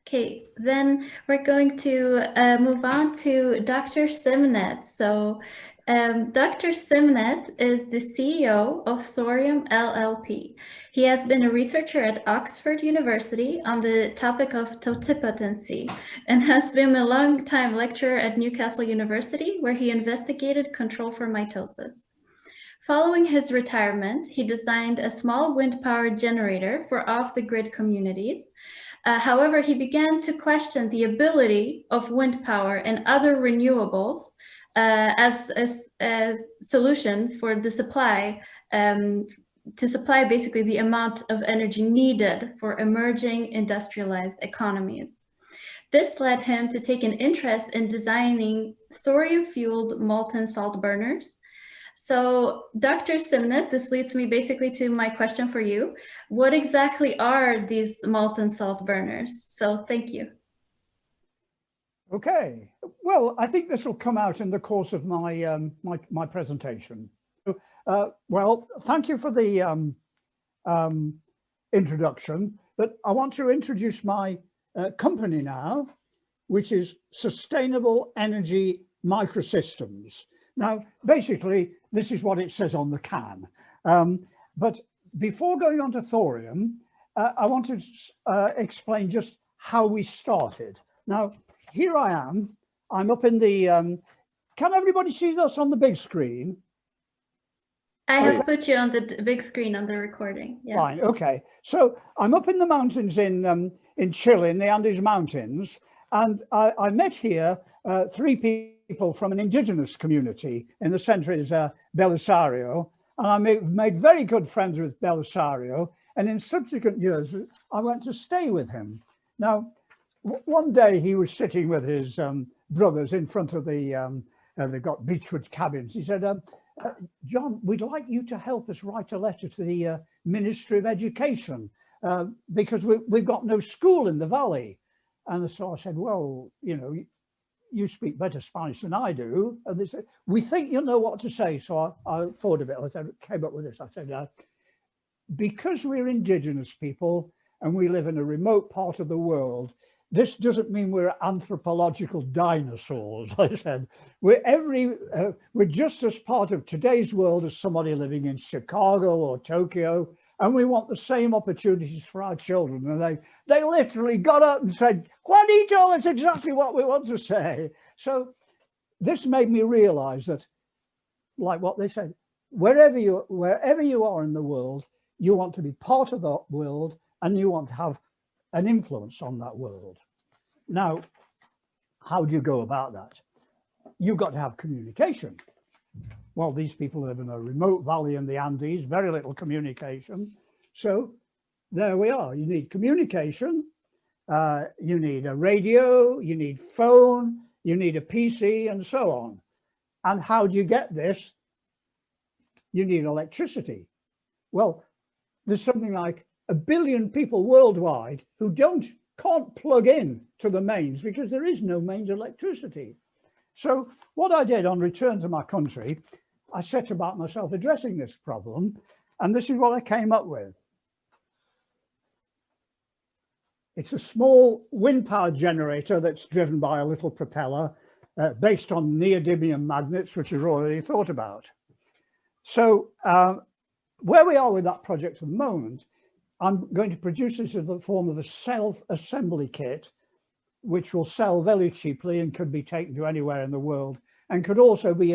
Okay, then we're going to move on to Dr. Simnett. So Dr. Simnett is the CEO of Thorium LLP. He has been a researcher at Oxford University on the topic of totipotency and has been a long-time lecturer at Newcastle University, where he investigated control for mitosis. Following his retirement, he designed a small wind power generator for off-the-grid communities. However, he began to question the ability of wind power and other renewables as a solution for the supply, to supply basically the amount of energy needed for emerging industrialized economies. This led him to take an interest in designing thorium-fueled molten salt burners. So, Dr. Simnett, this leads me basically to my question for you. What exactly are these molten salt burners? So, thank you. Okay, well, I think this will come out in the course of my my presentation. Well, thank you for the introduction, but I want to introduce my company now, which is Sustainable Energy Microsystems. Now, basically, this is what it says on the can. But before going on to thorium, I want to explain just how we started. Now, here I am. I'm up in the, can everybody see this on the big screen? I have put you on the big screen on the recording. Yeah. Fine, okay. So I'm up in the mountains in Chile, in the Andes Mountains, and I met here 3 people from an indigenous community. In the center is Belisario, and I made very good friends with Belisario, and in subsequent years I went to stay with him. Now, one day he was sitting with his brothers in front of the, they've got beechwood cabins. He said, John, we'd like you to help us write a letter to the Ministry of Education because we've got no school in the valley. And so I said, well, you know, you speak better Spanish than I do. And they said, we think you'll know what to say. So I thought a bit. I came up with this. I said, because we're indigenous people and we live in a remote part of the world, this doesn't mean we're anthropological dinosaurs. I said we're just as part of today's world as somebody living in Chicago or Tokyo, and we want the same opportunities for our children. And they literally got up and said, "Juanito, that's exactly what we want to say." So this made me realize that, like what they said, wherever you are in the world, you want to be part of that world, and you want to have an influence on that world. Now, how do you go about that? You've got to have communication. Well, these people live in a remote valley in the Andes, very little communication. So there we are. You need communication, you need a radio, you need phone, you need a PC, and so on. And how do you get this? You need electricity. Well, there's something like 1 billion people worldwide who can't plug in to the mains because there is no mains electricity. So what I did on return to my country, I set about myself addressing this problem, and this is what I came up with. It's a small wind power generator that's driven by a little propeller based on neodymium magnets, which is already thought about. So where we are with that project at the moment, I'm going to produce this in the form of a self-assembly kit, which will sell very cheaply and could be taken to anywhere in the world, and could also be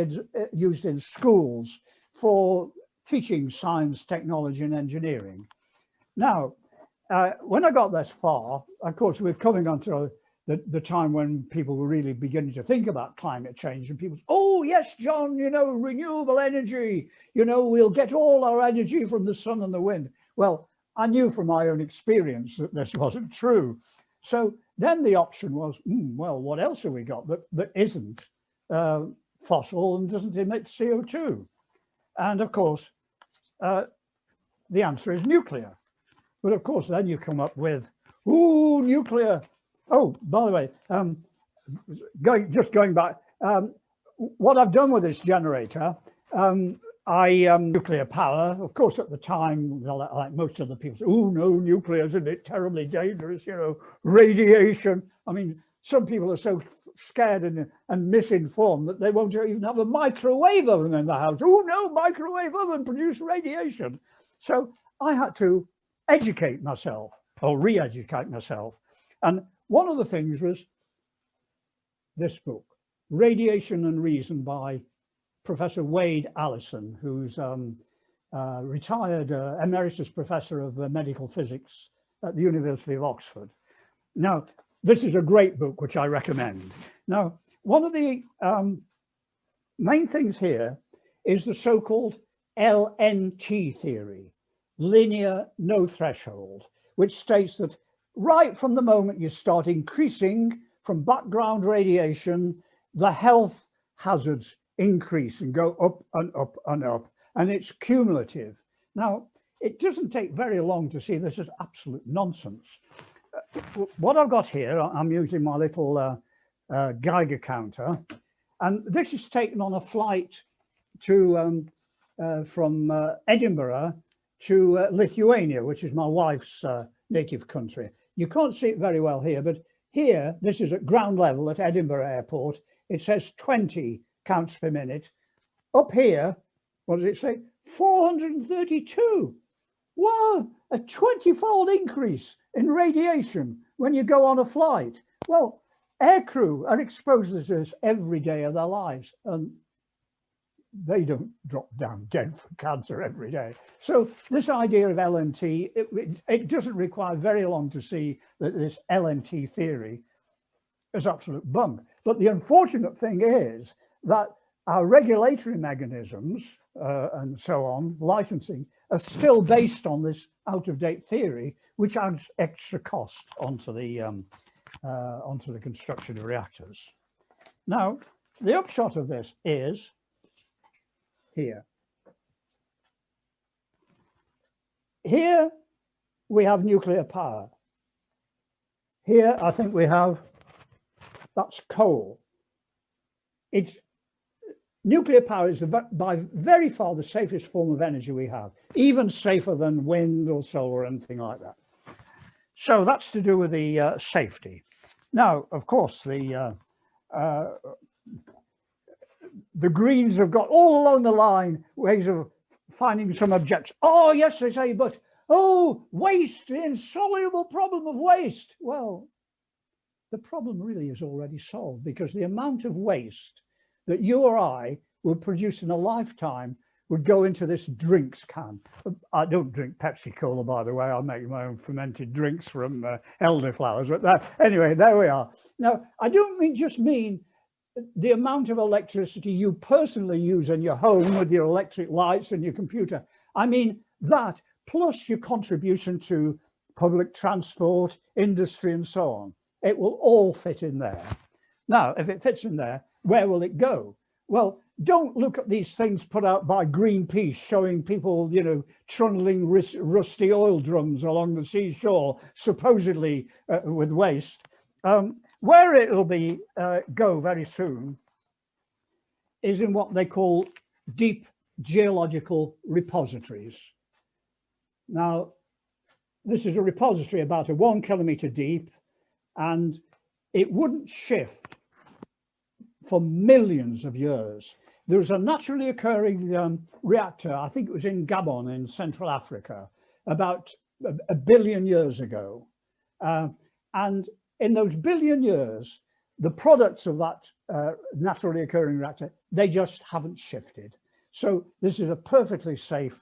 used in schools for teaching science, technology, and engineering. Now, when I got this far, of course, we're coming onto the time when people were really beginning to think about climate change, and people, oh yes, John, you know, renewable energy, you know, we'll get all our energy from the sun and the wind. Well, I knew from my own experience that this wasn't true. So then the option was, well, what else have we got that isn't fossil and doesn't emit CO2? And of course, the answer is nuclear. But of course, then you come up with, ooh, nuclear. Oh, by the way, going back, what I've done with this generator, nuclear power, of course, at the time, like most of the people say, oh no, nuclear, isn't it terribly dangerous, you know, radiation. I mean, some people are so scared and misinformed that they won't even have a microwave oven in the house. Oh no, microwave oven produce radiation. So I had to educate myself, or re-educate myself. And one of the things was this book, Radiation and Reason by Professor Wade Allison, who's retired emeritus professor of medical physics at the University of Oxford. Now, this is a great book, which I recommend. Now, one of the main things here is the so-called LNT theory, linear no threshold, which states that right from the moment you start increasing from background radiation, the health hazards increase and go up and up and up, and it's cumulative. Now, it doesn't take very long to see this is absolute nonsense. What I've got here, I'm using my little Geiger counter, and this is taken on a flight to from Edinburgh to Lithuania, which is my wife's native country. You can't see it very well here, but here, this is at ground level at Edinburgh Airport. It says 20 counts per minute. Up here, what does it say? 432. Wow, a 20-fold increase in radiation when you go on a flight. Well, aircrew are exposed to this every day of their lives, and they don't drop down dead for cancer every day. So this idea of LNT, it doesn't require very long to see that this LNT theory is absolute bunk. But the unfortunate thing is that our regulatory mechanisms and so on, licensing, are still based on this out-of-date theory, which adds extra cost onto the construction of reactors. Now, the upshot of this is here. Here we have nuclear power. Here, I think we have, that's coal. Nuclear power is by very far the safest form of energy we have, even safer than wind or solar or anything like that. So that's to do with the safety. Now, of course, the Greens have got all along the line ways of finding some objection. Oh, yes, they say, but, oh, waste, the insoluble problem of waste. Well, the problem really is already solved, because the amount of waste that you or I would produce in a lifetime would go into this drinks can. I don't drink Pepsi Cola, by the way. I make my own fermented drinks from elderflowers. But anyway, there we are. Now, I don't just mean the amount of electricity you personally use in your home with your electric lights and your computer. I mean that, plus your contribution to public transport, industry, and so on. It will all fit in there. Now, if it fits in there, where will it go? Well, don't look at these things put out by Greenpeace showing people, you know, trundling rusty oil drums along the seashore, supposedly with waste. Where it'll be go very soon is in what they call deep geological repositories. Now, this is a repository about 1 kilometer deep, and it wouldn't shift for millions of years. There was a naturally occurring reactor, I think it was in Gabon in Central Africa, about a billion years ago. And in those billion years, the products of that naturally occurring reactor, they just haven't shifted. So this is a perfectly safe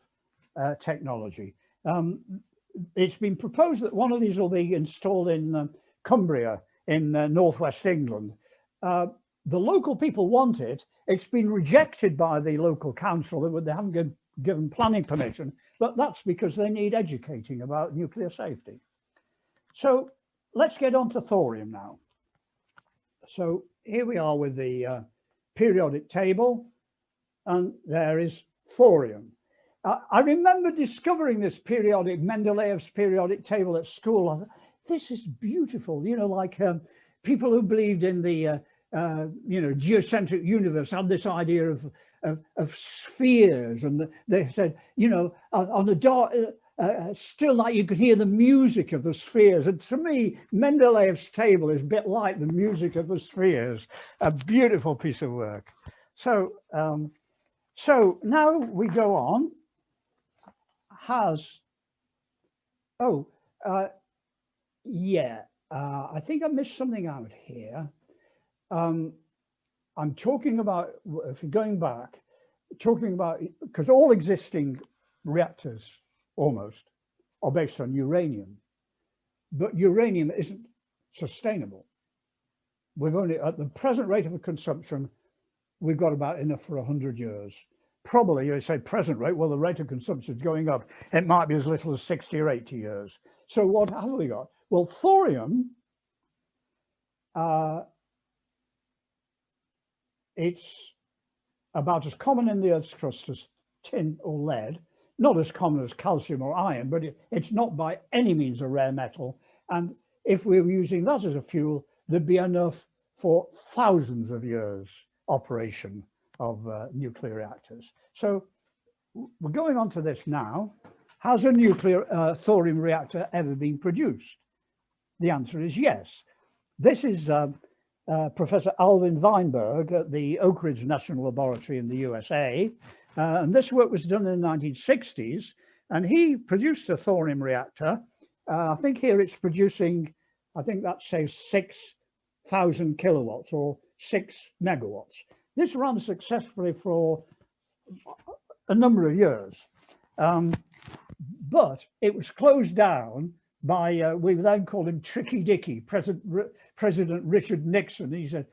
technology. It's been proposed that one of these will be installed in Cumbria in northwest England. The local people want it. It's been rejected by the local council. They haven't given planning permission, but that's because they need educating about nuclear safety. So let's get on to thorium now. So here we are with the periodic table, and there is thorium. I remember discovering this Mendeleev's periodic table at school. I thought, this is beautiful, you know, like people who believed in the you know, geocentric universe had this idea of spheres, and they said, you know, on the dark still night you could hear the music of the spheres. And to me, Mendeleev's table is a bit like the music of the spheres. A beautiful piece of work. So so now we go on. Yeah, I think I missed something out here. I'm talking about, if you're going back, talking about, because all existing reactors almost are based on uranium, but uranium isn't sustainable. We've only, at the present rate of consumption, we've got about enough for 100 years. Probably, you say present rate, well, the rate of consumption is going up. It might be as little as 60 or 80 years. So what have we got? Well, thorium, it's about as common in the Earth's crust as tin or lead, not as common as calcium or iron, but it's not by any means a rare metal. And if we were using that as a fuel, there'd be enough for thousands of years operation of nuclear reactors. So we're going on to this now. Has a nuclear thorium reactor ever been produced? The answer is yes. This is Professor Alvin Weinberg at the Oak Ridge National Laboratory in the USA. And this work was done in the 1960s. And he produced a thorium reactor. I think here it's producing, I think that says 6,000 kilowatts or 6 megawatts. This ran successfully for a number of years. But it was closed down by, we then called him Tricky Dicky, President Richard Nixon. He said,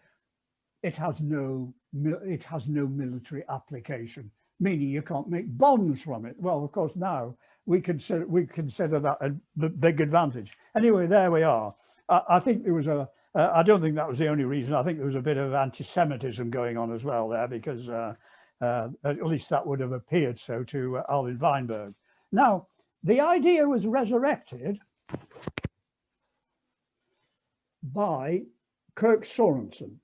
it has no military application, meaning you can't make bombs from it. Well, of course, now we consider that a big advantage. Anyway, there we are. I think there was I don't think that was the only reason. I think there was a bit of anti-Semitism going on as well there, because at least that would have appeared so to Alvin Weinberg. Now, the idea was resurrected by Kirk Sorensen.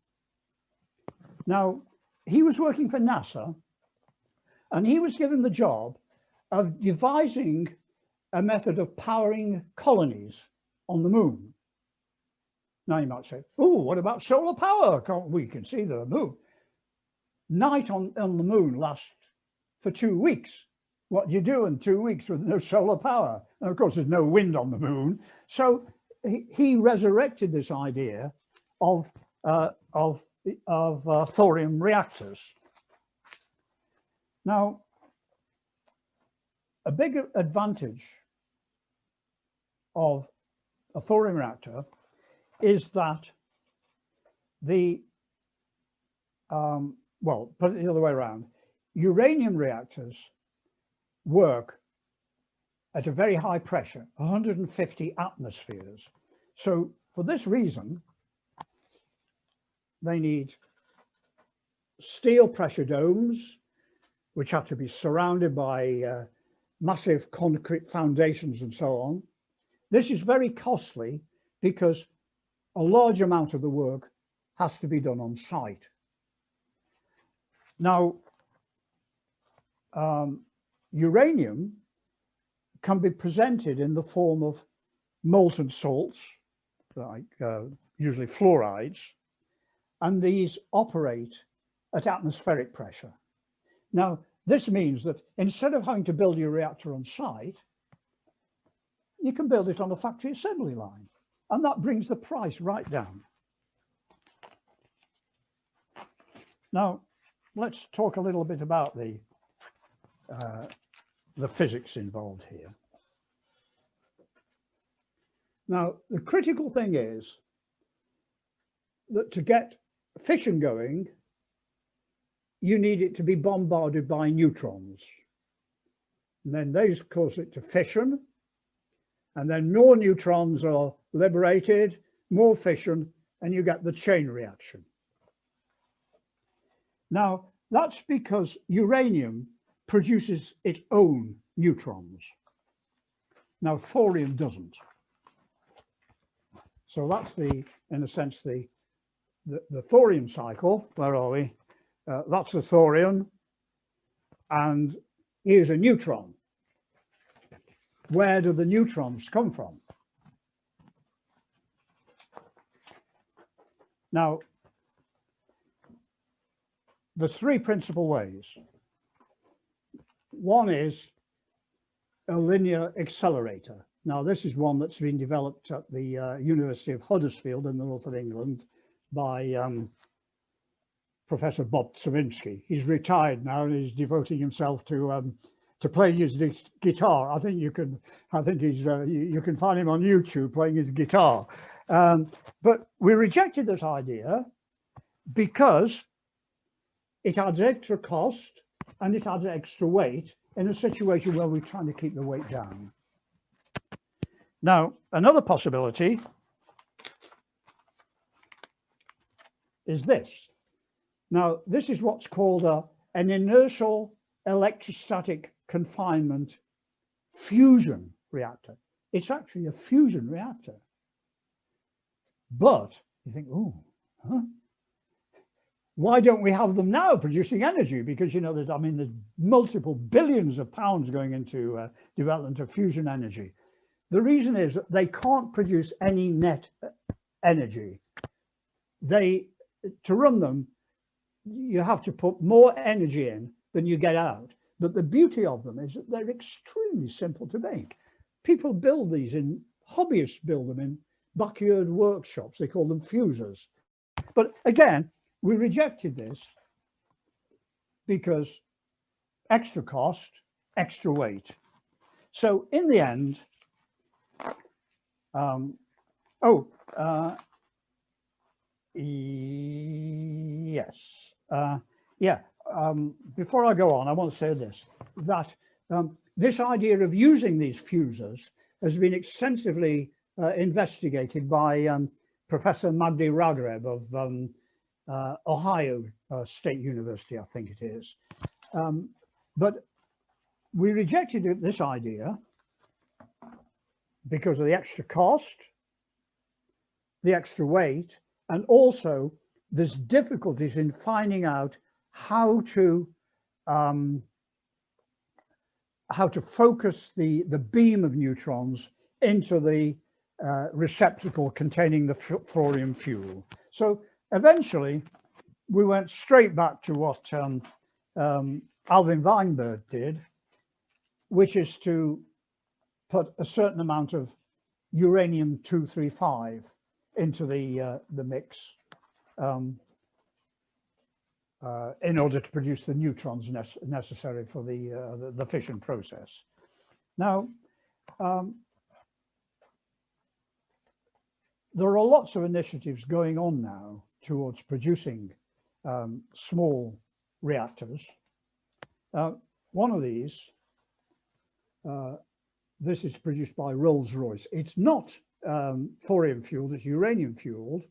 Now, he was working for NASA, and he was given the job of devising a method of powering colonies on the moon. Now you might say, oh, what about solar power? We can see the moon. Night on the moon lasts for 2 weeks. What do you do in 2 weeks with no solar power? And of course, there's no wind on the moon. So he resurrected this idea of thorium reactors. Now, a big advantage of a thorium reactor is that well, put it the other way around, uranium reactors work at a very high pressure, 150 atmospheres. So for this reason, they need steel pressure domes, which have to be surrounded by massive concrete foundations and so on. This is very costly because a large amount of the work has to be done on site. Now, uranium can be presented in the form of molten salts, like usually fluorides, and these operate at atmospheric pressure. Now, this means that instead of having to build your reactor on site, you can build it on a factory assembly line, and that brings the price right down. Now, let's talk a little bit about the physics involved here. Now, the critical thing is that to get fission going, you need it to be bombarded by neutrons. And then those cause it to fission. And then more neutrons are liberated, more fission, and you get the chain reaction. Now, that's because uranium produces its own neutrons. Now, thorium doesn't. So that's in a sense, the thorium cycle. Where are we? That's the thorium, and here's a neutron. Where do the neutrons come from? Now, there's three principal ways. One is a linear accelerator. Now, this is one that's been developed at the University of Huddersfield in the north of England by Professor Bob Sawinski. He's retired now and he's devoting himself to playing his guitar. I think you can find him on YouTube playing his guitar. But we rejected this idea because it adds extra cost and it adds extra weight in a situation where we're trying to keep the weight down. Now, another possibility is this. Now, this is what's called an inertial electrostatic confinement fusion reactor. It's actually a fusion reactor. But you think, oh, huh? Why don't we have them now producing energy? Because, you know, there's multiple billions of pounds going into development of fusion energy. The reason is that they can't produce any net energy. To run them, you have to put more energy in than you get out. But the beauty of them is that they're extremely simple to make. People build these hobbyists build them in backyard workshops. They call them fusers. But again, we rejected this because extra cost, extra weight. So in the end, yes. Before I go on, I want to say this, that this idea of using these fusers has been extensively investigated by Professor Magdi Ragreb of Ohio State University, I think it is. But we rejected this idea because of the extra cost, the extra weight, and also there's difficulties in finding out how to focus the beam of neutrons into the receptacle containing the thorium fuel. So eventually we went straight back to what Alvin Weinberg did, which is to put a certain amount of uranium-235 into the mix in order to produce the neutrons necessary for the fission process. Now, there are lots of initiatives going on now towards producing small reactors. One of these, this is produced by Rolls-Royce. It's not thorium fueled, it's uranium fueled,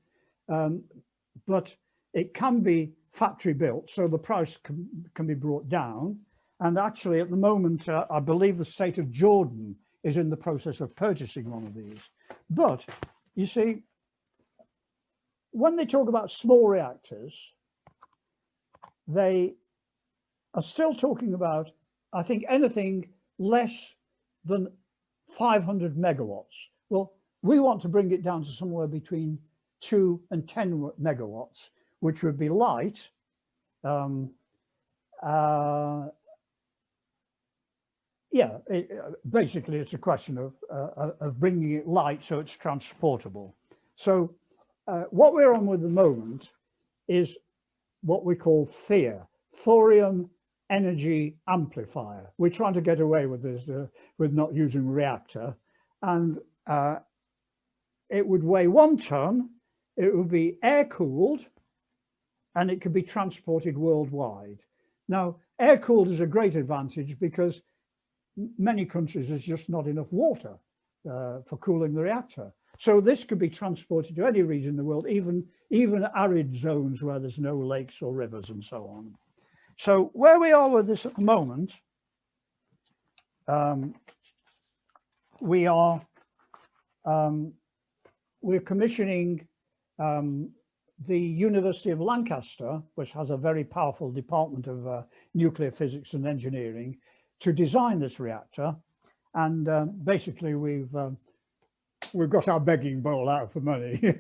but it can be factory built, so the price can be brought down. And actually at the moment, I believe the state of Jordan is in the process of purchasing one of these. But you see, when they talk about small reactors, they are still talking about, I think, anything less than 500 megawatts. Well, we want to bring it down to somewhere between 2 and 10 megawatts, which would be light. Yeah, basically it's a question of bringing it light so it's transportable. So what we're on with at the moment is what we call THEA, Thorium Energy Amplifier. We're trying to get away with this, with not using reactor. And it would weigh 1 ton, it would be air-cooled, and it could be transported worldwide. Now, air-cooled is a great advantage because many countries there's just not enough water for cooling the reactor. So this could be transported to any region in the world, even arid zones where there's no lakes or rivers and so on. So where we are with this at the moment, we're commissioning the University of Lancaster, which has a very powerful department of nuclear physics and engineering, to design this reactor. And basically we've got our begging bowl out for money.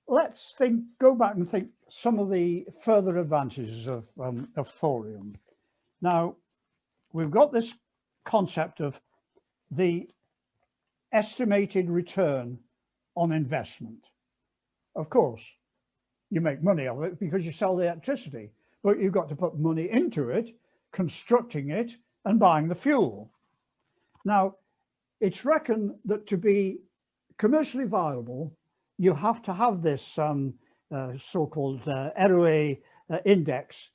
Let's go back and think some of the further advantages of thorium. Now, we've got this concept of the estimated return on investment. Of course, you make money of it because you sell the electricity, but you've got to put money into it, constructing it and buying the fuel. Now, it's reckoned that to be commercially viable, you have to have this so-called ROA index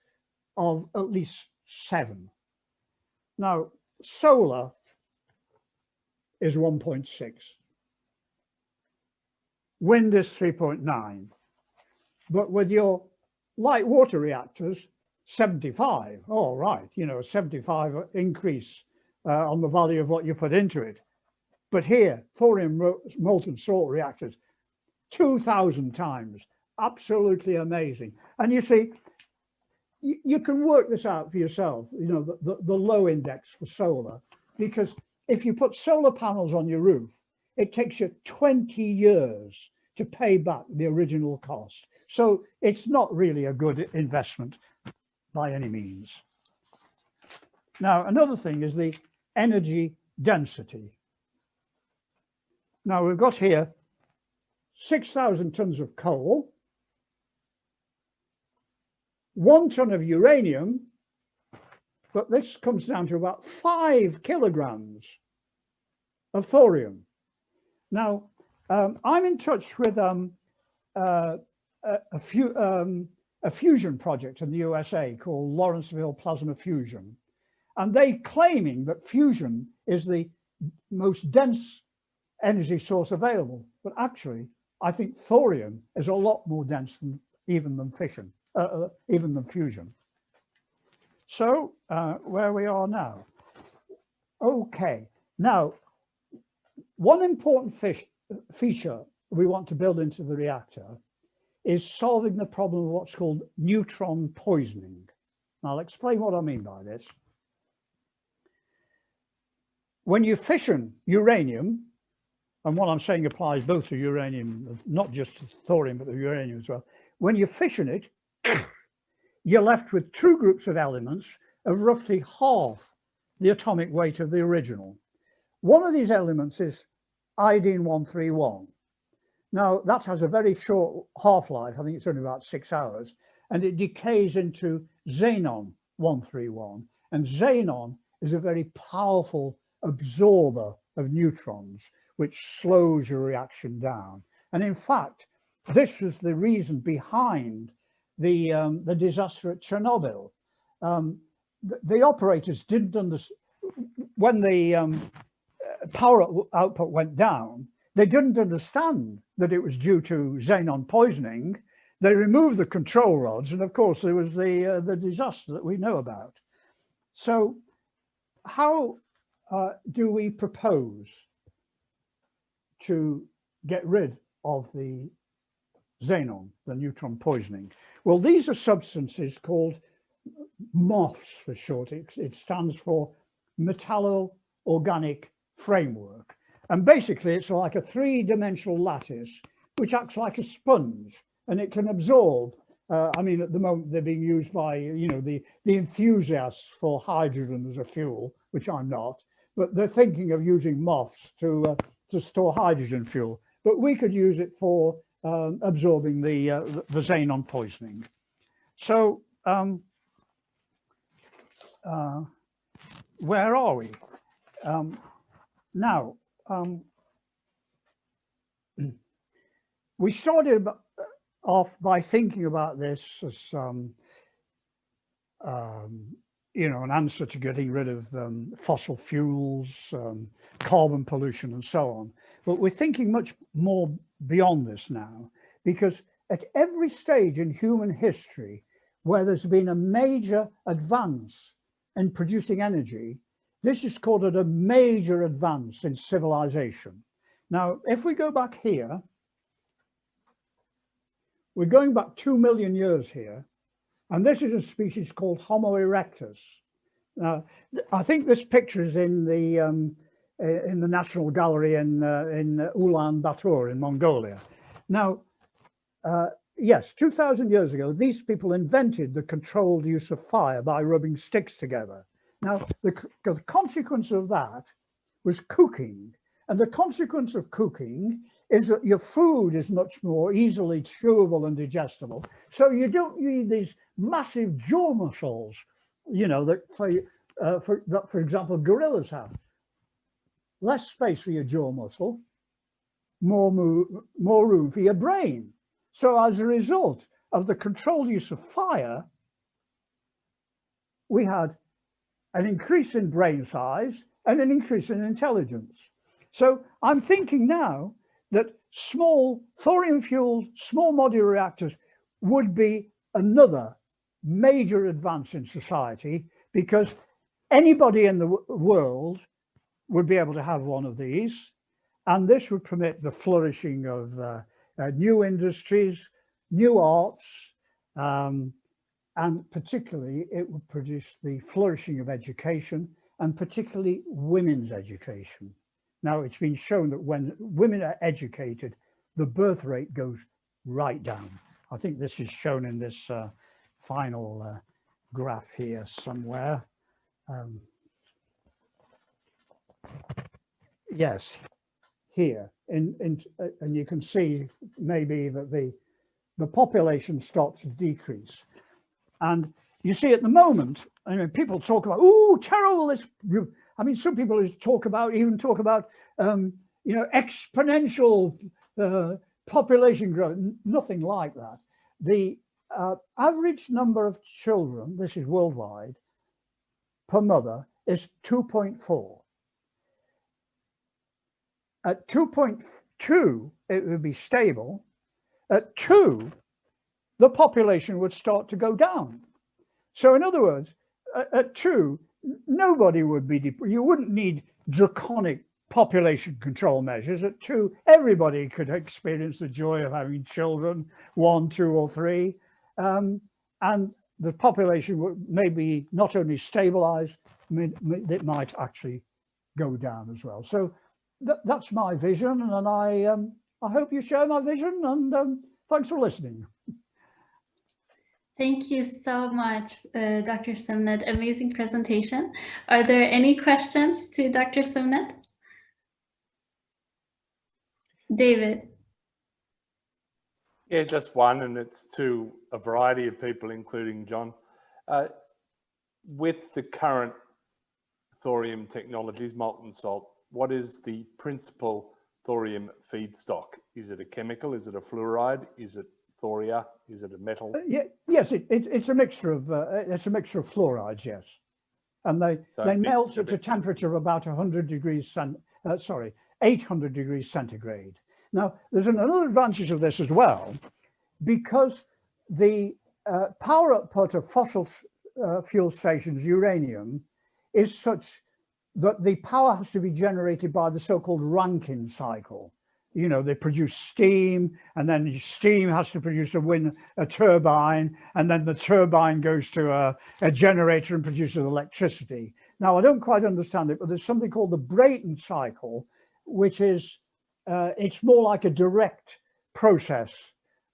of at least 7. Now, solar is 1.6. Wind is 3.9. But with your light water reactors, 75. All right, you know, 75 increase on the value of what you put into it. But here, thorium molten salt reactors, 2,000 times. Absolutely amazing. And you see, you can work this out for yourself, you know, the low index for solar, because if you put solar panels on your roof, it takes you 20 years to pay back the original cost. So it's not really a good investment by any means. Now, another thing is the energy density. Now, we've got here 6,000 tons of coal, 1 ton of uranium, but this comes down to about 5 kilograms of thorium. Now, I'm in touch with a fusion project in the USA called Lawrenceville Plasma Fusion, and they claiming that fusion is the most dense energy source available. But actually, I think thorium is a lot more dense than even fusion. So where we are now. Okay, now one important feature we want to build into the reactor is solving the problem of what's called neutron poisoning. Now, I'll explain what I mean by this. when you fission uranium, and what I'm saying applies both to uranium, not just to thorium, but to uranium as well. When you fission it, you're left with two groups of elements of roughly half the atomic weight of the original. One of these elements is iodine-131. Now, that has a very short half-life. I think it's only about 6 hours. And it decays into xenon-131. And xenon is a very powerful absorber of neutrons, which slows your reaction down. And in fact, this was the reason behind the disaster at Chernobyl. The operators didn't understand, when the power output went down, they didn't understand that it was due to xenon poisoning. They removed the control rods, and of course there was the disaster that we know about. So how do we propose to get rid of the xenon, the neutron poisoning? Well, these are substances called MOFs for short. It stands for metallo-organic framework. And basically it's like a three-dimensional lattice which acts like a sponge, and it can absorb. I mean, at the moment they're being used by, you know, the enthusiasts for hydrogen as a fuel, which I'm not, but they're thinking of using MOFs to store hydrogen fuel. But we could use it for absorbing the xenon poisoning. So where are we? Now, we started off by thinking about this as, you know, an answer to getting rid of fossil fuels, carbon pollution, and so on. But we're thinking much more beyond this now, because at every stage in human history where there's been a major advance in producing energy, this is called a major advance in civilization. Now, if we go back here, we're going back 2 million years here, and this is a species called Homo erectus. Now, I think this picture is in the National Gallery in Ulaanbaatar in Mongolia. Now, yes, 2,000 years ago, these people invented the controlled use of fire by rubbing sticks together. Now, the consequence of that was cooking. And the consequence of cooking is that your food is much more easily chewable and digestible. So you don't need these massive jaw muscles, you know, that for example, gorillas have. Less space for your jaw muscle, more room for your brain. So as a result of the controlled use of fire, we had an increase in brain size and an increase in intelligence. So I'm thinking now that small thorium-fueled small modular reactors would be another major advance in society, because anybody in the world would be able to have one of these, and this would permit the flourishing of new industries, new arts, and particularly it would produce the flourishing of education, and particularly women's education. Now, it's been shown that when women are educated, the birth rate goes right down. I think this is shown in this final graph here somewhere. Yes, here, and you can see maybe that the population starts to decrease. And you see at the moment, I mean, people talk about, oh, terrible, this. I mean, some people even talk about, you know, exponential population growth. Nothing like that. The average number of children, this is worldwide, per mother is 2.4. At 2.2, it would be stable. At 2, the population would start to go down. So in other words, at 2, nobody would be, you wouldn't need draconic population control measures. At 2, everybody could experience the joy of having children, 1, 2, or 3. And the population would maybe not only stabilize, it might actually go down as well. So that's my vision, and I hope you share my vision, and thanks for listening. Thank you so much, Dr. Simnett. Amazing presentation. Are there any questions to Dr. Simnett? David. Yeah, just one, and it's to a variety of people, including John. With the current thorium technologies, molten salt, what is the principal thorium feedstock? Is it a chemical? Is it a fluoride? Is it thoria? Is it a metal? Yes, it's a mixture of fluorides. Yes, and they melt at a temperature of about 800 degrees centigrade. Now, there's another advantage of this as well, because the power output of fossil fuel stations, uranium, is such that the power has to be generated by the so-called Rankine cycle. You know, they produce steam, and then steam has to produce a turbine, and then the turbine goes to a generator and produces electricity. Now, I don't quite understand it, but there's something called the Brayton cycle, which is it's more like a direct process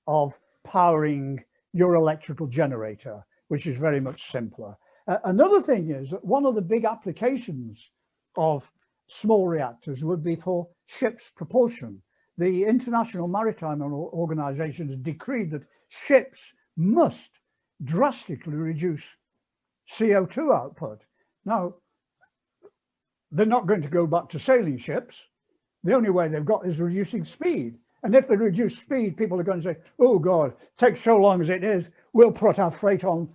of powering your electrical generator, which is very much simpler. Another thing is that one of the big applications of small reactors would be for ships' propulsion. The International Maritime Organization has decreed that ships must drastically reduce CO2 output. Now, they're not going to go back to sailing ships. The only way they've got is reducing speed. And if they reduce speed, people are going to say, oh God, it takes so long as it is, we'll put our freight on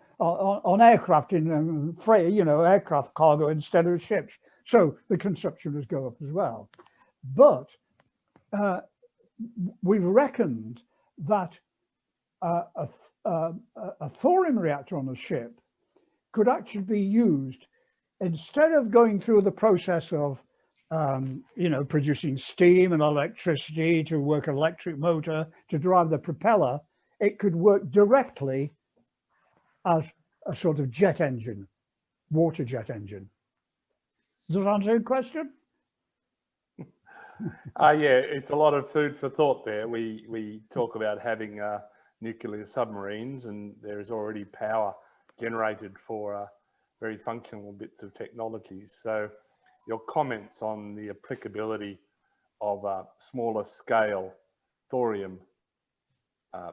aircraft in freight, you know, aircraft cargo instead of ships. So the consumption will go up as well. But we've reckoned that a thorium reactor on a ship could actually be used, instead of going through the process of you know, producing steam and electricity to work an electric motor to drive the propeller, it could work directly as a sort of jet engine, water jet engine. Does that answer your question? Yeah, it's a lot of food for thought there. We talk about having nuclear submarines, and there is already power generated for very functional bits of technologies. So your comments on the applicability of smaller scale thorium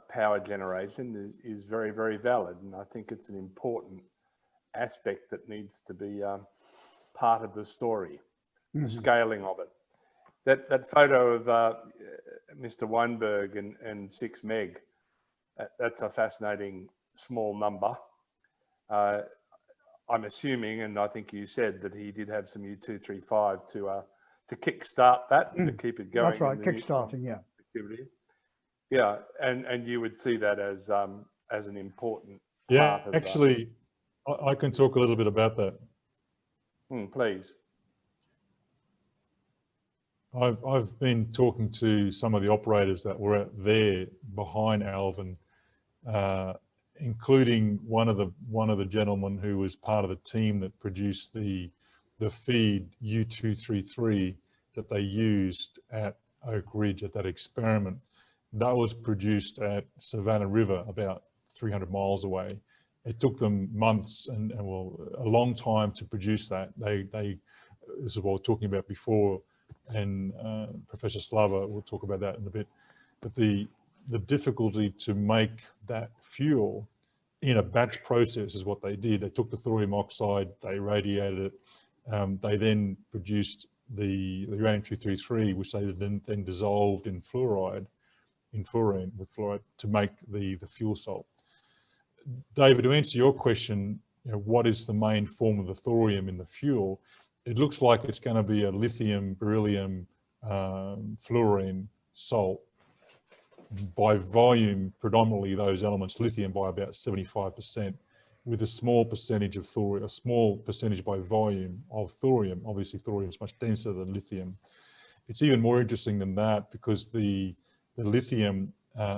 power generation is very, very valid. And I think it's an important aspect that needs to be part of the story, the scaling of it. That photo of Mr. Weinberg and 6 meg, that's a fascinating small number. I'm assuming, and I think you said that he did have some U-235 to kickstart that and to keep it going. That's right, kickstarting, yeah. Activity. Yeah, and you would see that as an important part of actually, I can talk a little bit about that. Please. I've been talking to some of the operators that were out there behind Alvin, including one of the gentlemen who was part of the team that produced the feed U-233 that they used at Oak Ridge at that experiment. That was produced at Savannah River, about 300 miles away. It took them months and well, a long time to produce that. This is what we were talking about before, and Professor Slabber will talk about that in a bit. But the difficulty to make that fuel in a batch process is what they did. They took the thorium oxide, they irradiated it, they then produced the uranium-233, which they then dissolved in fluorine with fluoride to make the fuel salt. David, to answer your question, you know, what is the main form of the thorium in the fuel? It looks like it's going to be a lithium, beryllium, fluorine salt. By volume, predominantly those elements, lithium by about 75%, with a small percentage of thorium, a small percentage by volume of thorium. Obviously, thorium is much denser than lithium. It's even more interesting than that because the lithium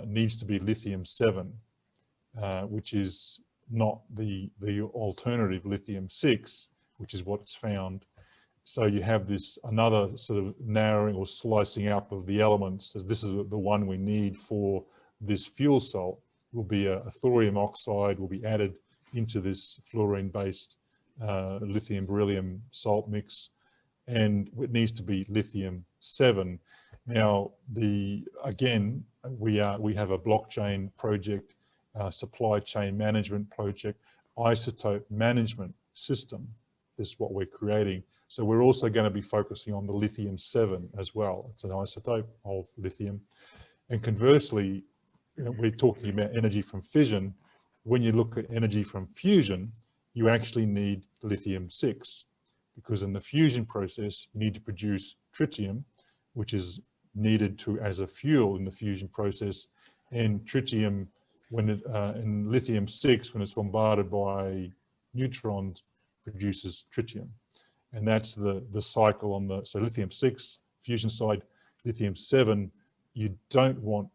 needs to be lithium-7, which is not the alternative lithium-6, which is what's found. So you have this another sort of narrowing or slicing up of the elements. This is the one we need for this fuel salt. Will be a thorium oxide will be added into this fluorine-based lithium beryllium salt mix, and it needs to be lithium 7. Now, again, we have a blockchain project, supply chain management project, Isotope Management System. This is what we're creating. So we're also going to be focusing on the lithium 7 as well. It's an isotope of lithium. And conversely, we're talking about energy from fission. When you look at energy from fusion, you actually need lithium 6, because in the fusion process, you need to produce tritium, which is needed as a fuel in the fusion process. And tritium, in lithium 6, when it's bombarded by neutrons, produces tritium. And that's the cycle on so lithium 6, fusion side, lithium 7, you don't want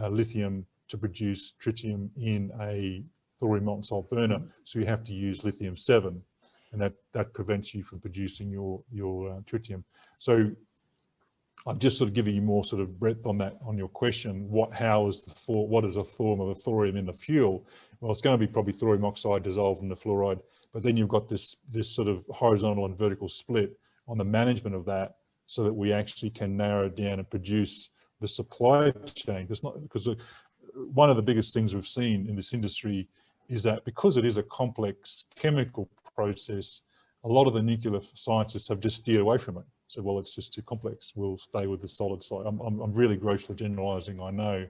lithium to produce tritium in a thorium molten salt burner, so you have to use lithium 7, and that prevents you from producing your tritium. So I'm just sort of giving you more sort of breadth on that, on your question. What is a form of a thorium in the fuel? Well, it's going to be probably thorium oxide dissolved in the fluoride, but then you've got this sort of horizontal and vertical split on the management of that, so that we actually can narrow down and produce the supply chain. Because one of the biggest things we've seen in this industry is that because it is a complex chemical process, a lot of the nuclear scientists have just steered away from it. So, well, it's just too complex. We'll stay with the solid side. I'm really grossly generalizing, I know,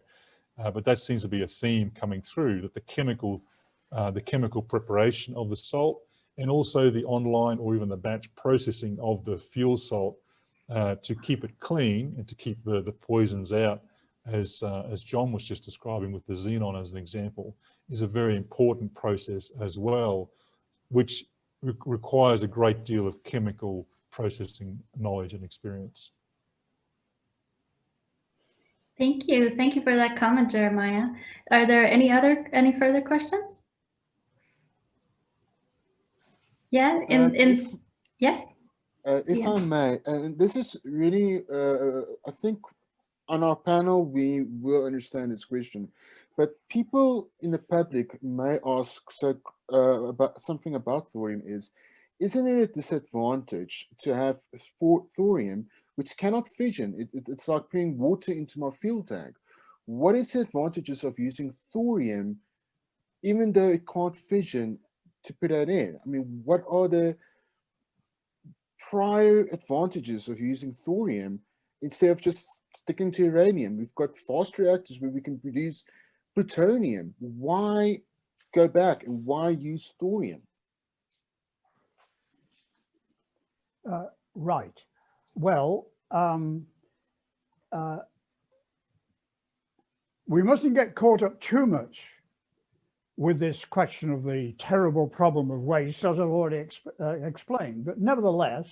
but that seems to be a theme coming through, that the chemical preparation of the salt, and also the online or even the batch processing of the fuel salt to keep it clean and to keep the poisons out, as John was just describing with the xenon as an example, is a very important process as well, which requires a great deal of chemical processing knowledge and experience. Thank you. Thank you for that comment, Jeremiah. Are there any further questions? Yeah, yes? If I may, and this is really, I think on our panel, we will understand this question, but people in the public may ask about something about thorium isn't it a disadvantage to have thorium, which cannot fission? It's like putting water into my fuel tank. What is the advantages of using thorium, even though it can't fission, to put that in? I mean, what are the prior advantages of using thorium instead of just sticking to uranium? We've got fast reactors where we can produce plutonium. Why go back and why use thorium? Right. Well, we mustn't get caught up too much with this question of the terrible problem of waste, as I've already explained. But nevertheless,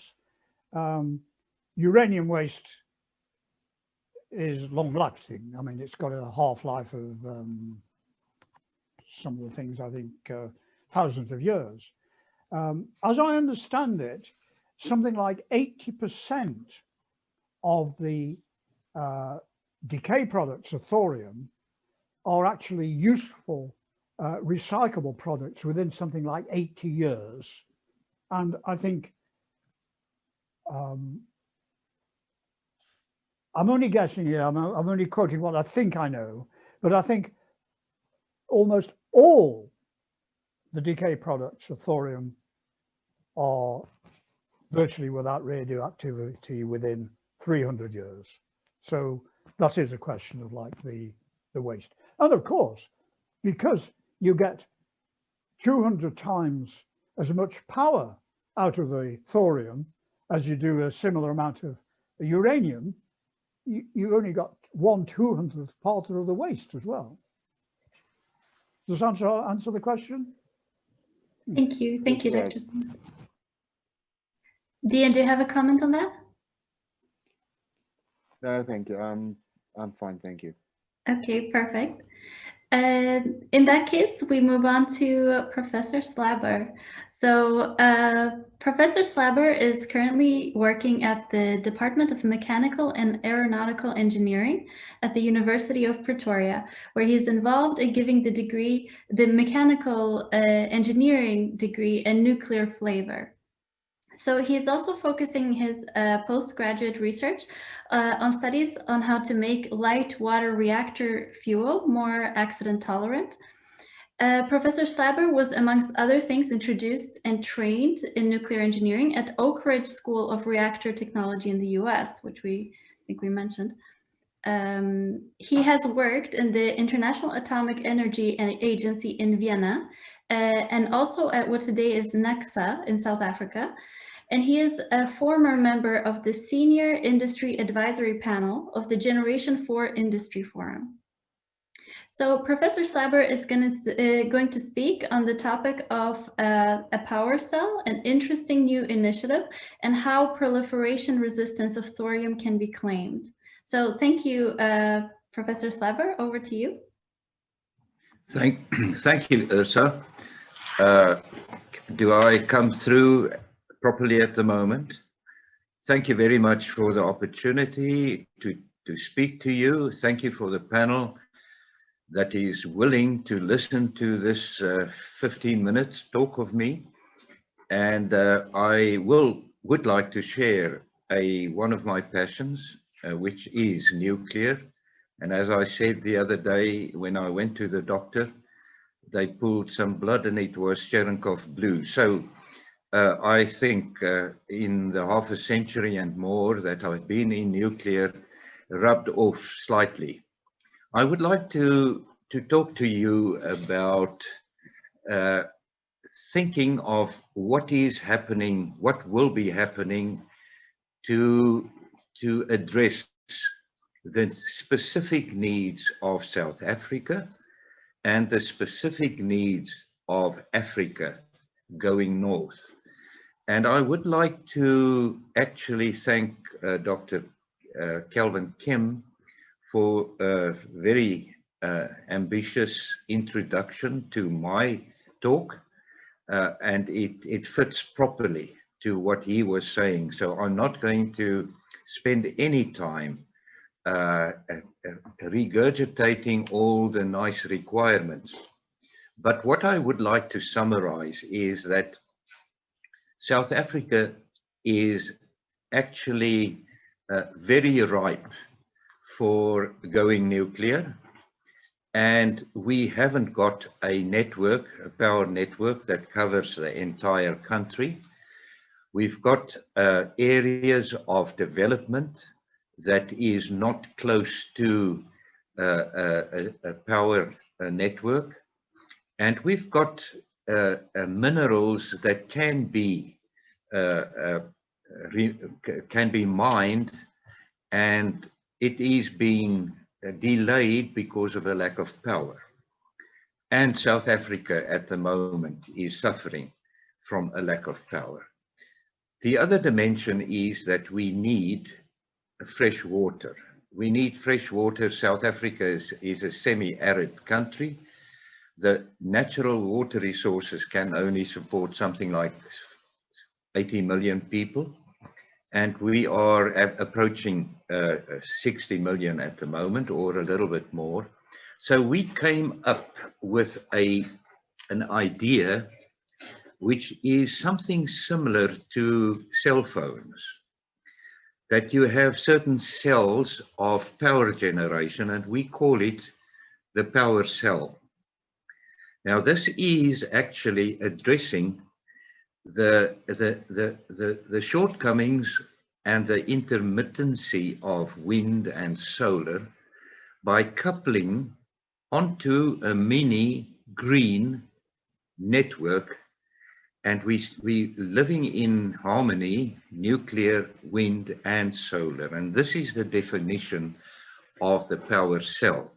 uranium waste is long-lasting. I mean, it's got a half-life of some of the things, I think, thousands of years. As I understand it, something like 80% of the decay products of thorium are actually useful, recyclable products within something like 80 years. And I think, I'm only guessing here, I'm only quoting what I think I know, but I think almost all the decay products of thorium are virtually without radioactivity within 300 years. So that is a question of like the waste. And of course, because you get 200 times as much power out of the thorium as you do a similar amount of uranium, you only got 1/200th part of the waste as well. Does that answer the question? Thank you. Thank you, Dr. Yes. Dian, do you have a comment on that? No, thank you. I'm fine, thank you. Okay, perfect. And in that case, we move on to Professor Slabber. So Professor Slabber is currently working at the Department of Mechanical and Aeronautical Engineering at the University of Pretoria, where he's involved in giving the degree, the mechanical engineering degree, a nuclear flavor. So he's also focusing his postgraduate research on studies on how to make light water reactor fuel more accident tolerant. Professor Slabber was, amongst other things, introduced and trained in nuclear engineering at Oak Ridge School of Reactor Technology in the US, which I think we mentioned. He has worked in the International Atomic Energy Agency in Vienna, and also at what today is NECSA in South Africa. And he is a former member of the Senior Industry Advisory Panel of the Generation 4 Industry Forum. So Professor Slabber is going to speak on the topic of a power cell, an interesting new initiative, and how proliferation resistance of thorium can be claimed. So thank you, Professor Slabber, over to you. Thank you, Yrsa. Do I come through properly at the moment? Thank you very much for the opportunity to speak to you. Thank you for the panel that is willing to listen to this 15 minutes talk of me. And I would like to share one of my passions, which is nuclear. And as I said the other day, when I went to the doctor, they pulled some blood and it was Cherenkov blue. So I think in the half a century and more that I've been in nuclear, rubbed off slightly. I would like to talk to you about thinking of what is happening, what will be happening to address the specific needs of South Africa and the specific needs of Africa going north. And I would like to actually thank Dr. Kelvin Kemm for a very ambitious introduction to my talk, and it fits properly to what he was saying. So I'm not going to spend any time regurgitating all the nice requirements. But what I would like to summarize is that South Africa is actually very ripe for going nuclear, and we haven't got a network, a power network that covers the entire country. We've got areas of development that is not close to a power network, and we've got minerals that can be mined, and it is being delayed because of a lack of power. And South Africa at the moment is suffering from a lack of power. The other dimension is that we need fresh water. We need fresh water. South Africa is a semi-arid country. The natural water resources can only support something like 80 million people. And we are approaching 60 million at the moment, or a little bit more. So we came up with an idea which is something similar to cell phones, that you have certain cells of power generation, and we call it the power cell. Now, this is actually addressing the shortcomings and the intermittency of wind and solar by coupling onto a mini green network, and we living in harmony, nuclear, wind and solar. And this is the definition of the power cell.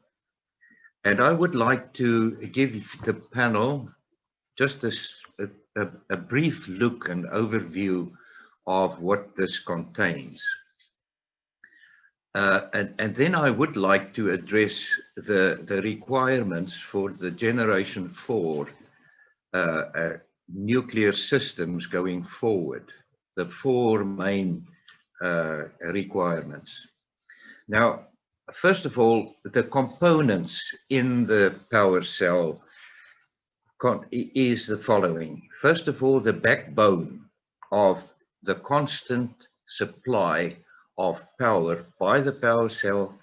And I would like to give the panel just a brief look and overview of what this contains. And then I would like to address the requirements for the generation 4 nuclear systems going forward, the 4 main requirements. Now, first of all, the components in the power cell is the following. First of all, the backbone of the constant supply of power by the power cell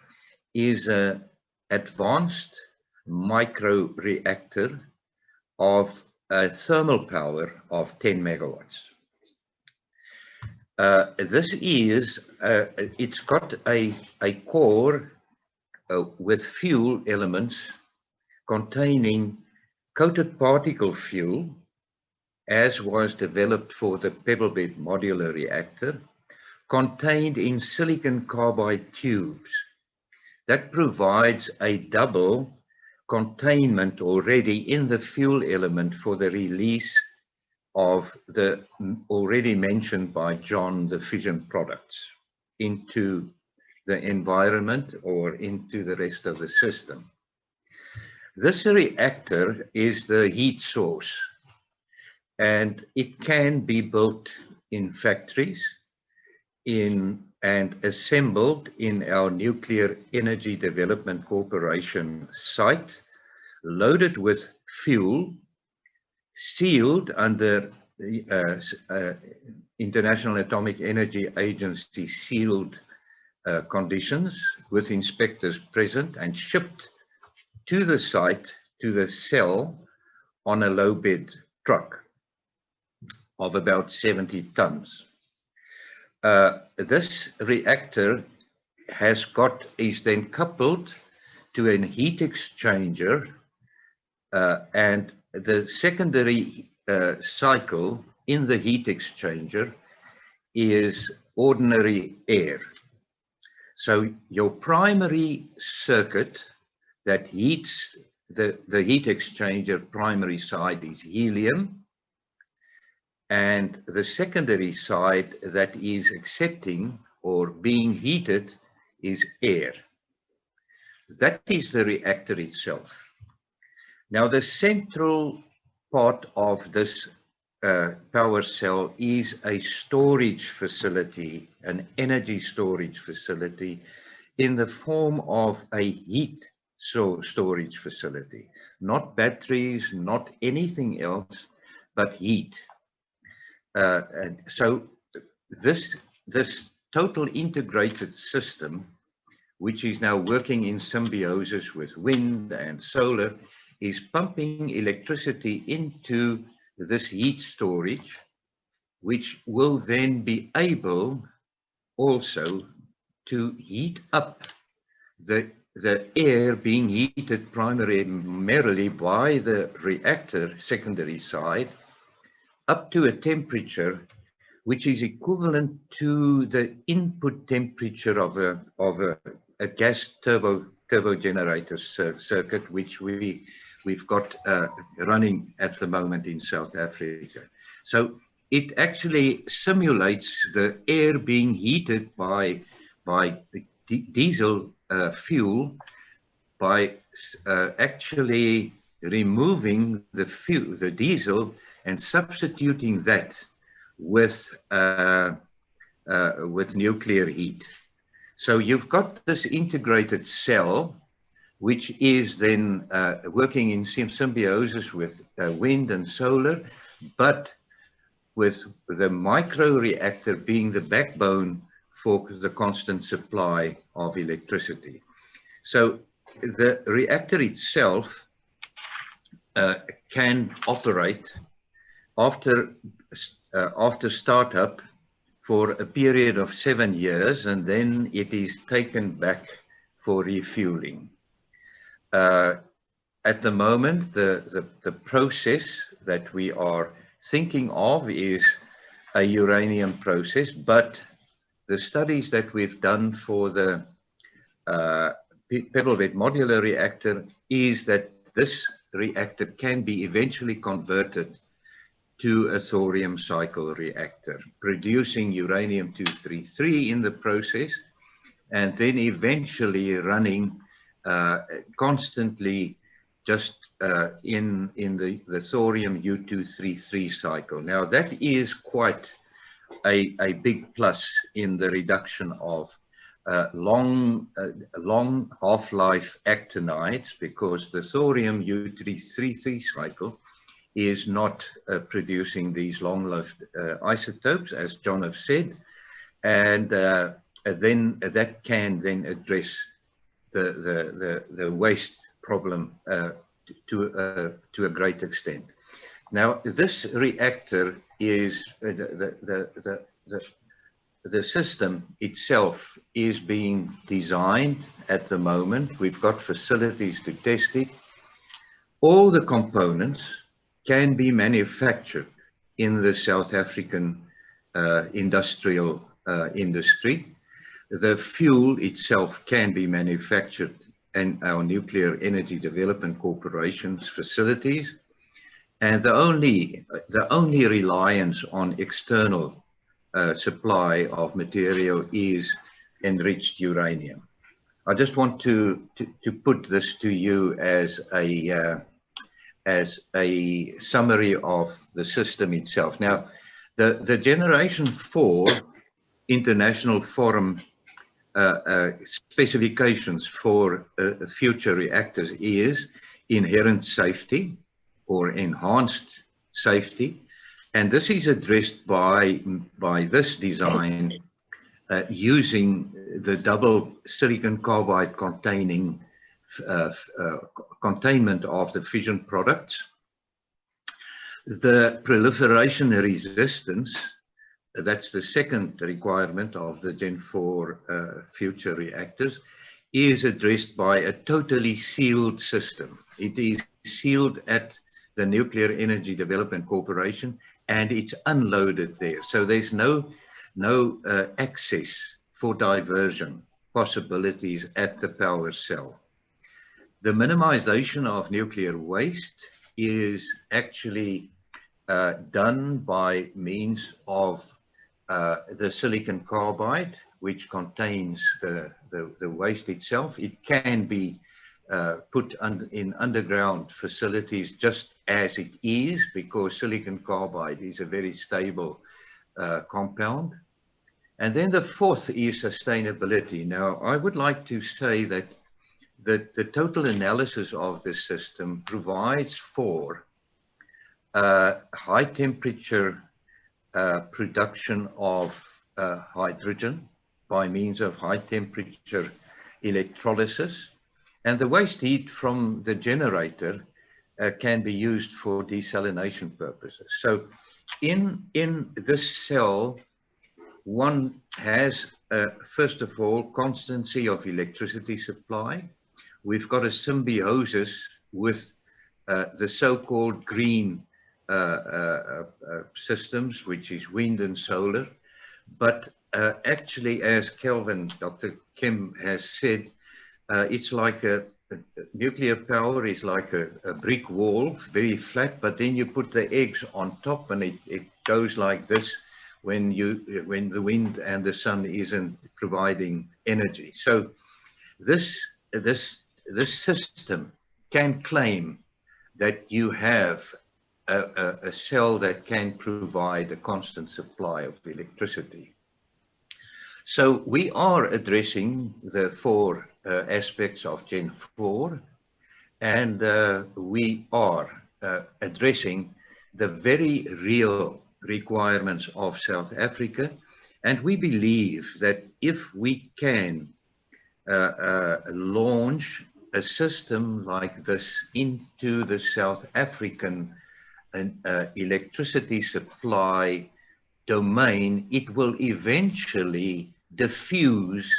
is an advanced micro reactor of a thermal power of 10 megawatts. This is, it's got a core with fuel elements containing coated particle fuel, as was developed for the pebble bed modular reactor, contained in silicon carbide tubes. That provides a double containment already in the fuel element for the release of the already mentioned by John, the fission products into the environment or into the rest of the system. This reactor is the heat source, and it can be built in factories and assembled in our Nuclear Energy Development Corporation site, loaded with fuel, sealed under the International Atomic Energy Agency sealed conditions with inspectors present, and shipped to the site, to the cell, on a low bed truck of about 70 tons. This reactor is then coupled to a heat exchanger, and the secondary cycle in the heat exchanger is ordinary air. So your primary circuit that heats the heat exchanger primary side is helium, and the secondary side that is accepting or being heated is air. That is the reactor itself. Now, the central part of this power cell is a storage facility, an energy storage facility in the form of a heat storage facility, not batteries, not anything else, but heat. And so this total integrated system, which is now working in symbiosis with wind and solar, is pumping electricity into this heat storage, which will then be able also to heat up the air being heated primarily by the reactor secondary side up to a temperature which is equivalent to the input temperature of a gas turbo generator circuit, which we've got running at the moment in South Africa. So it actually simulates the air being heated by diesel fuel by actually removing the diesel and substituting that with nuclear heat. So you've got this integrated cell, which is then working in symbiosis with wind and solar, but with the micro reactor being the backbone for the constant supply of electricity. So the reactor itself can operate after startup for a period of 7 years, and then it is taken back for refueling. At the moment, the process that we are thinking of is a uranium process, but the studies that we've done for the pebble bed modular reactor is that this reactor can be eventually converted to a thorium cycle reactor, producing uranium-233 in the process, and then eventually running constantly just in the thorium U-233 cycle. Now that is quite a big plus in the reduction of long half-life actinides, because the thorium U-233 cycle is not producing these long-lived isotopes, as John have said, and then that can then address the waste problem to a great extent. Now, this reactor is the system itself is being designed at the moment. We've got facilities to test it. All the components can be manufactured in the South African industrial industry. The fuel itself can be manufactured in our Nuclear Energy Development Corporation's facilities. And the only reliance on external supply of material is enriched uranium. I just want to put this to you as a summary of the system itself. Now, the Generation 4 International Forum specifications for future reactors is inherent safety or enhanced safety, and this is addressed by this design using the double silicon carbide containing containment of the fission products. The proliferation resistance, that's the second requirement of the Gen 4 future reactors, is addressed by a totally sealed system. It is sealed at the Nuclear Energy Development Corporation, and it's unloaded there. So there's no access for diversion possibilities at the power cell. The minimization of nuclear waste is actually done by means of the silicon carbide, which contains the waste itself. It can be put in underground facilities just as it is, because silicon carbide is a very stable compound. And then the fourth is sustainability. Now, I would like to say that the total analysis of this system provides for high temperature production of hydrogen by means of high temperature electrolysis, and the waste heat from the generator can be used for desalination purposes. So in this cell, one has first of all constancy of electricity supply. We've got a symbiosis with the so-called green systems, which is wind and solar. But actually, as Dr. Kemm has said, it's like nuclear power is like a brick wall, very flat, but then you put the eggs on top and it goes like this when the wind and the sun isn't providing energy. So this system can claim that you have a cell that can provide a constant supply of electricity. So we are addressing the four aspects of Gen 4, and we are addressing the very real requirements of South Africa. And we believe that if we can launch a system like this into the South African electricity supply domain, it will eventually diffuse,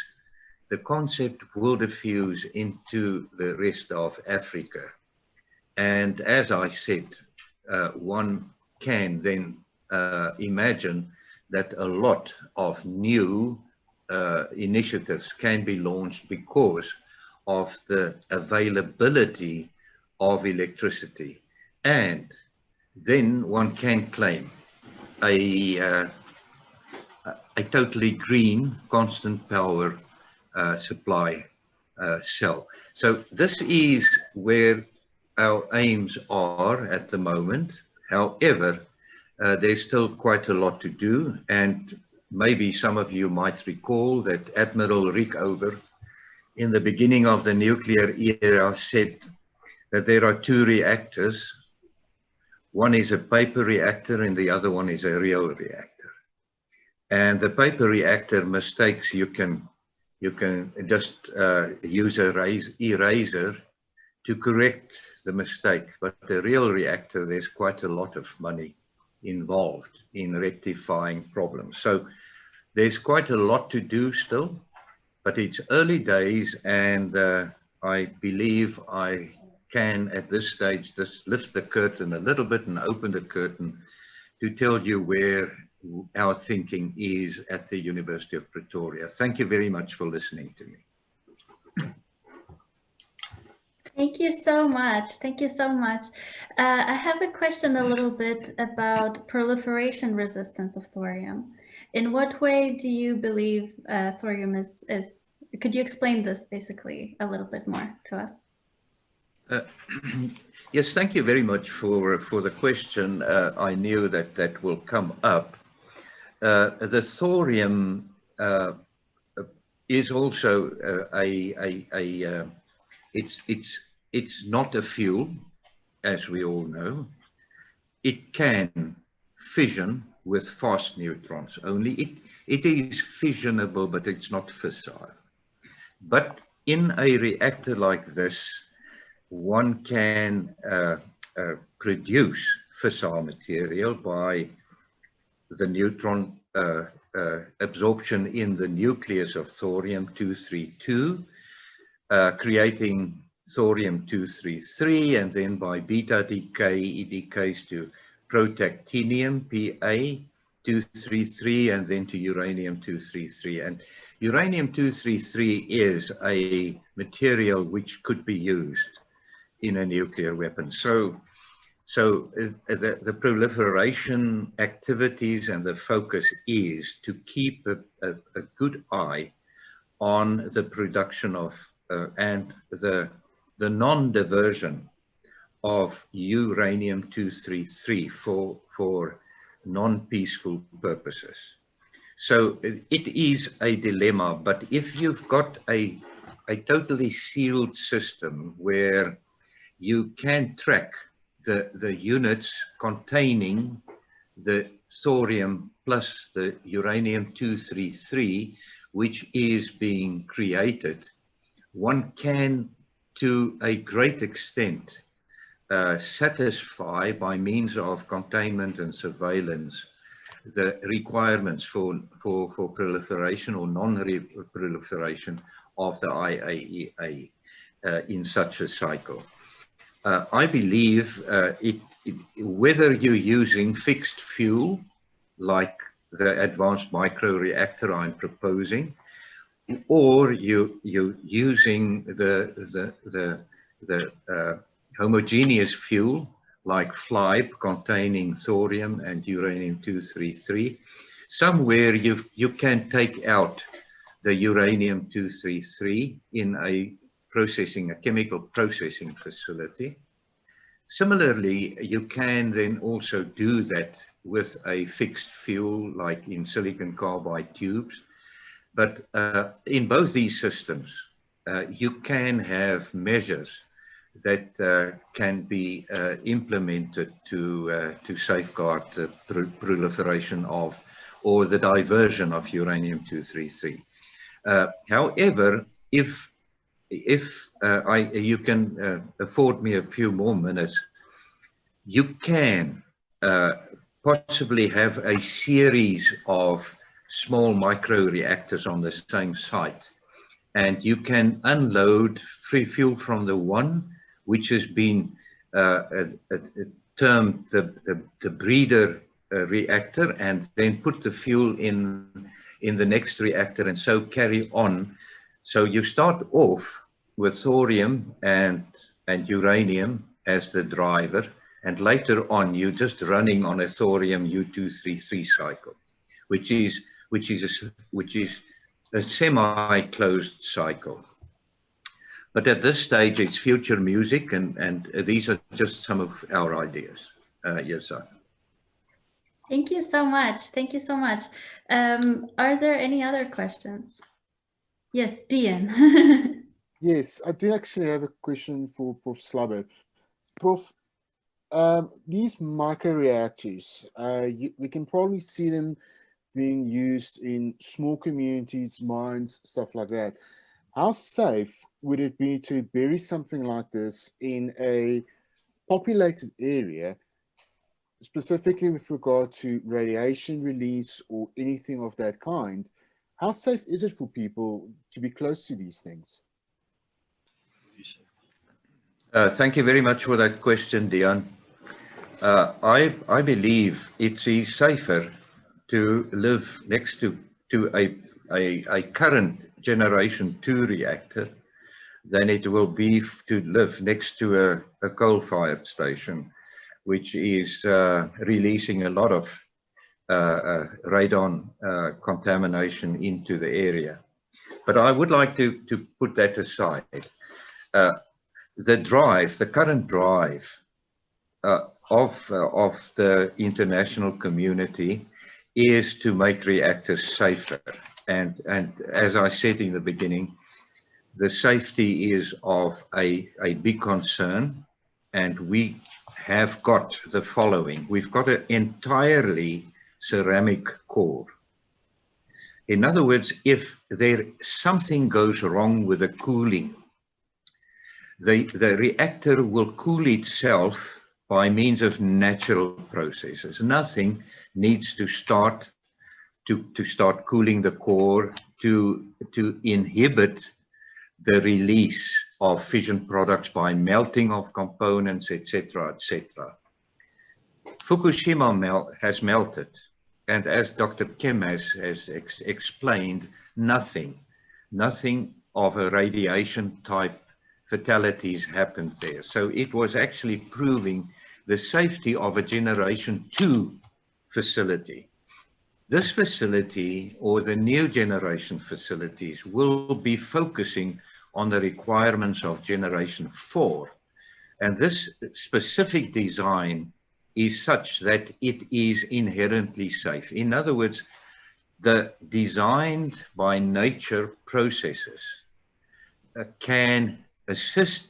the concept will diffuse into the rest of Africa. And as I said, one can then imagine that a lot of new initiatives can be launched because of the availability of electricity. And then one can claim a totally green constant power supply cell. So this is where our aims are at the moment. However, there's still quite a lot to do, and maybe some of you might recall that Admiral Rickover, in the beginning of the nuclear era, said that there are two reactors. One is a paper reactor and the other one is a real reactor. And the paper reactor mistakes, you can just use a eraser to correct the mistake. But the real reactor, there's quite a lot of money involved in rectifying problems. So there's quite a lot to do still, but it's early days, and I believe I can at this stage just lift the curtain a little bit and open the curtain to tell you where our thinking is at the University of Pretoria. Thank you very much for listening to me. Thank you so much. Thank you so much. I have a question a little bit about proliferation resistance of thorium. In what way do you believe thorium is, could you explain this basically a little bit more to us? Yes, thank you very much for the question. I knew that that will come up. The thorium is also it's not a fuel, as we all know. It can fission with fast neutrons only. It is fissionable, but it's not fissile. But in a reactor like this, one can produce fissile material by the neutron absorption in the nucleus of thorium-232, creating thorium-233, and then by beta decay, it decays to protactinium, Pa-233, and then to uranium-233. And uranium-233 is a material which could be used in a nuclear weapon. So the proliferation activities and the focus is to keep a good eye on the production of and the non-diversion of uranium-233 for non-peaceful purposes. So it is a dilemma, but if you've got a totally sealed system where you can track the units containing the thorium plus the uranium-233, which is being created, one can, to a great extent, satisfy by means of containment and surveillance the requirements for proliferation or non-proliferation of the IAEA in such a cycle. I believe whether you're using fixed fuel, like the advanced microreactor I'm proposing, or you're using the homogeneous fuel, like FLIBE, containing thorium and uranium-233, somewhere you can take out the uranium-233 in a chemical processing facility. Similarly, you can then also do that with a fixed fuel, like in silicon carbide tubes. But in both these systems, you can have measures that can be implemented to safeguard the proliferation of, or the diversion of uranium-233. However, if you can afford me a few more minutes, you can possibly have a series of small microreactors on the same site, and you can unload free fuel from the one which has been termed the breeder reactor, and then put the fuel in the next reactor, and so carry on. So you start off with thorium and uranium as the driver, and later on you're just running on a thorium U-233 cycle, which is a semi-closed cycle. But at this stage, it's future music, and these are just some of our ideas. Yrsa. Thank you so much. Thank you so much. Are there any other questions? Yes, Dian. Yes, I do actually have a question for Prof. Slabber. Prof, these microreactors, we can probably see them being used in small communities, mines, stuff like that. How safe would it be to bury something like this in a populated area, specifically with regard to radiation release or anything of that kind? How safe is it for people to be close to these things? Thank you very much for that question, Dian. I believe it is safer to live next to a current generation 2 reactor than it will be to live next to a coal-fired station, which is releasing a lot of radon contamination into the area. But I would like to put that aside. The current drive of the international community is to make reactors safer. And as I said in the beginning, the safety is of a big concern, and we have got the following. We've got an entirely ceramic core. In other words, if something goes wrong with the cooling, the reactor will cool itself by means of natural processes. Nothing needs to start cooling the core to inhibit the release of fission products by melting of components, etc., etc. Fukushima has melted, and as Dr. Kemm has explained, nothing of a radiation type fatalities happened there. So it was actually proving the safety of a generation 2 facility. This facility, or the new generation facilities, will be focusing on the requirements of generation 4. And this specific design is such that it is inherently safe. In other words, the designed by nature processes can assist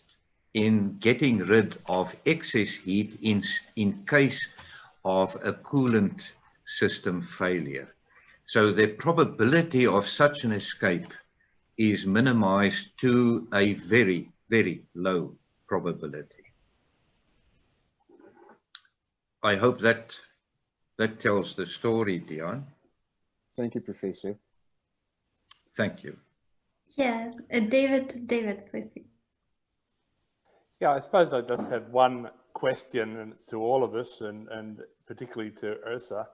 in getting rid of excess heat in case of a coolant system failure. So the probability of such an escape is minimized to a very, very low probability. I hope that tells the story, Dian. Thank you, Professor. Thank you. Yeah, David, please. Yeah, I suppose I just have one question, and it's to all of us, and particularly to Yrsa.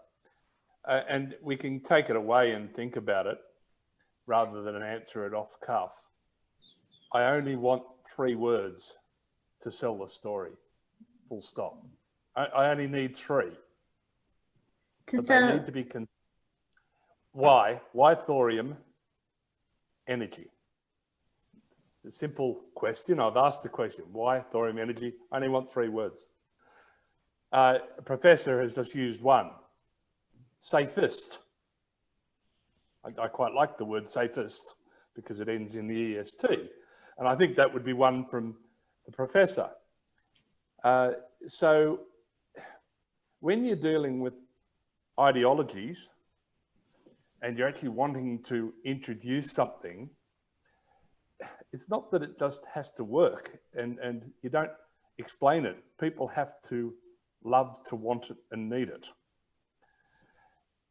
And we can take it away and think about it rather than answer it off cuff. I only want 3 words to sell the story, full stop. I only need 3. But they need to be why thorium energy? The simple question, I've asked the question, why thorium energy? I only want 3 words. A professor has just used one, safest. I quite like the word safest because it ends in the EST. And I think that would be one from the professor. So when you're dealing with ideologies and you're actually wanting to introduce something, it's not that it just has to work and you don't explain it. People have to love to want it and need it.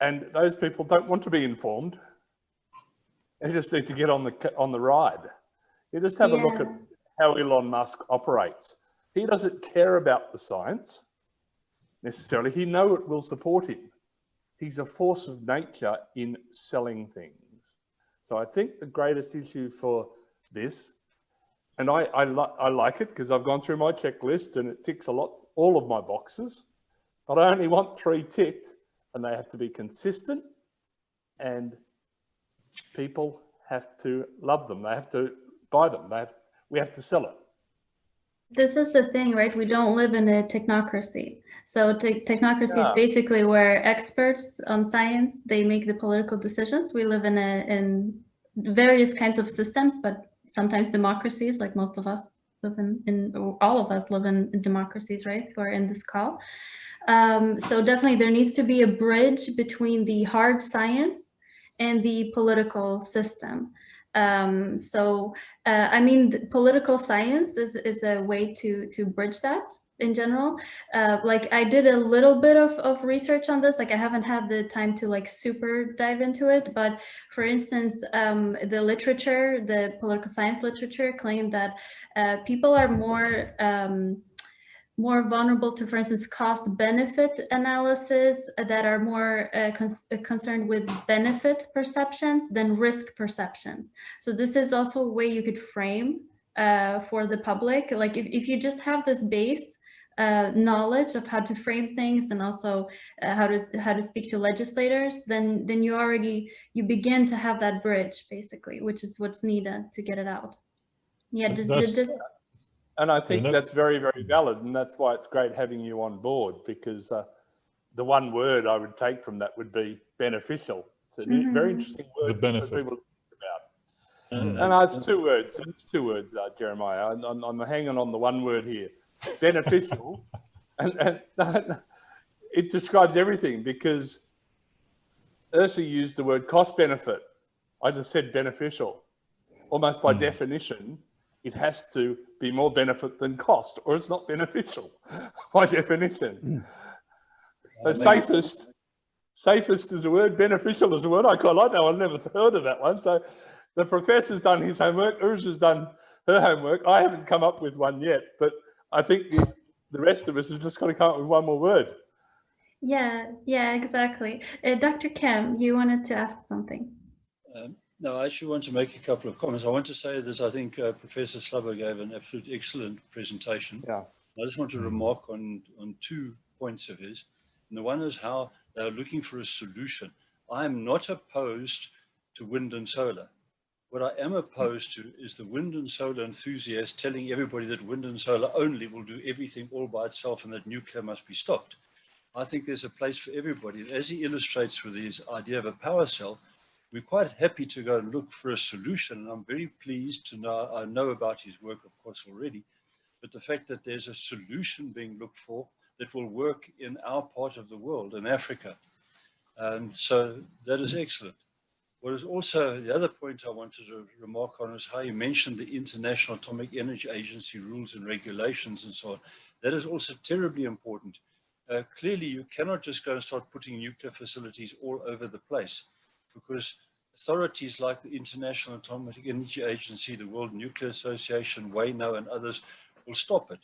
And those people don't want to be informed. They just need to get on the ride. You just have a look at how Elon Musk operates. He doesn't care about the science necessarily. He knows it will support him. He's a force of nature in selling things. So I think the greatest issue for this, and I like it because I've gone through my checklist and it ticks all of my boxes, but I only want 3 ticked, and they have to be consistent, and people have to love them. They have to buy them. we have to sell it. This is the thing, right? We don't live in a technocracy. So technocracy is Yeah. basically where experts on science, they make the political decisions. We live in various kinds of systems, but sometimes democracies, like most of us live in all of us live in democracies, right? Who are in this call. So definitely there needs to be a bridge between the hard science and the political system. I mean, the political science is a way to bridge that in general. Like I did a little bit of research on this. Like I haven't had the time to like super dive into it, but for instance, the literature, the political science literature claimed that people are more vulnerable to, for instance, cost-benefit analysis that are more concerned with benefit perceptions than risk perceptions. So this is also a way you could frame for the public. Like if you just have this base knowledge of how to frame things and also how to speak to legislators, then you begin to have that bridge, basically, which is what's needed to get it out. Yeah, And I think that's very, very valid. And that's why it's great having you on board, because the one word I would take from that would be beneficial. It's a very interesting word for people to think about. And it's two words. It's two words, Jeremiah. I'm hanging on the one word here. Beneficial. and it describes everything, because Yrsa used the word cost benefit. I just said beneficial. Almost by definition, it has to be more benefit than cost, or it's not beneficial by definition. Safest is a word, beneficial is a word. I quite like that one. I've never heard of that one. So the professor's done his homework, Yrsa's done her homework. I haven't come up with one yet, but I think the rest of us have just got to come up with one more word. Yeah, exactly. Dr. Kemm, you wanted to ask something. No, I actually want to make a couple of comments. I want to say that I think Professor Slabber gave an absolutely excellent presentation. Yeah. I just want to remark on 2 points of his. And the one is how they're looking for a solution. I am not opposed to wind and solar. What I am opposed to is the wind and solar enthusiasts telling everybody that wind and solar only will do everything all by itself and that nuclear must be stopped. I think there's a place for everybody. As he illustrates with his idea of a power cell, we're quite happy to go and look for a solution. And I'm very pleased to know, I know about his work, of course, already, but the fact that there's a solution being looked for that will work in our part of the world, in Africa. And so that is excellent. What is also the other point I wanted to remark on is how you mentioned the International Atomic Energy Agency rules and regulations and so on. That is also terribly important. Clearly, you cannot just go and start putting nuclear facilities all over the place, because authorities like the International Atomic Energy Agency, the World Nuclear Association, WANO, and others will stop it.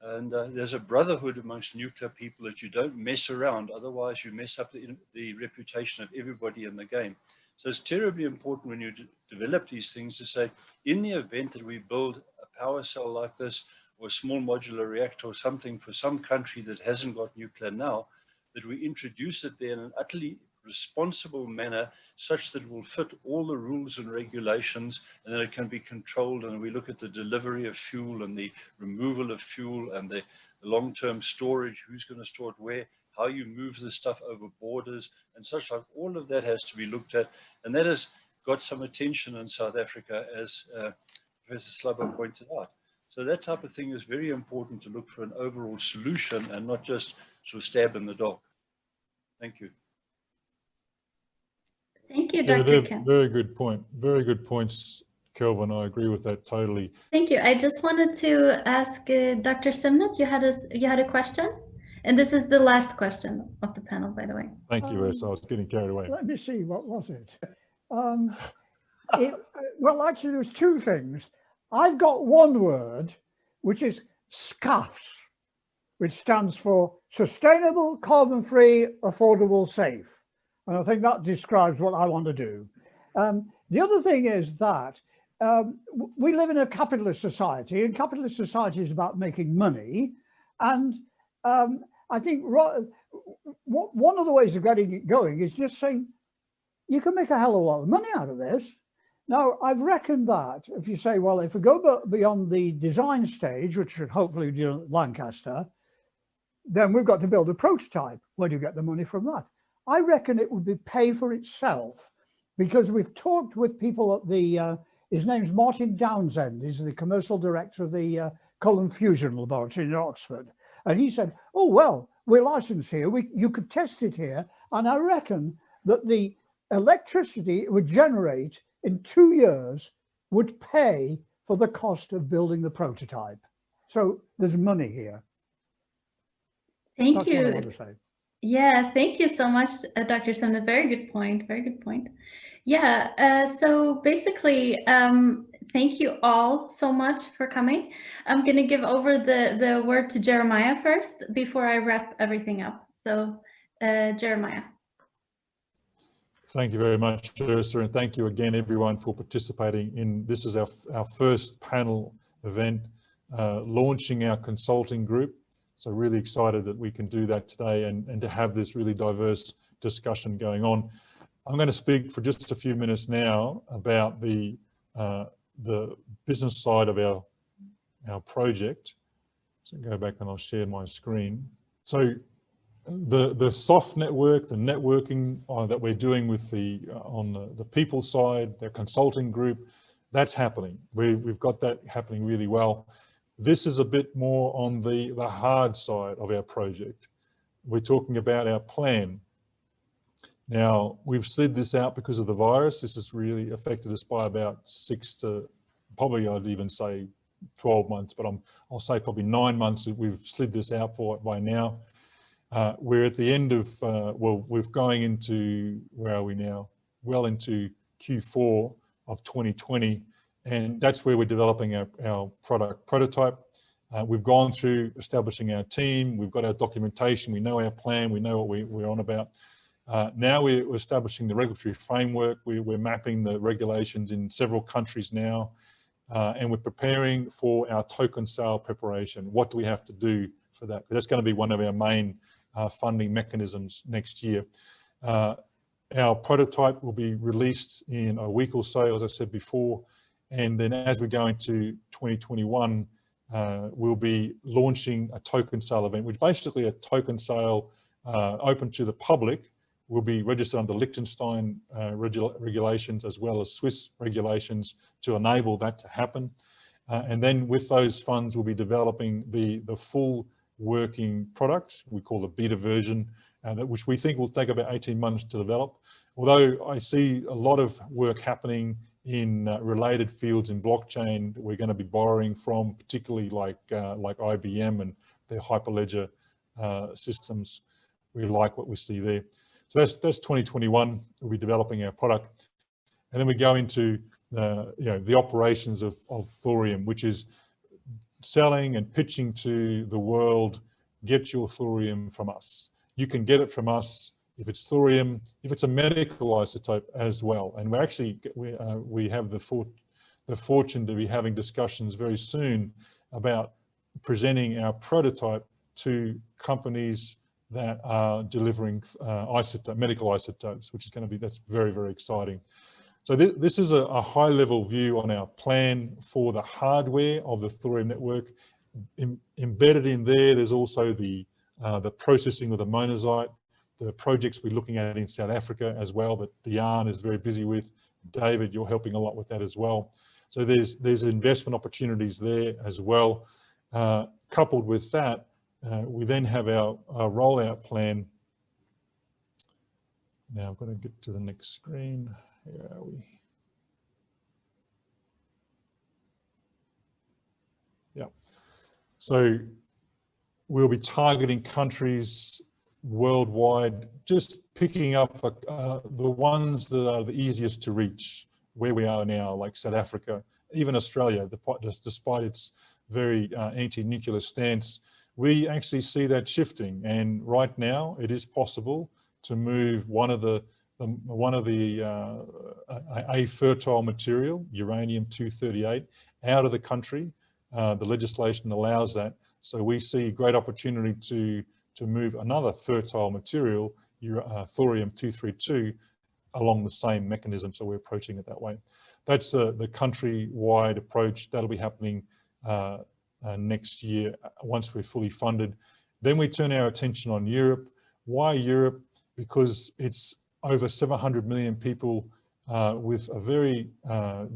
And there's a brotherhood amongst nuclear people that you don't mess around, otherwise you mess up the reputation of everybody in the game. So it's terribly important when you develop these things to say, in the event that we build a power cell like this, or a small modular reactor or something for some country that hasn't got nuclear now, that we introduce it there in an utterly responsible manner such that it will fit all the rules and regulations, and that it can be controlled. And we look at the delivery of fuel and the removal of fuel and the long-term storage, who's going to store it where, how you move the stuff over borders and such like. All of that has to be looked at, and that has got some attention in South Africa, as Professor Slabber pointed out. So that type of thing is very important, to look for an overall solution and not just sort of stab in the dark. Thank you. Thank you, Dr. Kemm. Very good point. Very good points, Kelvin. I agree with that totally. Thank you. I just wanted to ask Dr. Simnett, you had a question? And this is the last question of the panel, by the way. Thank you, Yrsa. I was getting carried away. Let me see, what was it? Well, actually, there's 2 things. I've got one word, which is SCAFS, which stands for Sustainable, Carbon-Free, Affordable, Safe. And I think that describes what I want to do. The other thing is that we live in a capitalist society, and capitalist society is about making money. And I think one of the ways of getting it going is just saying, you can make a hell of a lot of money out of this. Now, I've reckoned that if you say, well, if we go beyond the design stage, which should hopefully be at Lancaster, then we've got to build a prototype. Where do you get the money from that? I reckon it would be pay for itself, because we've talked with people at the, his name's Martin Downsend, he's the commercial director of the Cullen Fusion Laboratory in Oxford. And he said, oh, well, we're licensed here, you could test it here. And I reckon that the electricity it would generate in 2 years would pay for the cost of building the prototype. So there's money here. Thank That's what I you. want to say. Yeah, thank you so much, Dr. Simnett. Very good point. Very good point. Yeah, so basically, thank you all so much for coming. I'm going to give over the word to Jeremiah first before I wrap everything up. So, Jeremiah. Thank you very much, Yrsa, and thank you again, everyone, for participating in. This is our first panel event, launching our consulting group. So really excited that we can do that today and to have this really diverse discussion going on. I'm going to speak for just a few minutes now about the business side of our project. So go back and I'll share my screen. So the soft network, the networking that we're doing with on the people side, the consulting group, that's happening. We've got that happening really well. This is a bit more on the hard side of our project. We're talking about our plan. Now, we've slid this out because of the virus. This has really affected us by about 6 to probably, I'd even say 12 months, but I'll say probably 9 months that we've slid this out for by now. We're at the end of, well, we're going into, where are we now? Well into Q4 of 2020. And that's where we're developing our product prototype. We've gone through establishing our team. We've got our documentation. We know our plan. We know what we're on about. Now we're establishing the regulatory framework. We're mapping the regulations in several countries now. And we're preparing for our token sale preparation. What do we have to do for that? That's going to be one of our main funding mechanisms next year. Our prototype will be released in a week or so, as I said before. And then as we go into 2021, we'll be launching a token sale event, which basically a token sale open to the public, will be registered under Liechtenstein regulations as well as Swiss regulations to enable that to happen. And then with those funds, we'll be developing the full working product, we call the beta version, which we think will take about 18 months to develop. Although I see a lot of work happening in related fields in blockchain that we're going to be borrowing from, particularly like IBM and their Hyperledger systems. We like what we see there. So that's 2021. We'll be developing our product, and then we go into the operations of thorium, which is selling and pitching to the world. Get your thorium from us. You can get it from us. If it's thorium, if it's a medical isotope as well. And we're actually, we have the fortune to be having discussions very soon about presenting our prototype to companies that are delivering medical isotopes, which is going to be, that's very, very exciting. So this is a high level view on our plan for the hardware of the Thorium Network. Embedded in there, there's also the processing of the monazite, the projects we're looking at in South Africa as well, that Dian is very busy with. David, you're helping a lot with that as well. So there's investment opportunities there as well. Coupled with that, we then have our rollout plan. Now I'm going to get to the next screen. Here are we? Yeah. So we'll be targeting countries worldwide, just picking up the ones that are the easiest to reach, where we are now, like South Africa, even Australia, despite its very anti-nuclear stance. We actually see that shifting, and right now it is possible to move a fertile material, uranium-238, out of the country. The legislation allows that, so we see great opportunity to move another fertile material, thorium-232, along the same mechanism. So we're approaching it that way. that's the country-wide approach. That'll be happening next year once we're fully funded. Then we turn our attention on Europe. Why Europe? Because it's over 700 million people with a very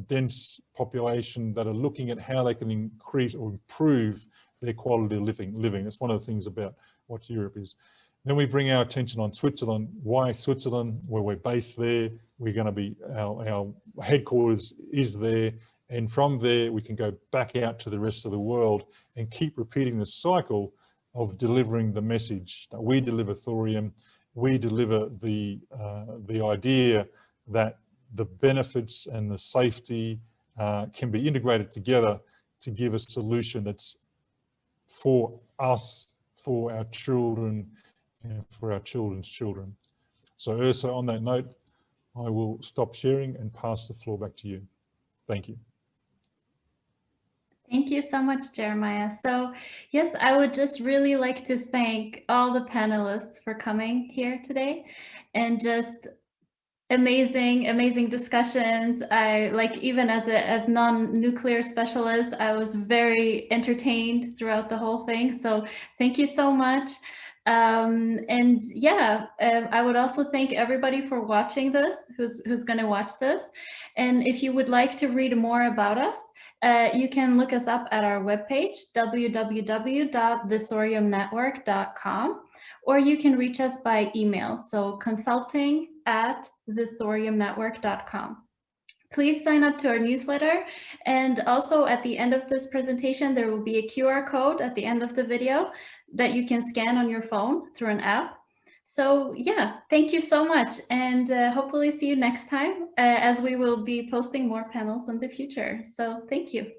dense population that are looking at how they can increase or improve their quality of living. That's one of the things about what Europe is. Then we bring our attention on Switzerland. Why Switzerland? Where we're based there, we're going to be, our headquarters is there. And from there, we can go back out to the rest of the world and keep repeating the cycle of delivering the message that we deliver thorium. We deliver the idea that the benefits and the safety can be integrated together to give a solution that's for us, for our children, and for our children's children. So Yrsa, on that note, I will stop sharing and pass the floor back to you. Thank you. Thank you so much, Jeremiah. So yes, I would just really like to thank all the panelists for coming here today, and just amazing discussions. I like, even as non-nuclear specialist, I was very entertained throughout the whole thing. So thank you so much. And yeah, I would also thank everybody for watching this, who's going to watch this. And if you would like to read more about us, you can look us up at our webpage, www.thethoriumnetwork.com, or you can reach us by email, so consulting@thethoriumnetwork.com. Please sign up to our newsletter, and also at the end of this presentation, there will be a QR code at the end of the video that you can scan on your phone through an app. So yeah, thank you so much, and hopefully see you next time, as we will be posting more panels in the future. So thank you.